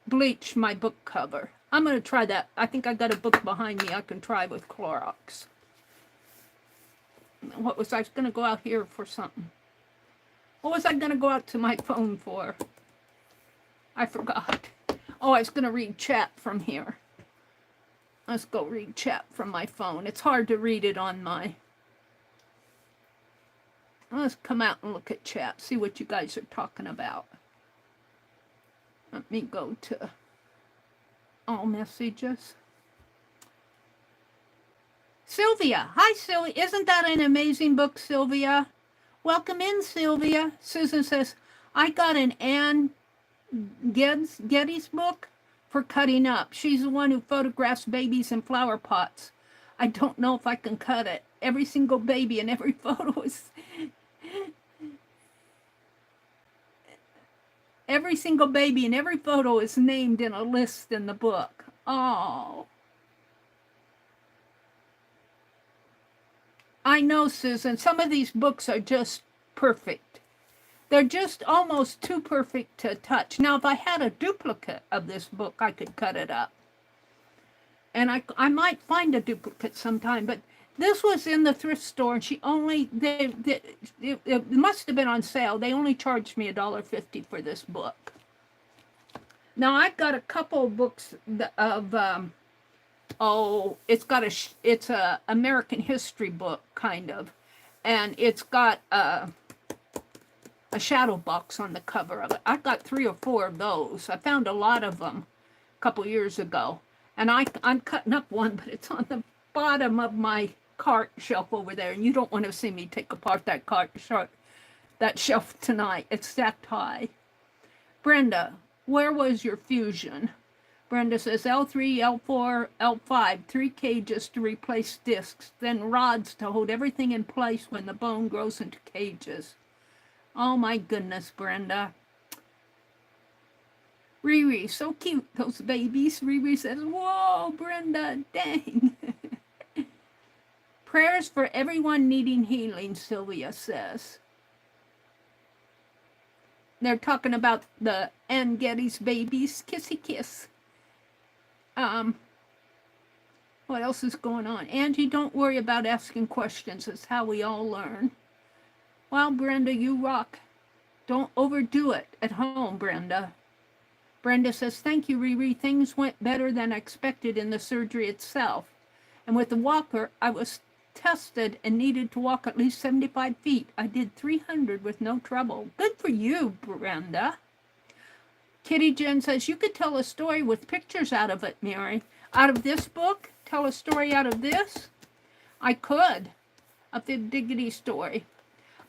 bleached my book cover. I'm going to try that. I think I got a book behind me I can try with Clorox. I was going to go out here for something. What was I going to go out to my phone for? I forgot. Oh, I was going to read chat from here. Let's go read chat from my phone. It's hard to read it on my... Let's come out and look at chat, see what you guys are talking about. Let me go to all messages. Sylvia. Hi, Sylvia. Isn't that an amazing book, Sylvia? Welcome in, Sylvia. Susan says, I got an Anne Geddes book for cutting up. She's the one who photographs babies in flower pots. I don't know if I can cut it. Every single baby in every photo is... Every single baby in every photo is named in a list in the book. Oh. I know, Susan, some of these books are just perfect. They're just almost too perfect to touch. Now, if I had a duplicate of this book, I could cut it up. And I might find a duplicate sometime, but this was in the thrift store, and she only, it must have been on sale. They only charged me $1.50 for this book. Now, I've got a couple of books of, it's a American history book, kind of. And it's got a shadow box on the cover of it. I've got 3 or 4 of those. I found a lot of them a couple years ago. And I'm cutting up one, but it's on the bottom of my cart shelf over there. And you don't want to see me take apart that shelf tonight. It's stacked high. Brenda, where was your fusion? Brenda says L3, L4, L5, 3 cages to replace discs, then rods to hold everything in place when the bone grows into cages. Oh my goodness, Brenda. Riri, so cute, those babies. Riri says, whoa, Brenda, dang. Prayers for everyone needing healing, Sylvia says. They're talking about the Anne Geddes babies. Kissy kiss. What else is going on? Angie, don't worry about asking questions. It's how we all learn. Well, Brenda, you rock. Don't overdo it at home, Brenda. Brenda says, thank you, Riri. Things went better than expected in the surgery itself. And with the walker, I was tested and needed to walk at least 75 feet. I did 300 with no trouble. Good for you, Brenda. Kitty Jen says, you could tell a story with pictures out of it, Meri. Out of this book? Tell a story out of this? I could. Of the Diggity story.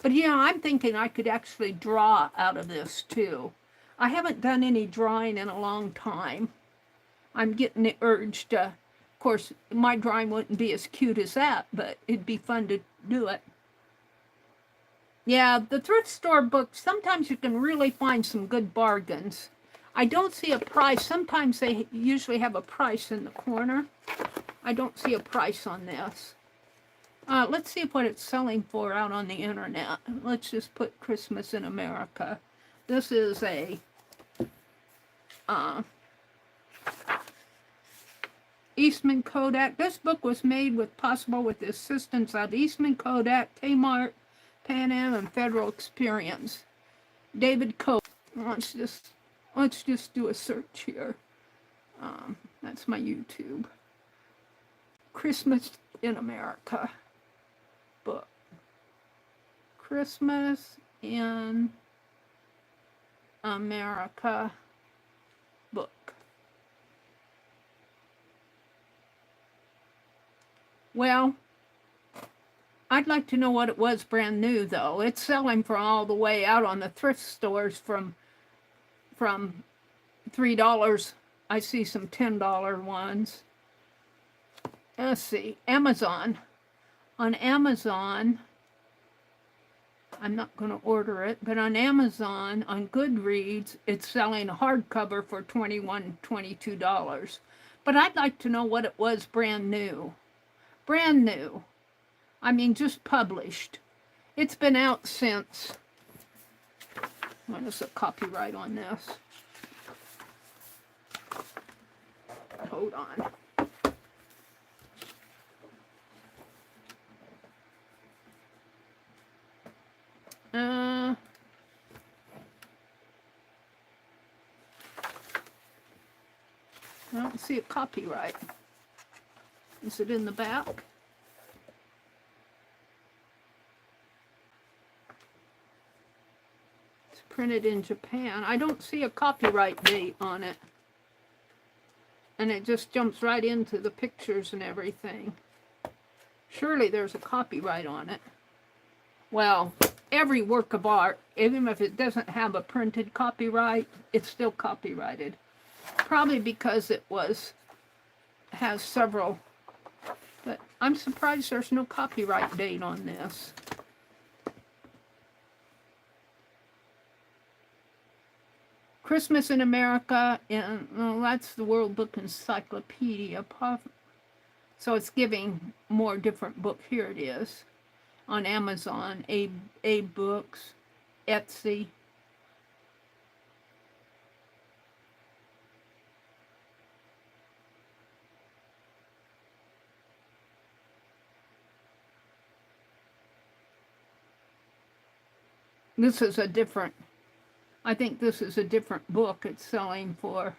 But, you know, I'm thinking I could actually draw out of this, too. I haven't done any drawing in a long time. I'm getting the urge to, of course, my drawing wouldn't be as cute as that, but it'd be fun to do it. Yeah, the thrift store books, sometimes you can really find some good bargains. I don't see a price. Sometimes they usually have a price in the corner. I don't see a price on this. Let's see what it's selling for out on the internet. Let's just put Christmas in America. This is a Eastman Kodak. This book was made with the assistance of Eastman Kodak, Kmart, Pan Am, and Federal Experience. David Coe. Let's just do a search here. That's my YouTube. Christmas in America book. Christmas in America book. Well, I'd like to know what it was brand new, though. It's selling for all the way out on the thrift stores from $3. I see some $10 ones. Let's see, Amazon. On Amazon, I'm not going to order it, but on Amazon, on Goodreads, it's selling a hardcover for $21, $22. But I'd like to know what it was brand new. Brand new. I mean, just published. It's been out since... When is the copyright on this? Hold on. I don't see a copyright. Is it in the back? It's printed in Japan. I don't see a copyright date on it. And it just jumps right into the pictures and everything. Surely there's a copyright on it. Well, every work of art, even if it doesn't have a printed copyright, it's still copyrighted. Probably because it has several, but I'm surprised there's no copyright date on this. Christmas in America, and well, that's the World Book Encyclopedia. So it's giving more different book. Here it is on Amazon, A Books, Etsy. This is a different, I think this is a different book. It's selling for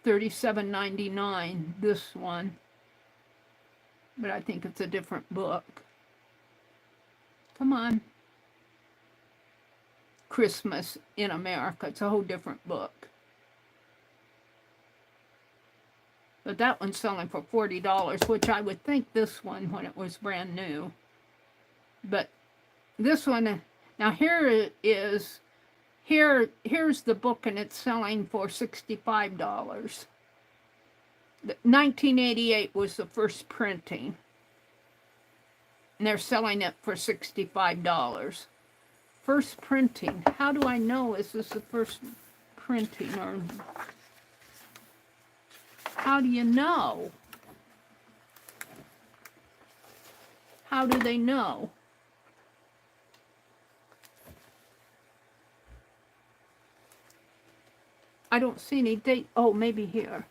$37.99, this one. But I think it's a different book. Come on. Christmas in America. It's a whole different book. But that one's selling for $40, which I would think this one when it was brand new. But this one, now here it is. Here's the book, and it's selling for $65. 1988 was the first printing, and they're selling it for $65. First printing. How do I know? Is this the first printing, or how do you know? How do they know? I don't see any date. Oh, maybe here.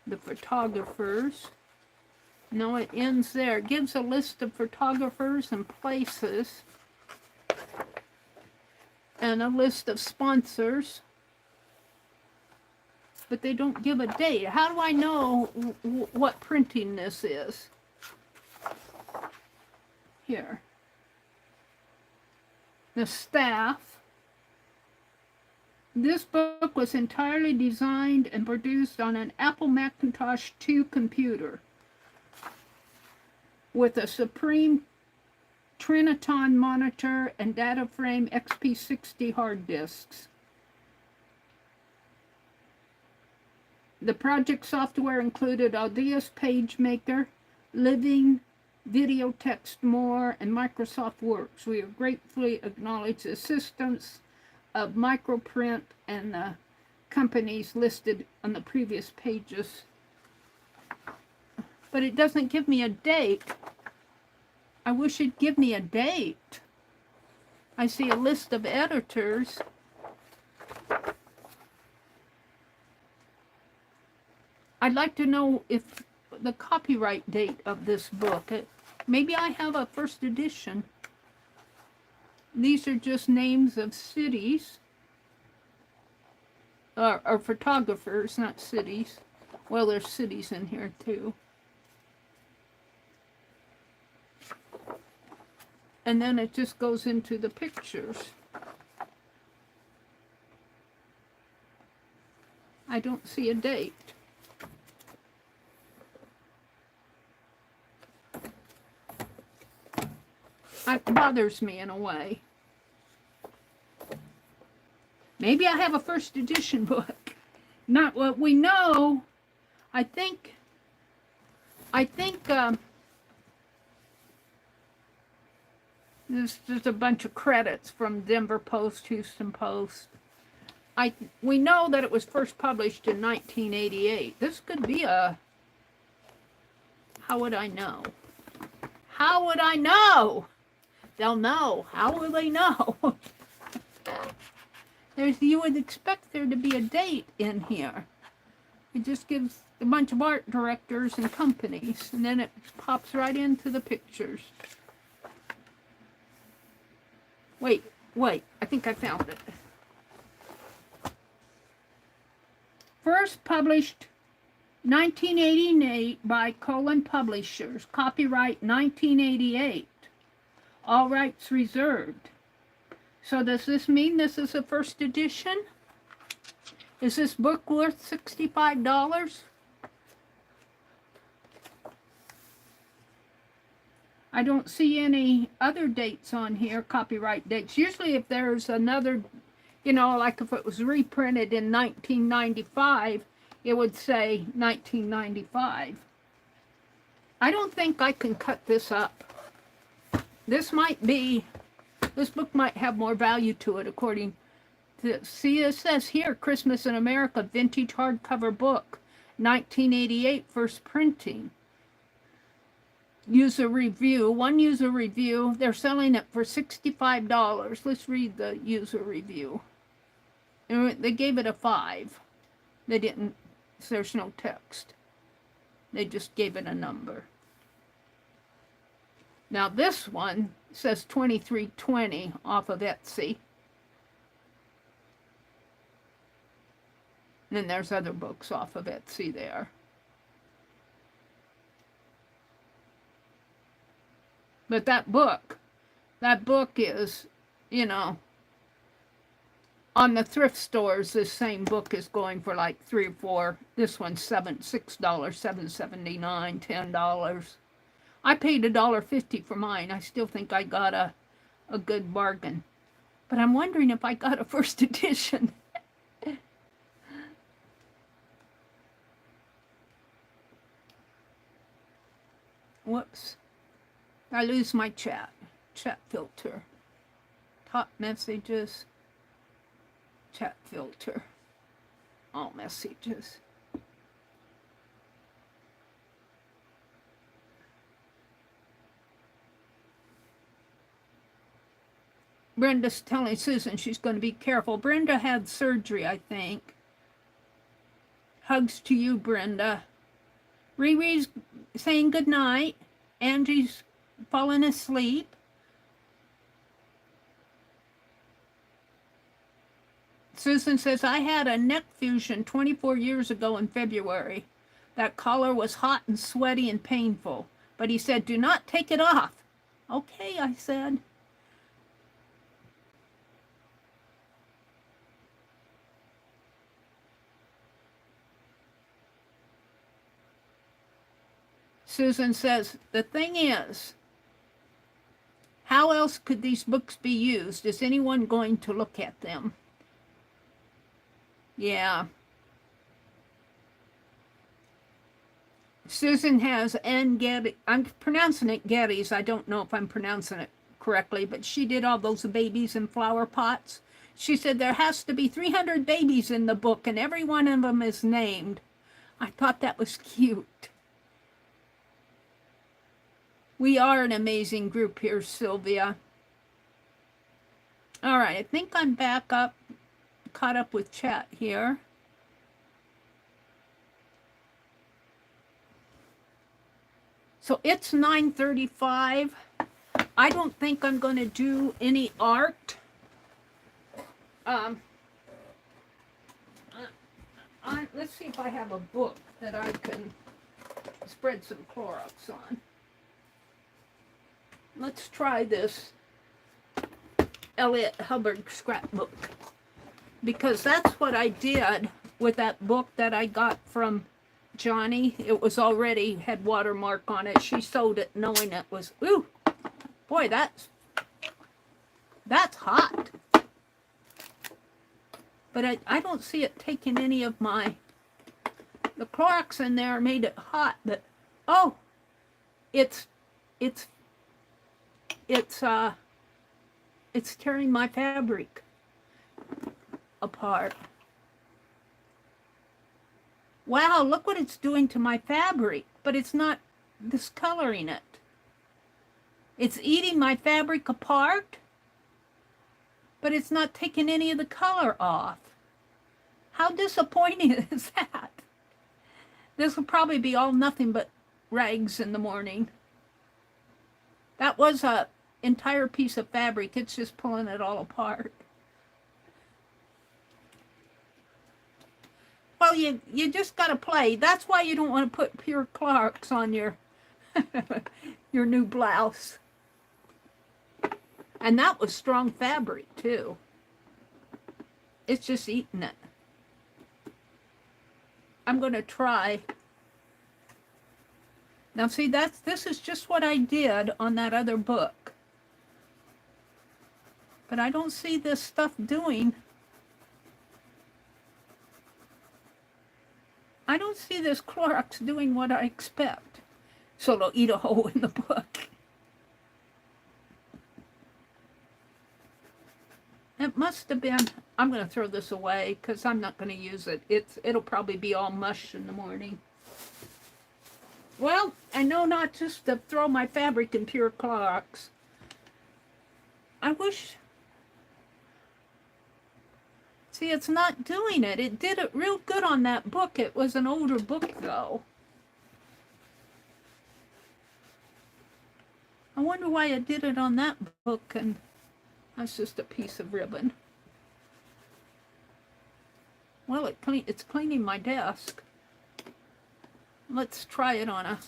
The photographers. No, it ends there. It gives a list of photographers and places. And a list of sponsors. But they don't give a date. How do I know what printing this is? Here. The staff. This book was entirely designed and produced on an Apple Macintosh 2 computer with a Supreme Triniton monitor and data frame XP60 hard disks. The project software included Audius PageMaker, Living, Video Text More, and Microsoft Works. We gratefully acknowledge the assistance of Microprint and the companies listed on the previous pages. But it doesn't give me a date. I wish it'd give me a date. I see a list of editors. I'd like to know if the copyright date of this book. Maybe I have a first edition. These are just names of cities. Or photographers, not cities. Well, there's cities in here too. And then it just goes into the pictures. I don't see a date. It bothers me in a way. Maybe I have a first edition book. Not what we know. I think there's a bunch of credits from Denver Post, Houston Post. We know that it was first published in 1988. This could be a... How would I know? How would I know? They'll know. How will they know? You would expect there to be a date in here. It just gives a bunch of art directors and companies, and then it pops right into the pictures. Wait, I think I found it. First published 1988 by Colon Publishers. Copyright 1988. All rights reserved. So does this mean this is a first edition? Is this book worth $65? I don't see any other dates on here, copyright dates. Usually if there's another, you know, like if it was reprinted in 1995, it would say 1995. I don't think I can cut this up. This book might have more value to it according to, see, it says here, Christmas in America, vintage hardcover book, 1988, first printing. User review, one user review, they're selling it for $65. Let's read the user review. They gave it a 5. They didn't, there's no text. They just gave it a number. Now this one says $23.20 off of Etsy. And then there's other books off of Etsy there. But that book is, you know, on the thrift stores, this same book is going for like $3 or $4. This one's $6, $7.79, $10. I paid $1.50 for mine. I still think I got a good bargain. But I'm wondering if I got a first edition. Whoops. I lose my chat filter. Top messages, chat filter, all messages. Brenda's telling Susan she's going to be careful. Brenda had surgery, I think. Hugs to you, Brenda. Riri's saying good night. Angie's fallen asleep. Susan says, I had a neck fusion 24 years ago in February. That collar was hot and sweaty and painful. But he said, do not take it off. Okay, I said. Susan says, the thing is, how else could these books be used? Is anyone going to look at them? Yeah. Susan has Ann Getty. I'm pronouncing it Geddes. I don't know if I'm pronouncing it correctly, but she did all those babies in flower pots. She said there has to be 300 babies in the book, and every one of them is named. I thought that was cute. We are an amazing group here, Sylvia. All right, I think I'm back up, caught up with chat here. So it's 9:35. I don't think I'm going to do any art. Let's see if I have a book that I can spread some Clorox on. Let's try this Elliot Hubbard scrapbook, because that's what I did with that book that I got from Johnny. It was already had watermark on it. She sewed it knowing it was, ooh, boy, that's hot. But I don't see it taking any of the Clorox in there made it hot, but oh, it's tearing my fabric apart. Wow, look what it's doing to my fabric, but it's not discoloring it. It's eating my fabric apart, but it's not taking any of the color off. How disappointing is that? This will probably be all nothing but rags in the morning. That was a entire piece of fabric. It's just pulling it all apart. Well, you just got to play. That's why you don't want to put pure Clorox on your your new blouse. And that was strong fabric too. It's just eating it. I'm going to try. Now see, this is just what I did on that other book. But I don't see this stuff doing. I don't see this Clorox doing what I expect. So it'll eat a hole in the book. It must have been, I'm going to throw this away because I'm not going to use it. It'll probably be all mush in the morning. Well, I know not just to throw my fabric in pure Clorox. I wish... See, it's not doing it. It did it real good on that book. It was an older book, though. I wonder why it did it on that book, and that's just a piece of ribbon. Well, it's cleaning my desk. Let's try it on a...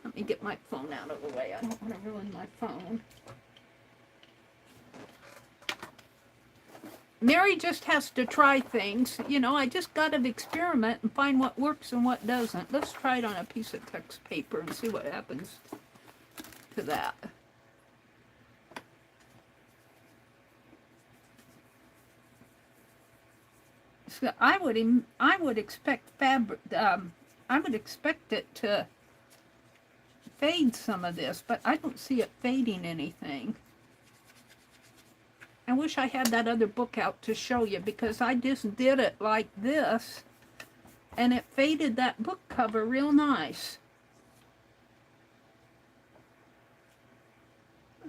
Let me get my phone out of the way. I don't want to ruin my phone. Meri just has to try things. You know, I just got to experiment and find what works and what doesn't. Let's try it on a piece of text paper and see what happens to that. So I would expect fabric. I would expect it to fade some of this, but I don't see it fading anything. I wish I had that other book out to show you, because I just did it like this and it faded that book cover real nice.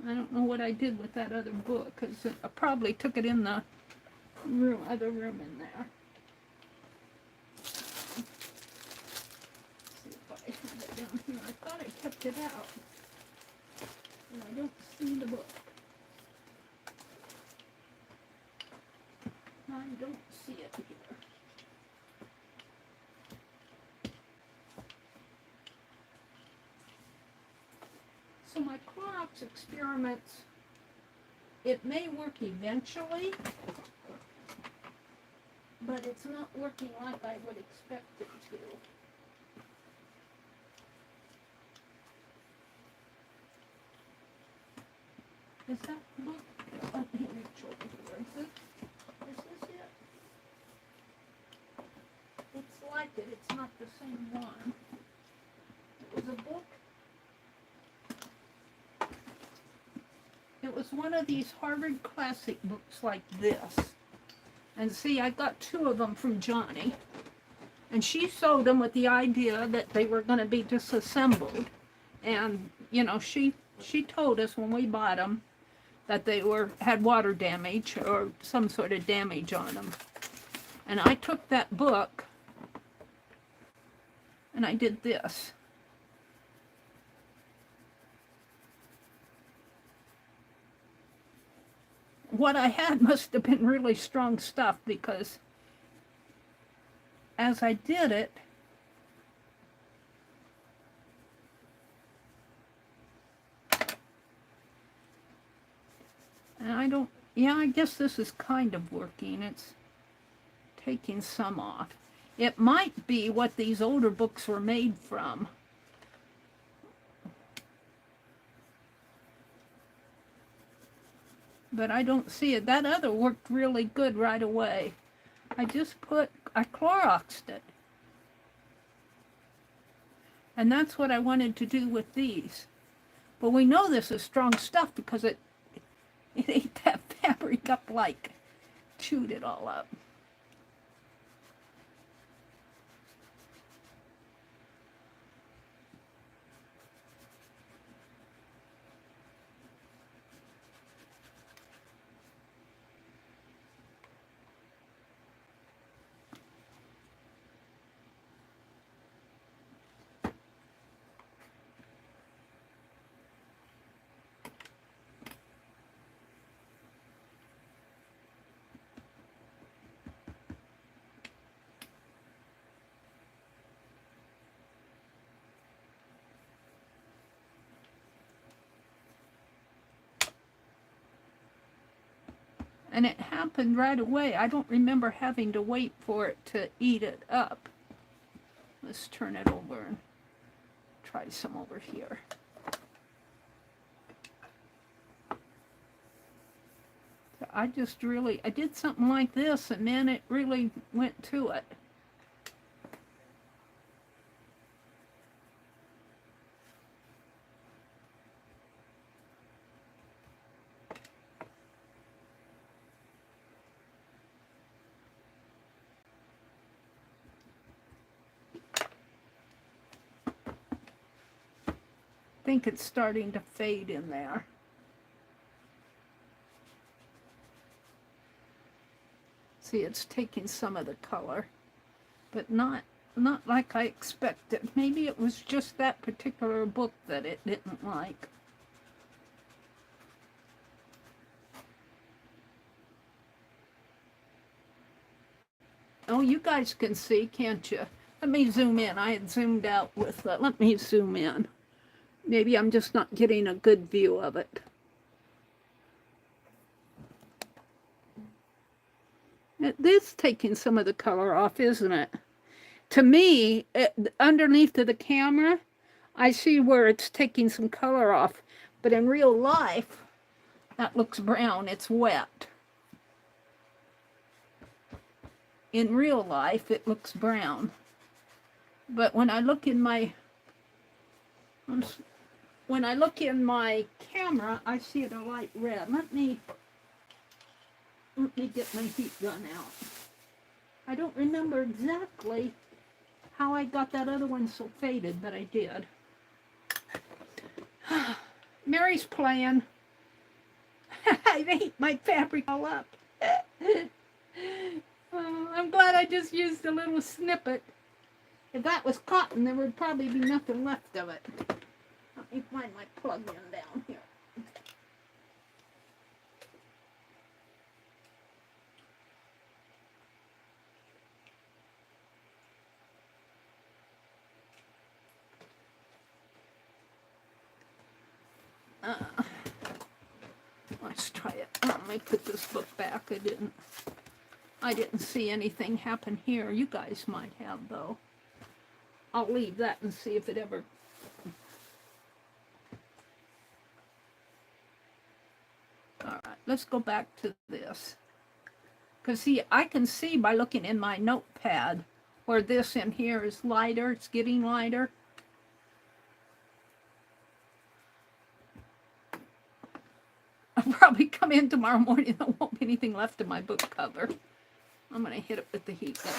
I don't know what I did with that other book, because I probably took it in the other room in there. Let's see if I have it down here. I thought I kept it out, and I don't see the book. I don't see it here. So my Clorox experiments, it may work eventually, but it's not working like I would expect it to. Is that book? Let me reach over here. Is this it? It's like it. It's not the same one. It was a book. It was one of these Harvard classic books like this. And see, I got 2 of them from Johnny. And she sewed them with the idea that they were going to be disassembled. And, you know, she told us when we bought them that they had water damage or some sort of damage on them. And I took that book and I did this. What I had must have been really strong stuff, because as I did it, and I guess this is kind of working. It's taking some off. It might be what these older books were made from. But I don't see it. That other worked really good right away. I Cloroxed it. And that's what I wanted to do with these. But we know this is strong stuff because it ate that fabric up, like chewed it all up. And it happened right away. I don't remember having to wait for it to eat it up. Let's turn it over and try some over here. I did something like this, and then it really went to it. I think it's starting to fade in there. See, it's taking some of the color, but not like I expected. Maybe it was just that particular book that it didn't like. Oh, you guys can see, can't you? Let me zoom in. I had zoomed out with that. Let me zoom in. Maybe I'm just not getting a good view of it. It is taking some of the color off, isn't it? To me, underneath of the camera, I see where it's taking some color off. But in real life, that looks brown. It's wet. In real life, it looks brown. But when I look in my camera, I see it a light red. Let me get my heat gun out. I don't remember exactly how I got that other one so faded, but I did. Meri's playing. I ate my fabric all up. I'm glad I just used a little snippet. If that was cotton, there would probably be nothing left of it. Let me find my plug-in down here. Let's try it. Let me put this book back. I didn't see anything happen here. You guys might have, though. I'll leave that and see if it ever... All right, let's go back to this. Because, see, I can see by looking in my notepad where this in here is lighter. It's getting lighter. I'll probably come in tomorrow morning. There won't be anything left of my book cover. I'm going to hit it with the heat gun.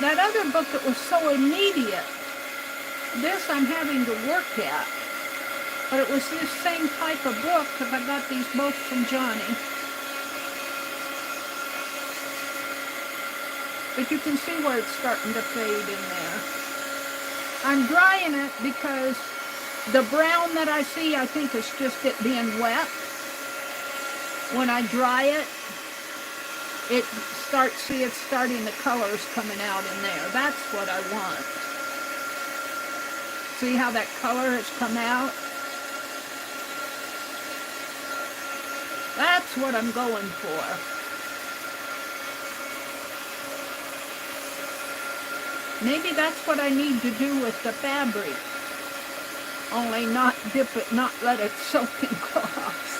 That other book, it was so immediate. This I'm having to work at. But it was this same type of book because I got these both from Johnny. But you can see where it's starting to fade in there. I'm drying it because the brown that I see, I think is just it being wet. When I dry it, it's starting, the colors coming out in there. That's what I want. See how that color has come out? That's what I'm going for. Maybe that's what I need to do with the fabric. Only not dip it, not let it soak in cloths.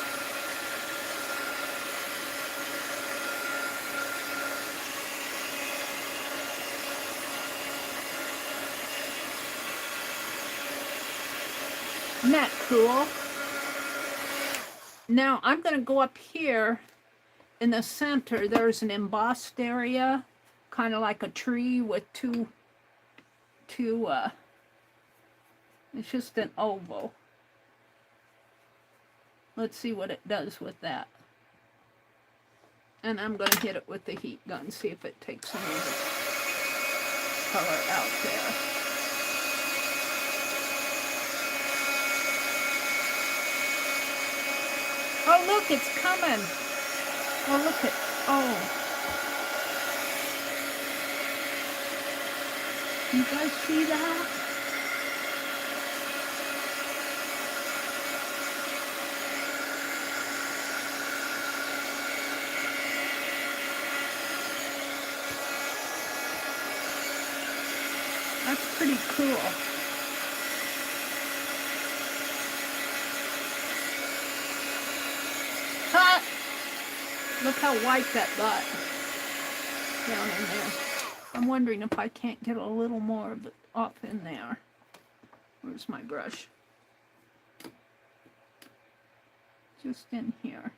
Isn't that cool? Now I'm going to go up here in the center. There's an embossed area, kind of like a tree with two it's just an oval. Let's see what it does with that. And I'm going to hit it with the heat gun, see if it takes some of the color out there. Oh, look, it's coming. Oh, look at, oh. You guys see that? That's pretty cool. Cut! Look how white that got down in there. I'm wondering if I can't get a little more of it off in there. Where's my brush? Just in here.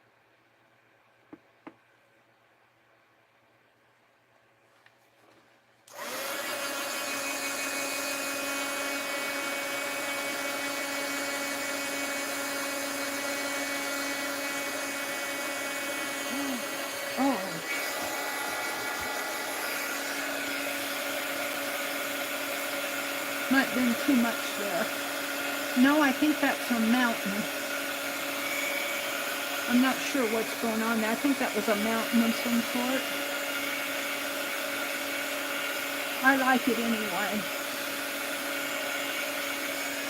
Oh. Might have been too much there. No, I think that's a mountain. I'm not sure what's going on there. I think that was a mountain of some sort. I like it anyway.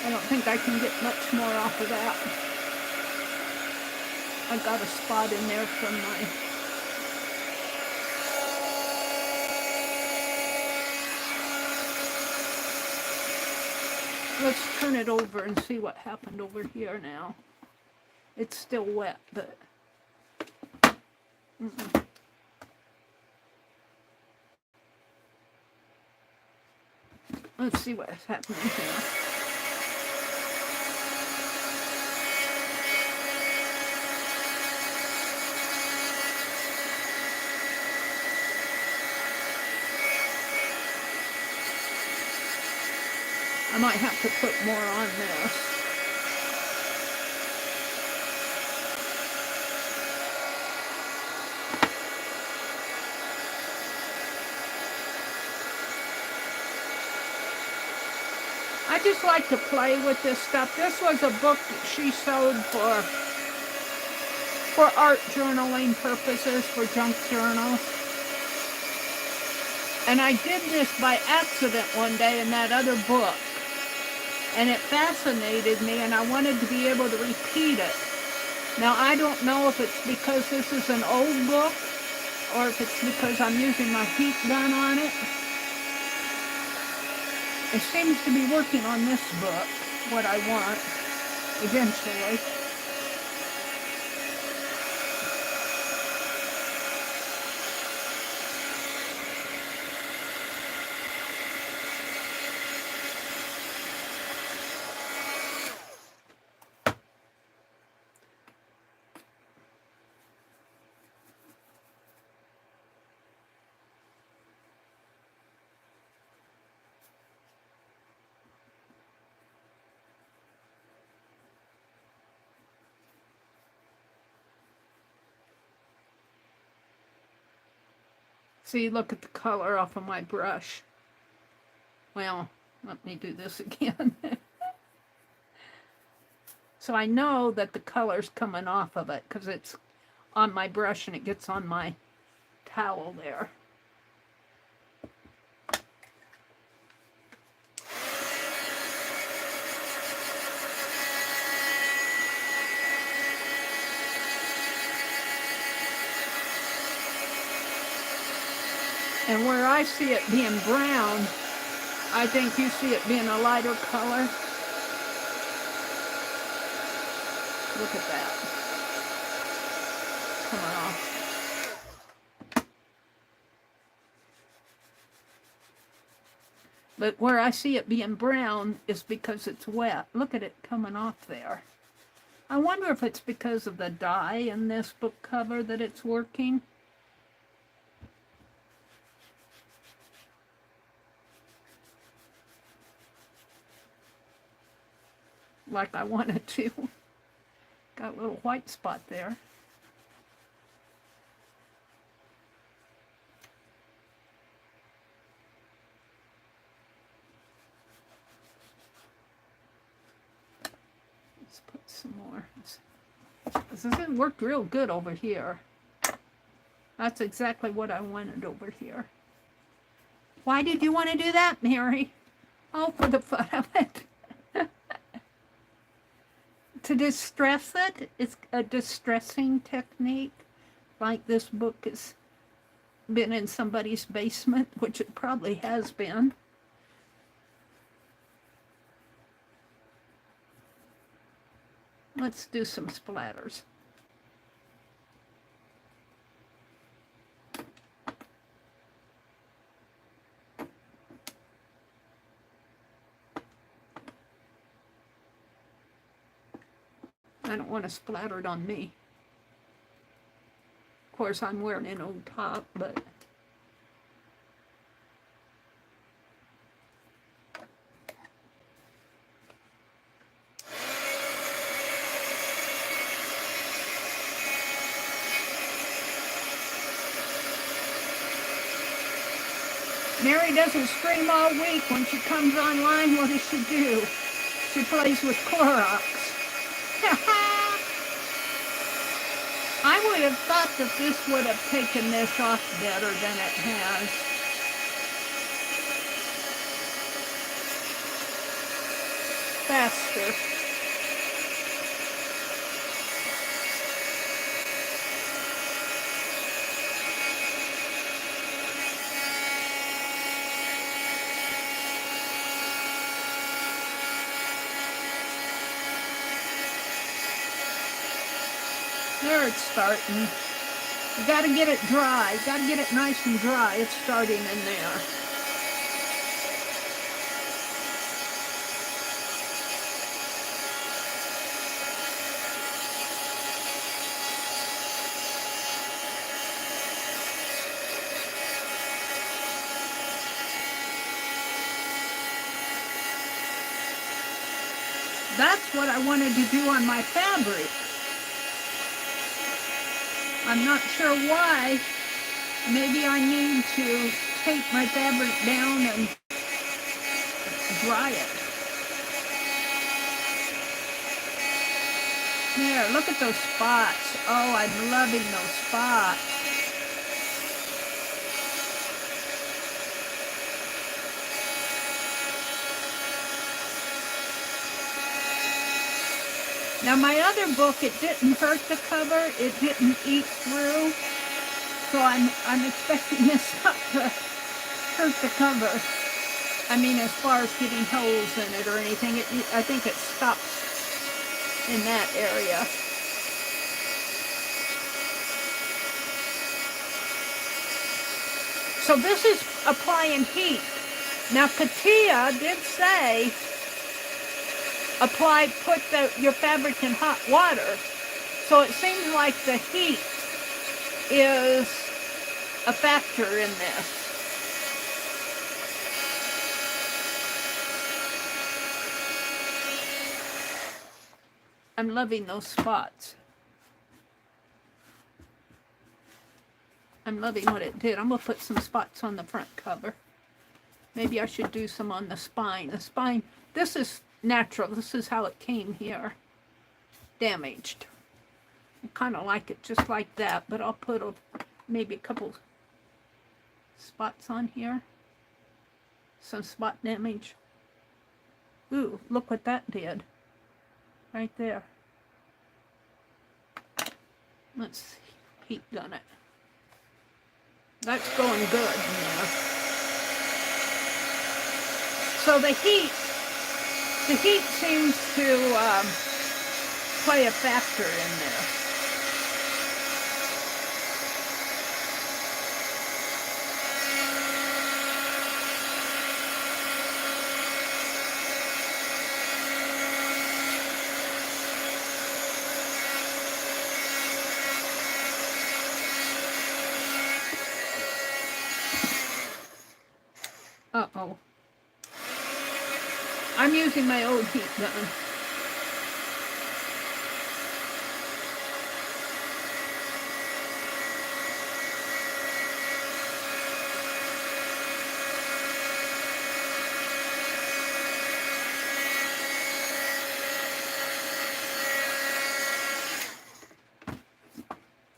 I don't think I can get much more off of that. I got a spot in there from my... Let's turn it over and see what happened over here now. It's still wet, but... Let's see what's happening here. I might have to put more on this. I just like to play with this stuff. This was a book that she sewed for art journaling purposes, for junk journals. And I did this by accident one day in that other book. And it fascinated me, and I wanted to be able to repeat it. Now, I don't know if it's because this is an old book, or if it's because I'm using my heat gun on it. It seems to be working on this book, what I want, eventually. See, look at the color off of my brush. Well, let me do this again. So I know that the color's coming off of it because it's on my brush and it gets on my towel there. And where I see it being brown, I think you see it being a lighter color. Look at that. Coming off. But where I see it being brown is because it's wet. Look at it coming off there. I wonder if it's because of the dye in this book cover that it's working. Like I wanted to. Got a little white spot there. Let's put some more. This worked real good over here. That's exactly what I wanted over here. Why did you want to do that, Meri? Oh, for the fun of it. To distress it, it's a distressing technique. Like this book has been in somebody's basement, which it probably has been. Let's do some splatters. I don't want to splatter it on me. Of course, I'm wearing an old top, but... Meri doesn't stream all week. When she comes online, what does she do? She plays with Clorox. I would have thought that this would have taken this off better than it has. Faster. There it's starting. You gotta get it dry. You gotta get it nice and dry. It's starting in there. That's what I wanted to do on my fabric. I'm not sure why. Maybe I need to take my fabric down and dry it. There, look at those spots. Oh, I'm loving those spots. Now my other book, it didn't hurt the cover, it didn't eat through, so I'm expecting this not to hurt the cover. I mean, as far as getting holes in it or anything, I think it stops in that area. So this is applying heat. Now Katia did say, put your fabric in hot water. So it seems like the heat is a factor in this. I'm loving those spots. I'm loving what it did. I'm going to put some spots on the front cover. Maybe I should do some on the spine. The spine, this is natural. This is how it came here. Damaged. I kind of like it just like that, but I'll put maybe a couple spots on here. Some spot damage. Ooh, look what that did. Right there. Let's heat gun it. That's going good. Yeah. So the heat seems to play a factor in this. Uh-oh. I'm using my old heat gun.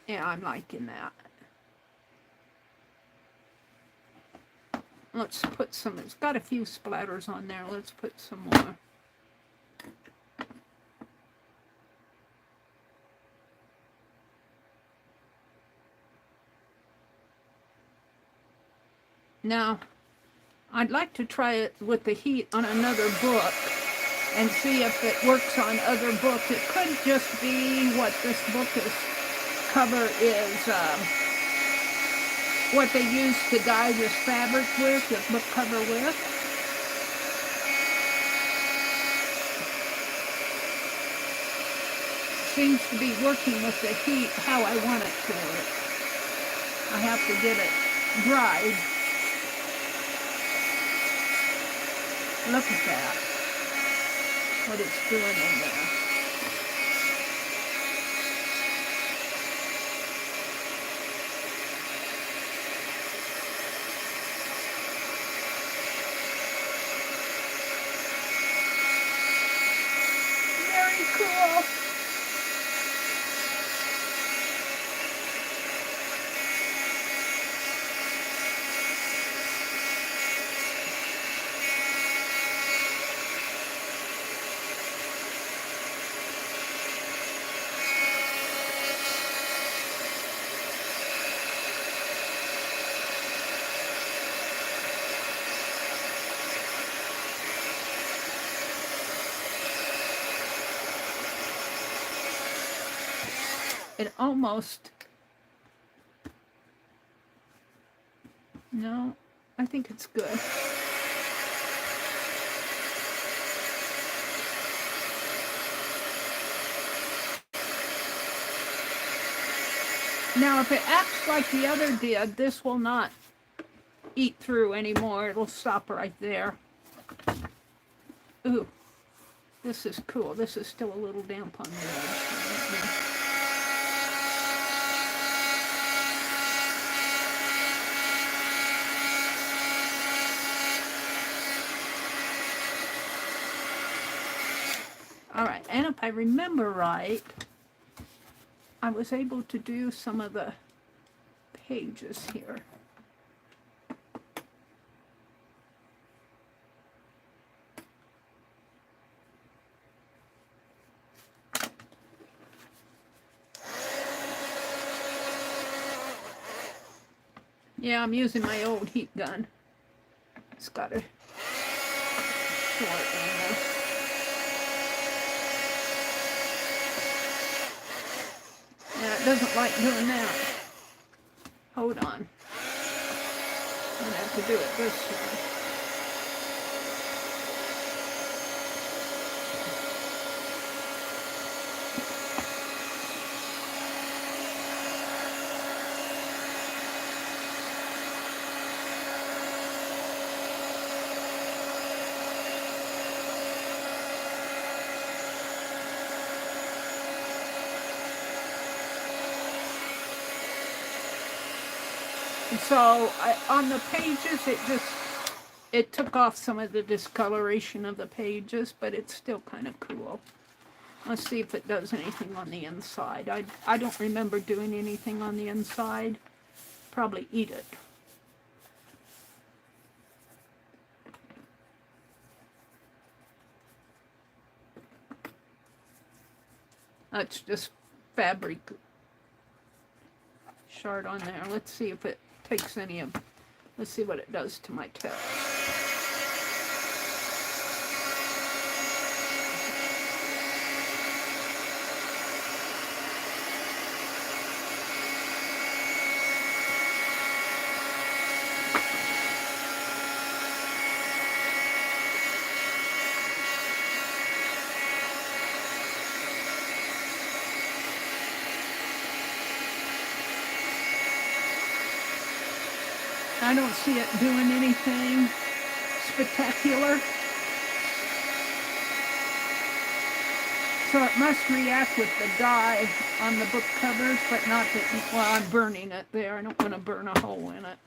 Yeah, I'm liking that. Let's put some, it's got a few splatters on there. Let's put some more. Now, I'd like to try it with the heat on another book and see if it works on other books. It could just be what this book is, cover is, what they use to dye this fabric with, this book cover with. Seems to be working with the heat how I want it to work. I have to get it dried. Look at that, what it's doing in there. Very cool. It almost, no, I think it's good. Now, if it acts like the other did, this will not eat through anymore. It'll stop right there. Ooh, this is cool. This is still a little damp on the edge. All right, and if I remember right, I was able to do some of the pages here. Yeah, I'm using my old heat gun. It's got a short in there. Yeah, it doesn't like doing that. Hold on. I'm gonna have to do it this way. So on the pages, it took off some of the discoloration of the pages, but it's still kind of cool. Let's see if it does anything on the inside. I don't remember doing anything on the inside. Probably eat it. That's just fabric shard on there. Let's see if it takes any of, let's see what it does to my text. I don't see it doing anything spectacular. So it must react with the dye on the book covers, but not the, well, I'm burning it there. I don't want to burn a hole in it.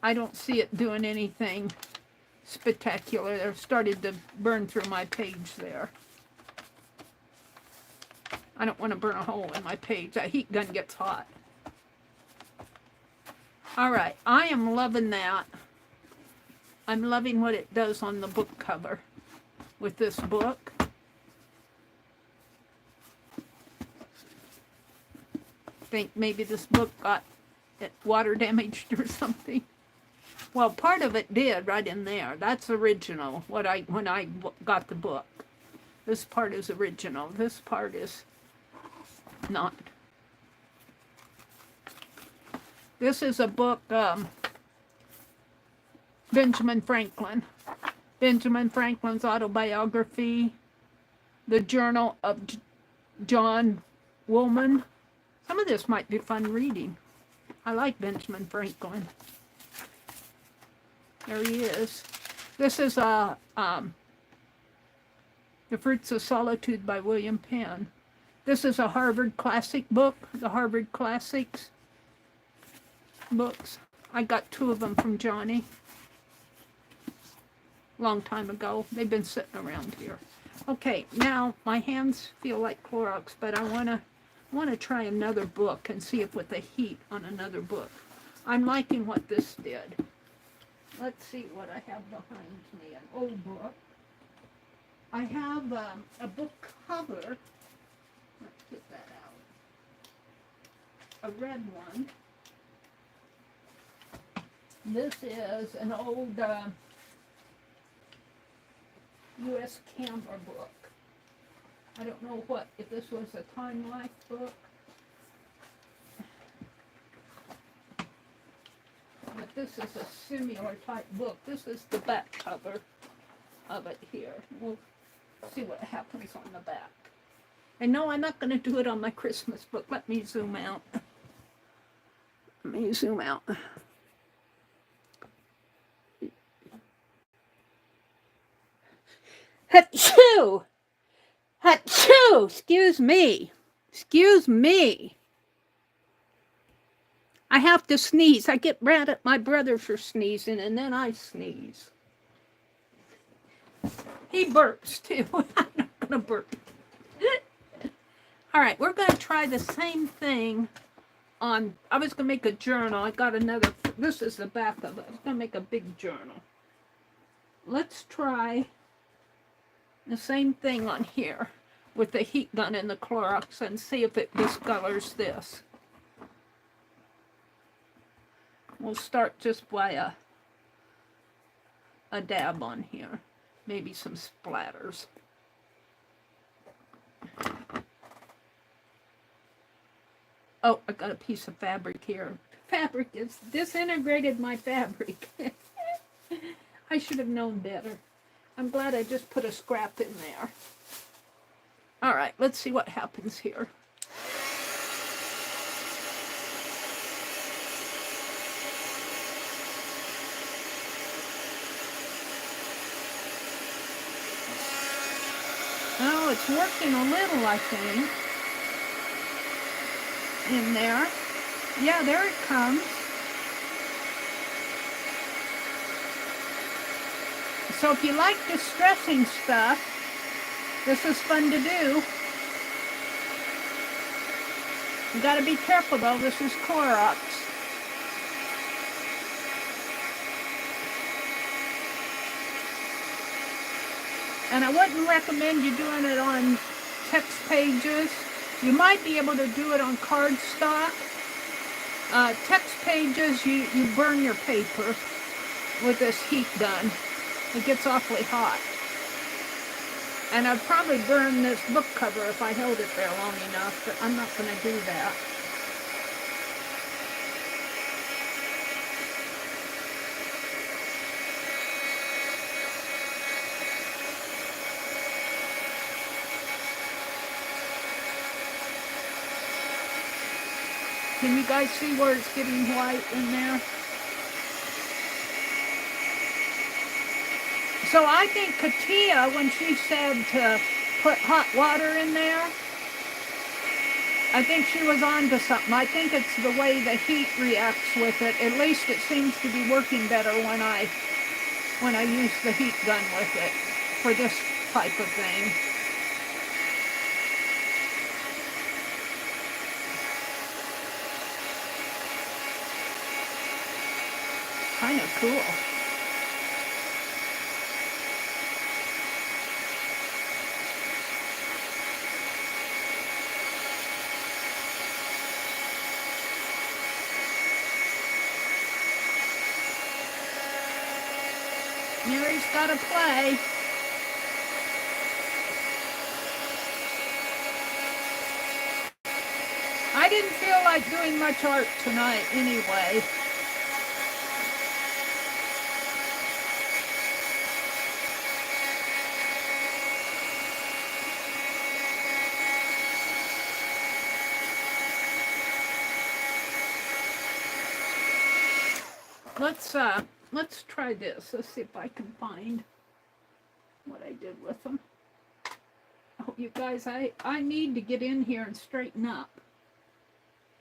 I don't see it doing anything spectacular. It started to burn through my page there. I don't want to burn a hole in my page. That heat gun gets hot. All right, I am loving that. I'm loving what it does on the book cover with this book. Think maybe this book got water damaged or something. Well, part of it did right in there. That's original, when I got the book. This part is original. This part is not. This is a book, Benjamin Franklin. Benjamin Franklin's autobiography, The Journal of John Woolman. Some of this might be fun reading. I like Benjamin Franklin. There he is. This is The Fruits of Solitude by William Penn. This is a Harvard Classic book, the Harvard Classics books. I got 2 of them from Johnny. Long time ago. They've been sitting around here. Okay, now my hands feel like Clorox, but I want to try another book and see if with the heat on another book. I'm liking what this did. Let's see what I have behind me. An old book. I have a book cover. Let's get that out. A red one. This is an old U.S. camera book. I don't know if this was a Time Life book. But this is a similar type book. This is the back cover of it here. We'll see what happens on the back. And no, I'm not going to do it on my Christmas book. Let me zoom out. Let me zoom out. Achoo! Achoo! Excuse me. Excuse me. I have to sneeze. I get mad at my brother for sneezing, and then I sneeze. He burps, too. I'm not going to burp. All right, we're going to try the same thing on... I was going to make a journal. I got another... This is the back of it. I was going to make a big journal. Let's try the same thing on here with the heat gun and the Clorox and see if it discolors this. We'll start just by a dab on here. Maybe some splatters. Oh, I got a piece of fabric here. Fabric is disintegrated my fabric. I should have known better. I'm glad I just put a scrap in there. All right, let's see what happens here. Oh, it's working a little, I think. In there. Yeah, there it comes. So if you like distressing stuff, this is fun to do. You gotta be careful though, this is Clorox. And I wouldn't recommend you doing it on text pages. You might be able to do it on cardstock. Text pages, you burn your paper with this heat gun. It gets awfully hot. And I'd probably burn this book cover if I held it there long enough, but I'm not going to do that. Can you guys see where it's getting white in there? So I think Katia, when she said to put hot water in there, I think she was on to something. I think it's the way the heat reacts with it. At least it seems to be working better when I use the heat gun with it for this type of thing. kind of cool. Meri's got to play. I didn't feel like doing much art tonight anyway. Let's try this. Let's see if I can find what I did with them. Oh, you guys, I need to get in here and straighten up.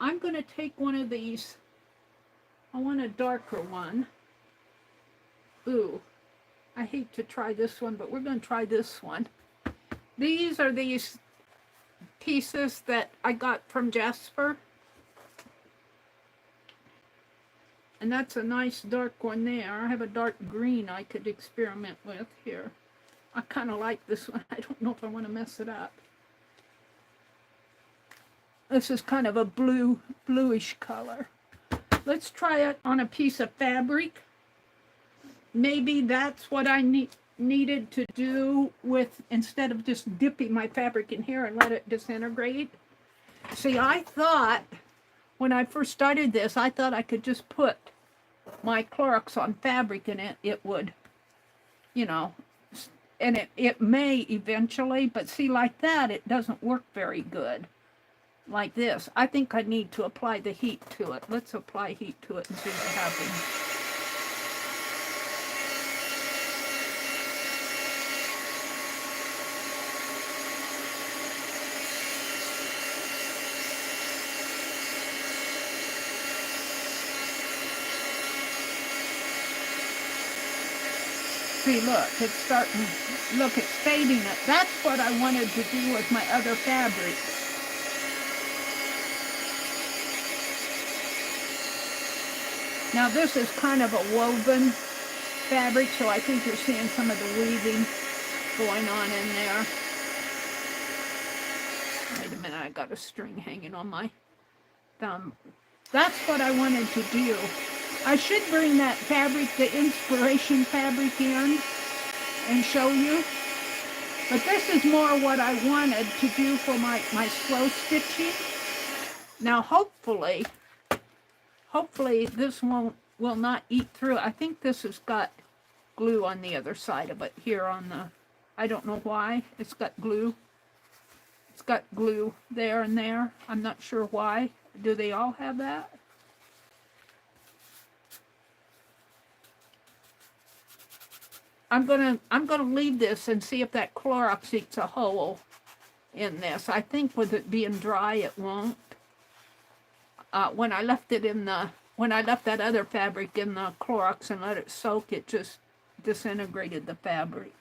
I'm going to take one of these. I want a darker one. Ooh, I hate to try this one, but we're going to try this one. These are these pieces that I got from Jasper. And that's a nice dark one there. I have a dark green I could experiment with here. I kind of like this one. I don't know if I want to mess it up. This is kind of a bluish color. Let's try it on a piece of fabric. Maybe that's what I needed to do with, instead of just dipping my fabric in here and let it disintegrate. See, I thought, when I first started this, I thought I could just put my Clorox on fabric and it would, you know, and it may eventually, but see, like that, it doesn't work very good. Like this. I think I need to apply the heat to it. Let's apply heat to it and see what happens. See, look, it's starting, look, it's fading it. That's what I wanted to do with my other fabric. Now this is kind of a woven fabric, so I think you're seeing some of the weaving going on in there. Wait a minute, I got a string hanging on my thumb. That's what I wanted to do. I should bring that fabric, the inspiration fabric, in and show you. But this is more what I wanted to do for my slow stitching. Now hopefully this will not eat through. I think this has got glue on the other side of it here on the, I don't know why, it's got glue. It's got glue there and there. I'm not sure why. Do they all have that? I'm gonna leave this and see if that Clorox eats a hole in this. I think with it being dry, it won't. When I left that other fabric in the Clorox and let it soak, it just disintegrated the fabric.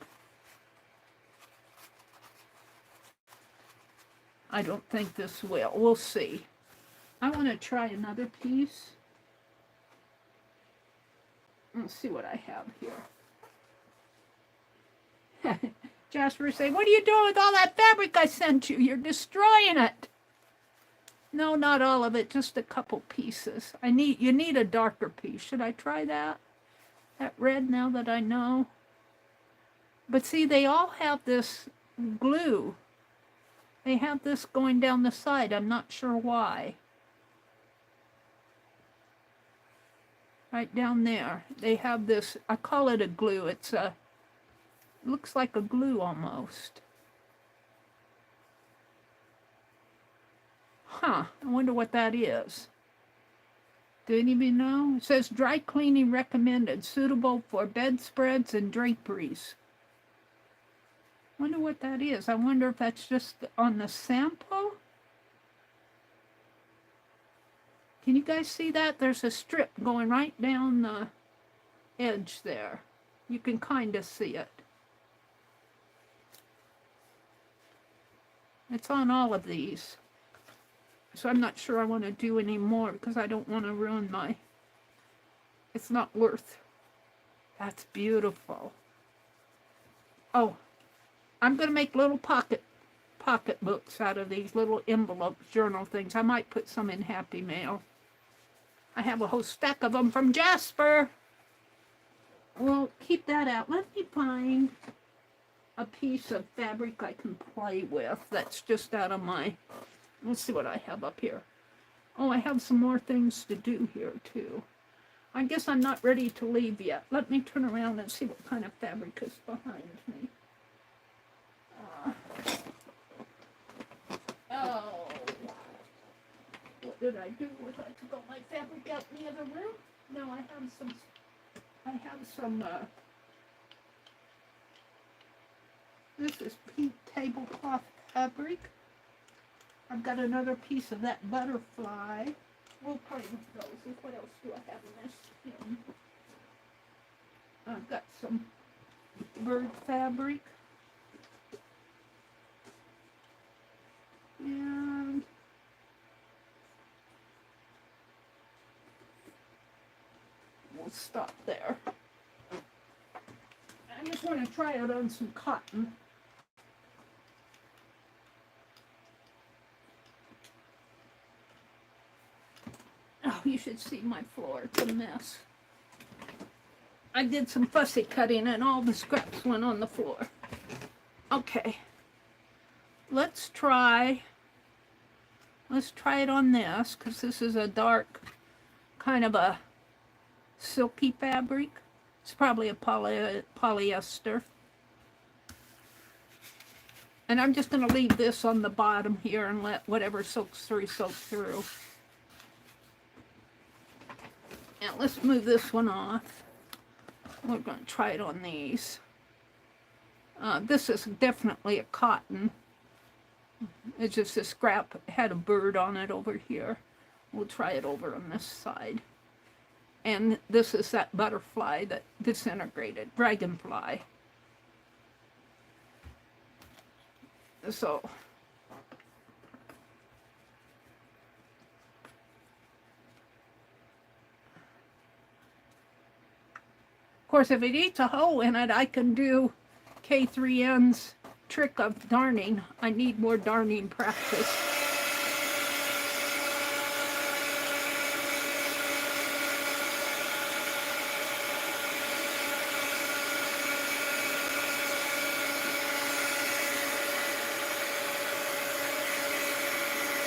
I don't think this will. We'll see. I want to try another piece. Let's see what I have here. Jasper say, what are you doing with all that fabric I sent you? You're destroying it. No, not all of it, just a couple pieces. You need a darker piece. Should I try that? That red, now that I know? But see, they all have this glue. They have this going down the side. I'm not sure why. Right down there. They have this, I call it a glue. It's a, looks like a glue almost. Huh, I wonder what that is. Do anybody know? It says dry cleaning recommended, suitable for bedspreads and draperies. Wonder what that is. I wonder if that's just on the sample. Can you guys see that? There's a strip going right down the edge there. You can kind of see it. It's on all of these. So I'm not sure I want to do any more because I don't want to ruin my It's not worth. That's beautiful. Oh, I'm going to make little pocket books out of these little envelope journal things. I might put some in Happy Mail. I have a whole stack of them from Jasper. Well, keep that out. Let me find a piece of fabric I can play with that's just out of my... Let's see what I have up here. Oh, I have some more things to do here, too. I guess I'm not ready to leave yet. Let me turn around and see what kind of fabric is behind me. Oh, what did I do? I took all my fabric out in the other room? No, I have some, this is pink tablecloth fabric. I've got another piece of that butterfly. We'll play with those. What else do I have in this tin? I've got some bird fabric. And we'll stop there. I just want to try it on some cotton. Oh, you should see my floor. It's a mess. I did some fussy cutting and all the scraps went on the floor. Okay. Let's try it on this, because this is a dark, kind of a silky fabric. It's probably a polyester. And I'm just going to leave this on the bottom here and let whatever soaks through, soak through. Now let's move this one off. We're going to try it on these. This is definitely a cotton. It's just a scrap, had a bird on it over here. We'll try it over on this side. And this is that butterfly that disintegrated, dragonfly. So, of course, if it eats a hole in it, I can do K3N's trick of darning. I need more darning practice.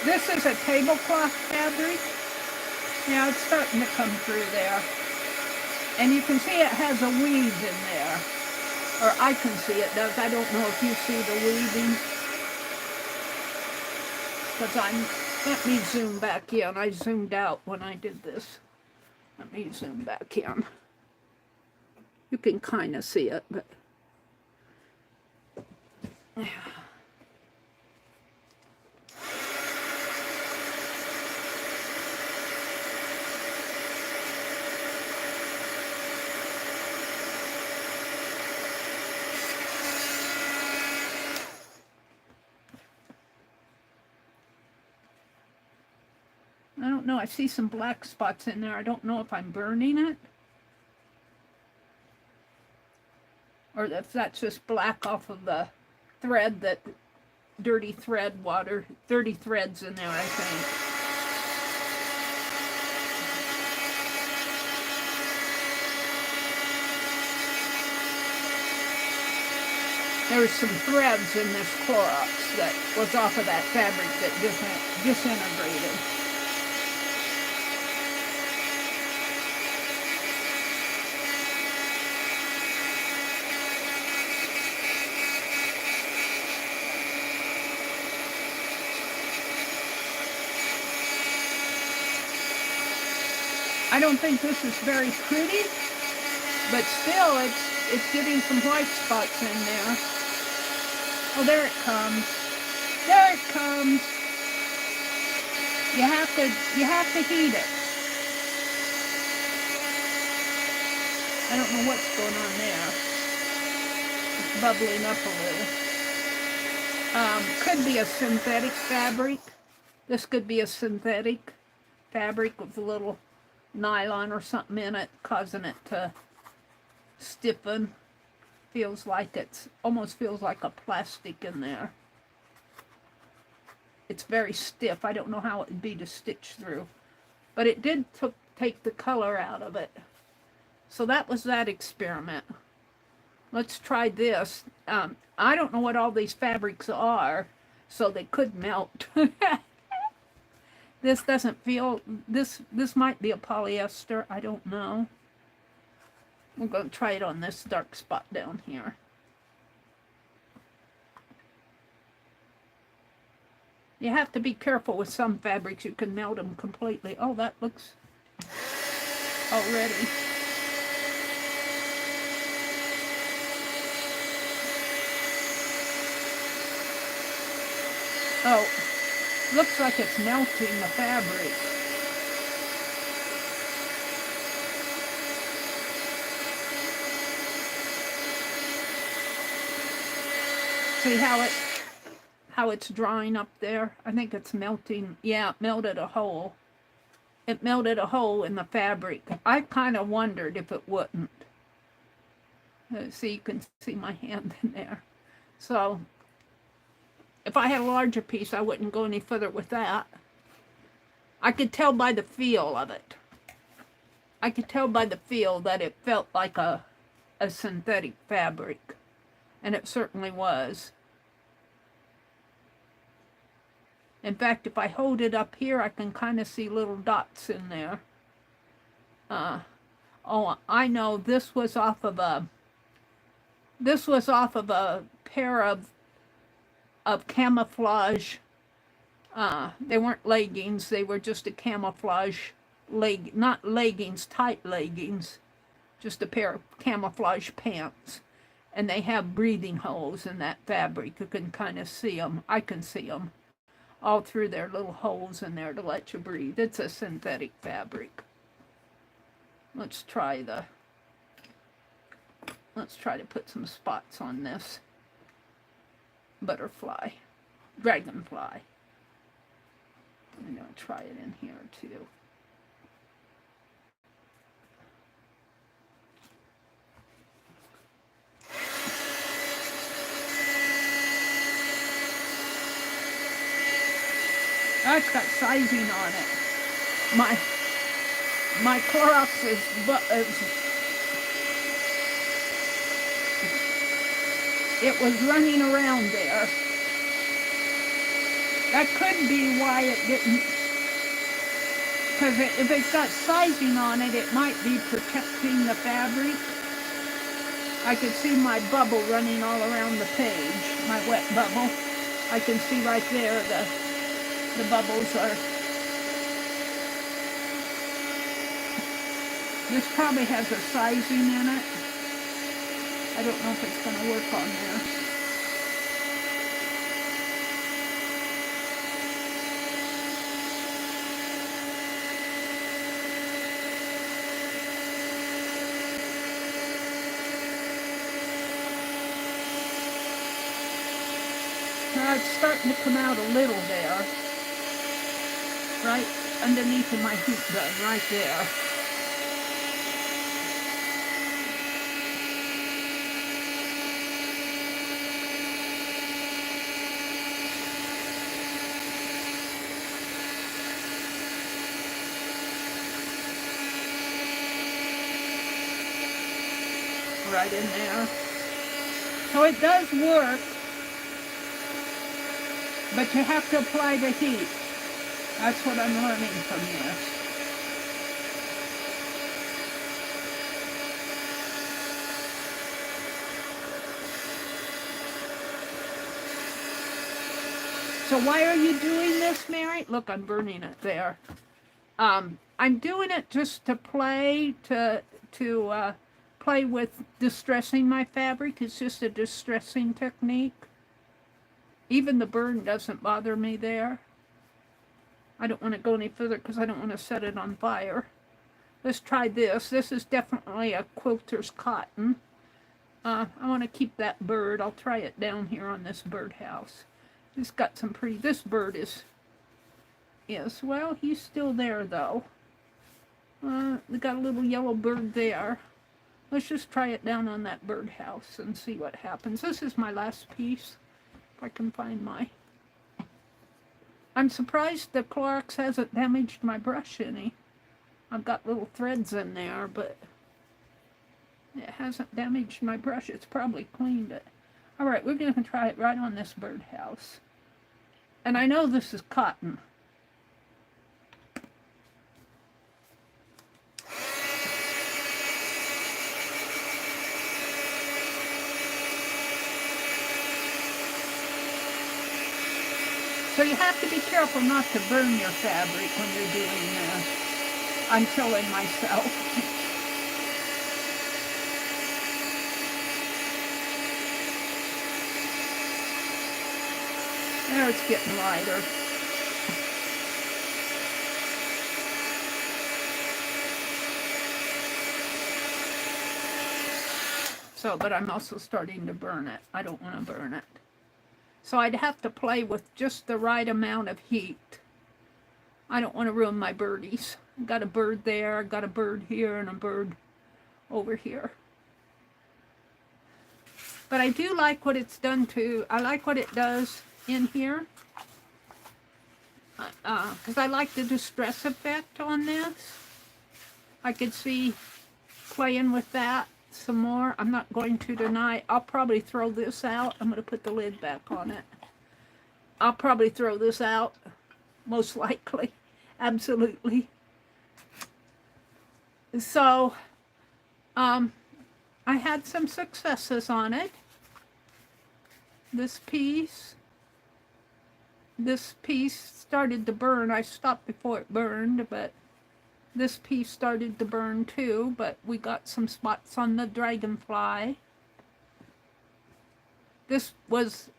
This is a tablecloth fabric. Now it's starting to come through there. And you can see it has a weave in there. Or I can see it does. I don't know if you see the weaving. Because let me zoom back in. I zoomed out when I did this. Let me zoom back in. You can kind of see it, but... I don't know, I see some black spots in there. I don't know if I'm burning it. Or if that's just black off of the thread, that dirty threads in there, I think. There's some threads in this Clorox that was off of that fabric that disintegrated. I don't think this is very pretty, but still it's getting some white spots in there. Oh, there it comes. There it comes. You have to heat it. I don't know what's going on there. It's bubbling up a little. Could be a synthetic fabric. This could be a synthetic fabric with a little nylon or something in it, causing it to stiffen. Feels like almost feels like a plastic in there. It's very stiff. I don't know how it would be to stitch through. But it did take the color out of it. So that was that experiment. Let's try this. I don't know what all these fabrics are, so they could melt. This doesn't feel, this might be a polyester, I don't know. We're going to try it on this dark spot down here. You have to be careful with some fabrics, you can melt them completely. Oh, that looks already. Oh, looks like it's melting the fabric. See how it's drying up there? I think it's melting. Yeah, it melted a hole. It melted a hole in the fabric. I kind of wondered if it wouldn't. See, you can see my hand in there. So, if I had a larger piece, I wouldn't go any further with that. I could tell by the feel of it. I could tell by the feel that it felt like a synthetic fabric. And it certainly was. In fact, if I hold it up here, I can kind of see little dots in there. Oh, I know this was off of a pair of camouflage. They weren't leggings, they were just a camouflage not leggings, tight leggings, just a pair of camouflage pants. And they have breathing holes in that fabric. You can kind of see them. I can see them all through their little holes in there to let you breathe. It's a synthetic fabric. Let's try to put some spots on this butterfly, dragonfly. I'm going to try it in here too. Oh, it's got sizing on it. My Clorox is it was running around there. That could be why it didn't, because if it's got sizing on it, it might be protecting the fabric. I could see my bubble running all around the page, my wet bubble. I can see right there the bubbles are. This probably has a sizing in it. I don't know if it's going to work on there. Now it's starting to come out a little there. Right underneath of my heat gun, right there. Right in there. So it does work, but you have to apply the heat. That's what I'm learning from this. So why are you doing this, Meri? Look, I'm burning it there. I'm doing it just to play, to play with distressing my fabric. It's just a distressing technique. Even the burn doesn't bother me there. I don't want to go any further because I don't want to set it on fire. Let's try this. This is definitely a quilter's cotton. I want to keep that bird. I'll try it down here on this birdhouse. It's got some pretty... This bird is... Well, he's still there though. We got a little yellow bird there. Let's just try it down on that birdhouse and see what happens. This is my last piece. If I can find my... I'm surprised the Clorox hasn't damaged my brush any. I've got little threads in there, but it hasn't damaged my brush. It's probably cleaned it. Alright, we're going to try it right on this birdhouse. And I know this is cotton. So you have to be careful not to burn your fabric when you're doing this. I'm killing myself. There, it's getting lighter. So, but I'm also starting to burn it. I don't want to burn it. So I'd have to play with just the right amount of heat. I don't want to ruin my birdies. I've got a bird there, I've got a bird here, and a bird over here. But I do like what it's done to, I like what it does in here. Because I like the distress effect on this. I could see playing with that some more. I'm not going to tonight. I'll probably throw this out. I'm going to put the lid back on it. I'll probably throw this out, most likely. Absolutely. So, I had some successes on it. This piece started to burn. I stopped before it burned, but this piece started to burn too, but we got some spots on the dragonfly. This was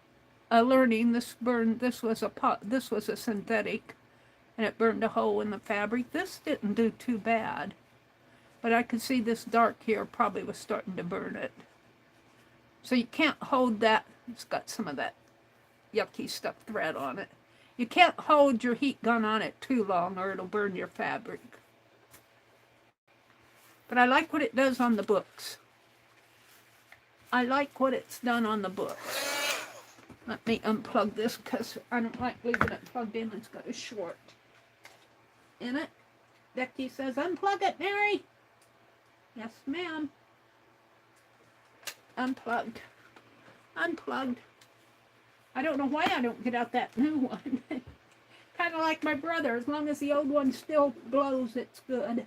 a learning. This burned. This was a synthetic, and it burned a hole in the fabric. This didn't do too bad, but I could see this dark here probably was starting to burn it. So you can't hold that. It's got some of that yucky stuff thread on it. You can't hold your heat gun on it too long or it'll burn your fabric. But I like what it does on the books. I like what it's done on the books. Let me unplug this because I don't like leaving it plugged in. It's got a short in it. Becky says, unplug it, Meri. Yes, ma'am. Unplugged. Unplugged. I don't know why I don't get out that new one. Kind of like my brother. As long as the old one still blows, it's good.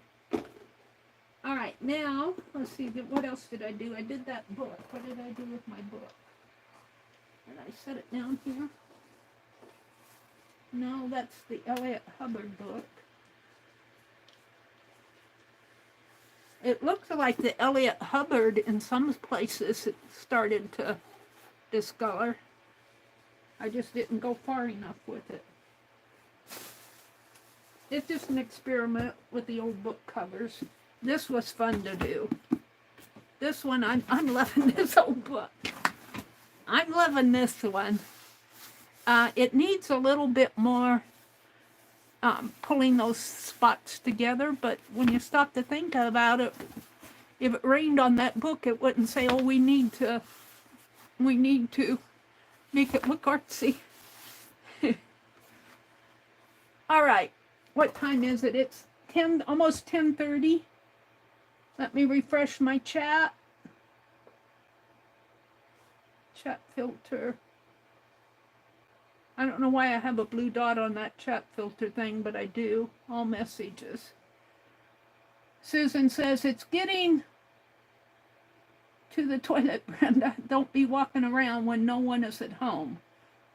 All right, now, let's see, what else did I do? I did that book. What did I do with my book? Did I set it down here? No, that's the Elliot Hubbard book. It looks like the Elliot Hubbard, in some places, it started to discolor. I just didn't go far enough with it. It's just an experiment with the old book covers. This was fun to do. This one, I'm loving this old book. I'm loving this one. It needs a little bit more pulling those spots together, but when you stop to think about it, if it rained on that book, it wouldn't say, oh, we need to make it look artsy. All right, what time is it? It's almost 10:30. Let me refresh my chat. Chat filter. I don't know why I have a blue dot on that chat filter thing, but I do. All messages. Susan says, it's getting to the toilet, Brenda. Don't be walking around when no one is at home.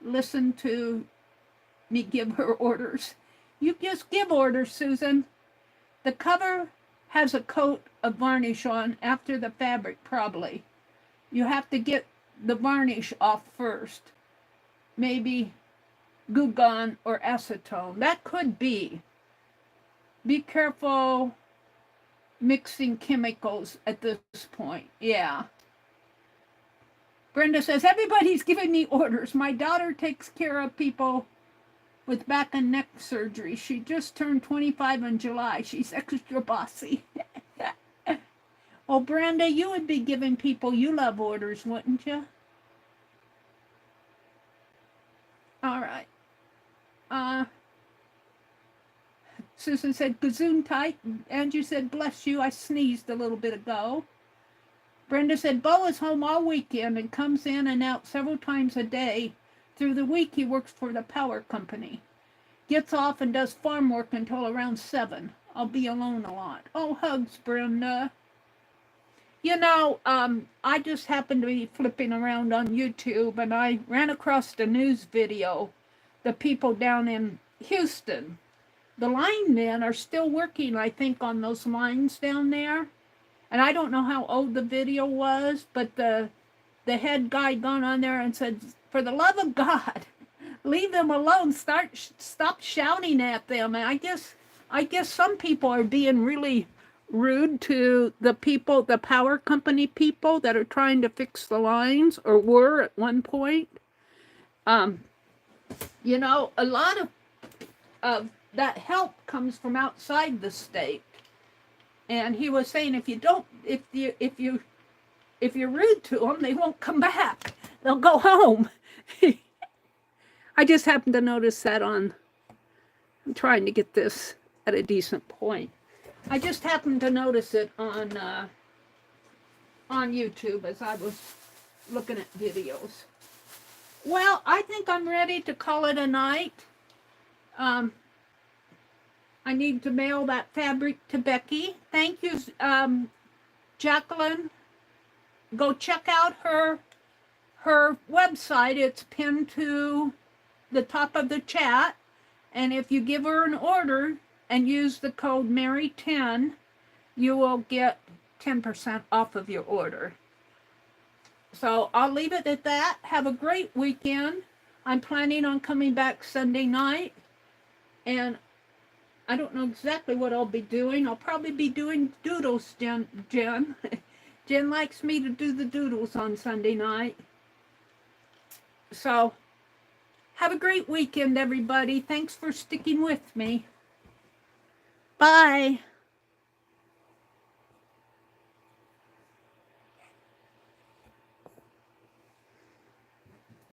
Listen to me give her orders. You just give orders, Susan. The cover has a coat of varnish on after the fabric, probably. You have to get the varnish off first. Maybe Goo Gone or acetone. That could be. Be careful mixing chemicals at this point. Yeah. Brenda says, everybody's giving me orders. My daughter takes care of people with back and neck surgery. She just turned 25 in July. She's extra bossy. Well, Brenda, you would be giving people you love orders, wouldn't you? All right. Susan said, gazoon tight. Andrew said, bless you. I sneezed a little bit ago. Brenda said, Bo is home all weekend and comes in and out several times a day. Through the week, he works for the power company. Gets off and does farm work until around 7. I'll be alone a lot. Oh, hugs, Brenda. You know, I just happened to be flipping around on YouTube, and I ran across the news video. The people down in Houston, the linemen are still working, I think, on those lines down there. And I don't know how old the video was, but the head guy gone on there and said, for the love of God, leave them alone. Stop shouting at them. And I guess some people are being really rude to the people, the power company people that are trying to fix the lines, or were at one point. You know, a lot of that help comes from outside the state. And he was saying, if you're rude to them, they won't come back. They'll go home. I just happened to notice that I'm trying to get this at a decent point. I just happened to notice it on YouTube as I was looking at videos. Well, I think I'm ready to call it a night. I need to mail that fabric to Becky. Thank you, Jacqueline. Go check out her website. It's pinned to the top of the chat. And if you give her an order and use the code Meri10, you will get 10% off of your order. So I'll leave it at that. Have a great weekend. I'm planning on coming back Sunday night. And I don't know exactly what I'll be doing. I'll probably be doing doodles, Jen. Jen likes me to do the doodles on Sunday night. So, have a great weekend, everybody. Thanks for sticking with me. Bye.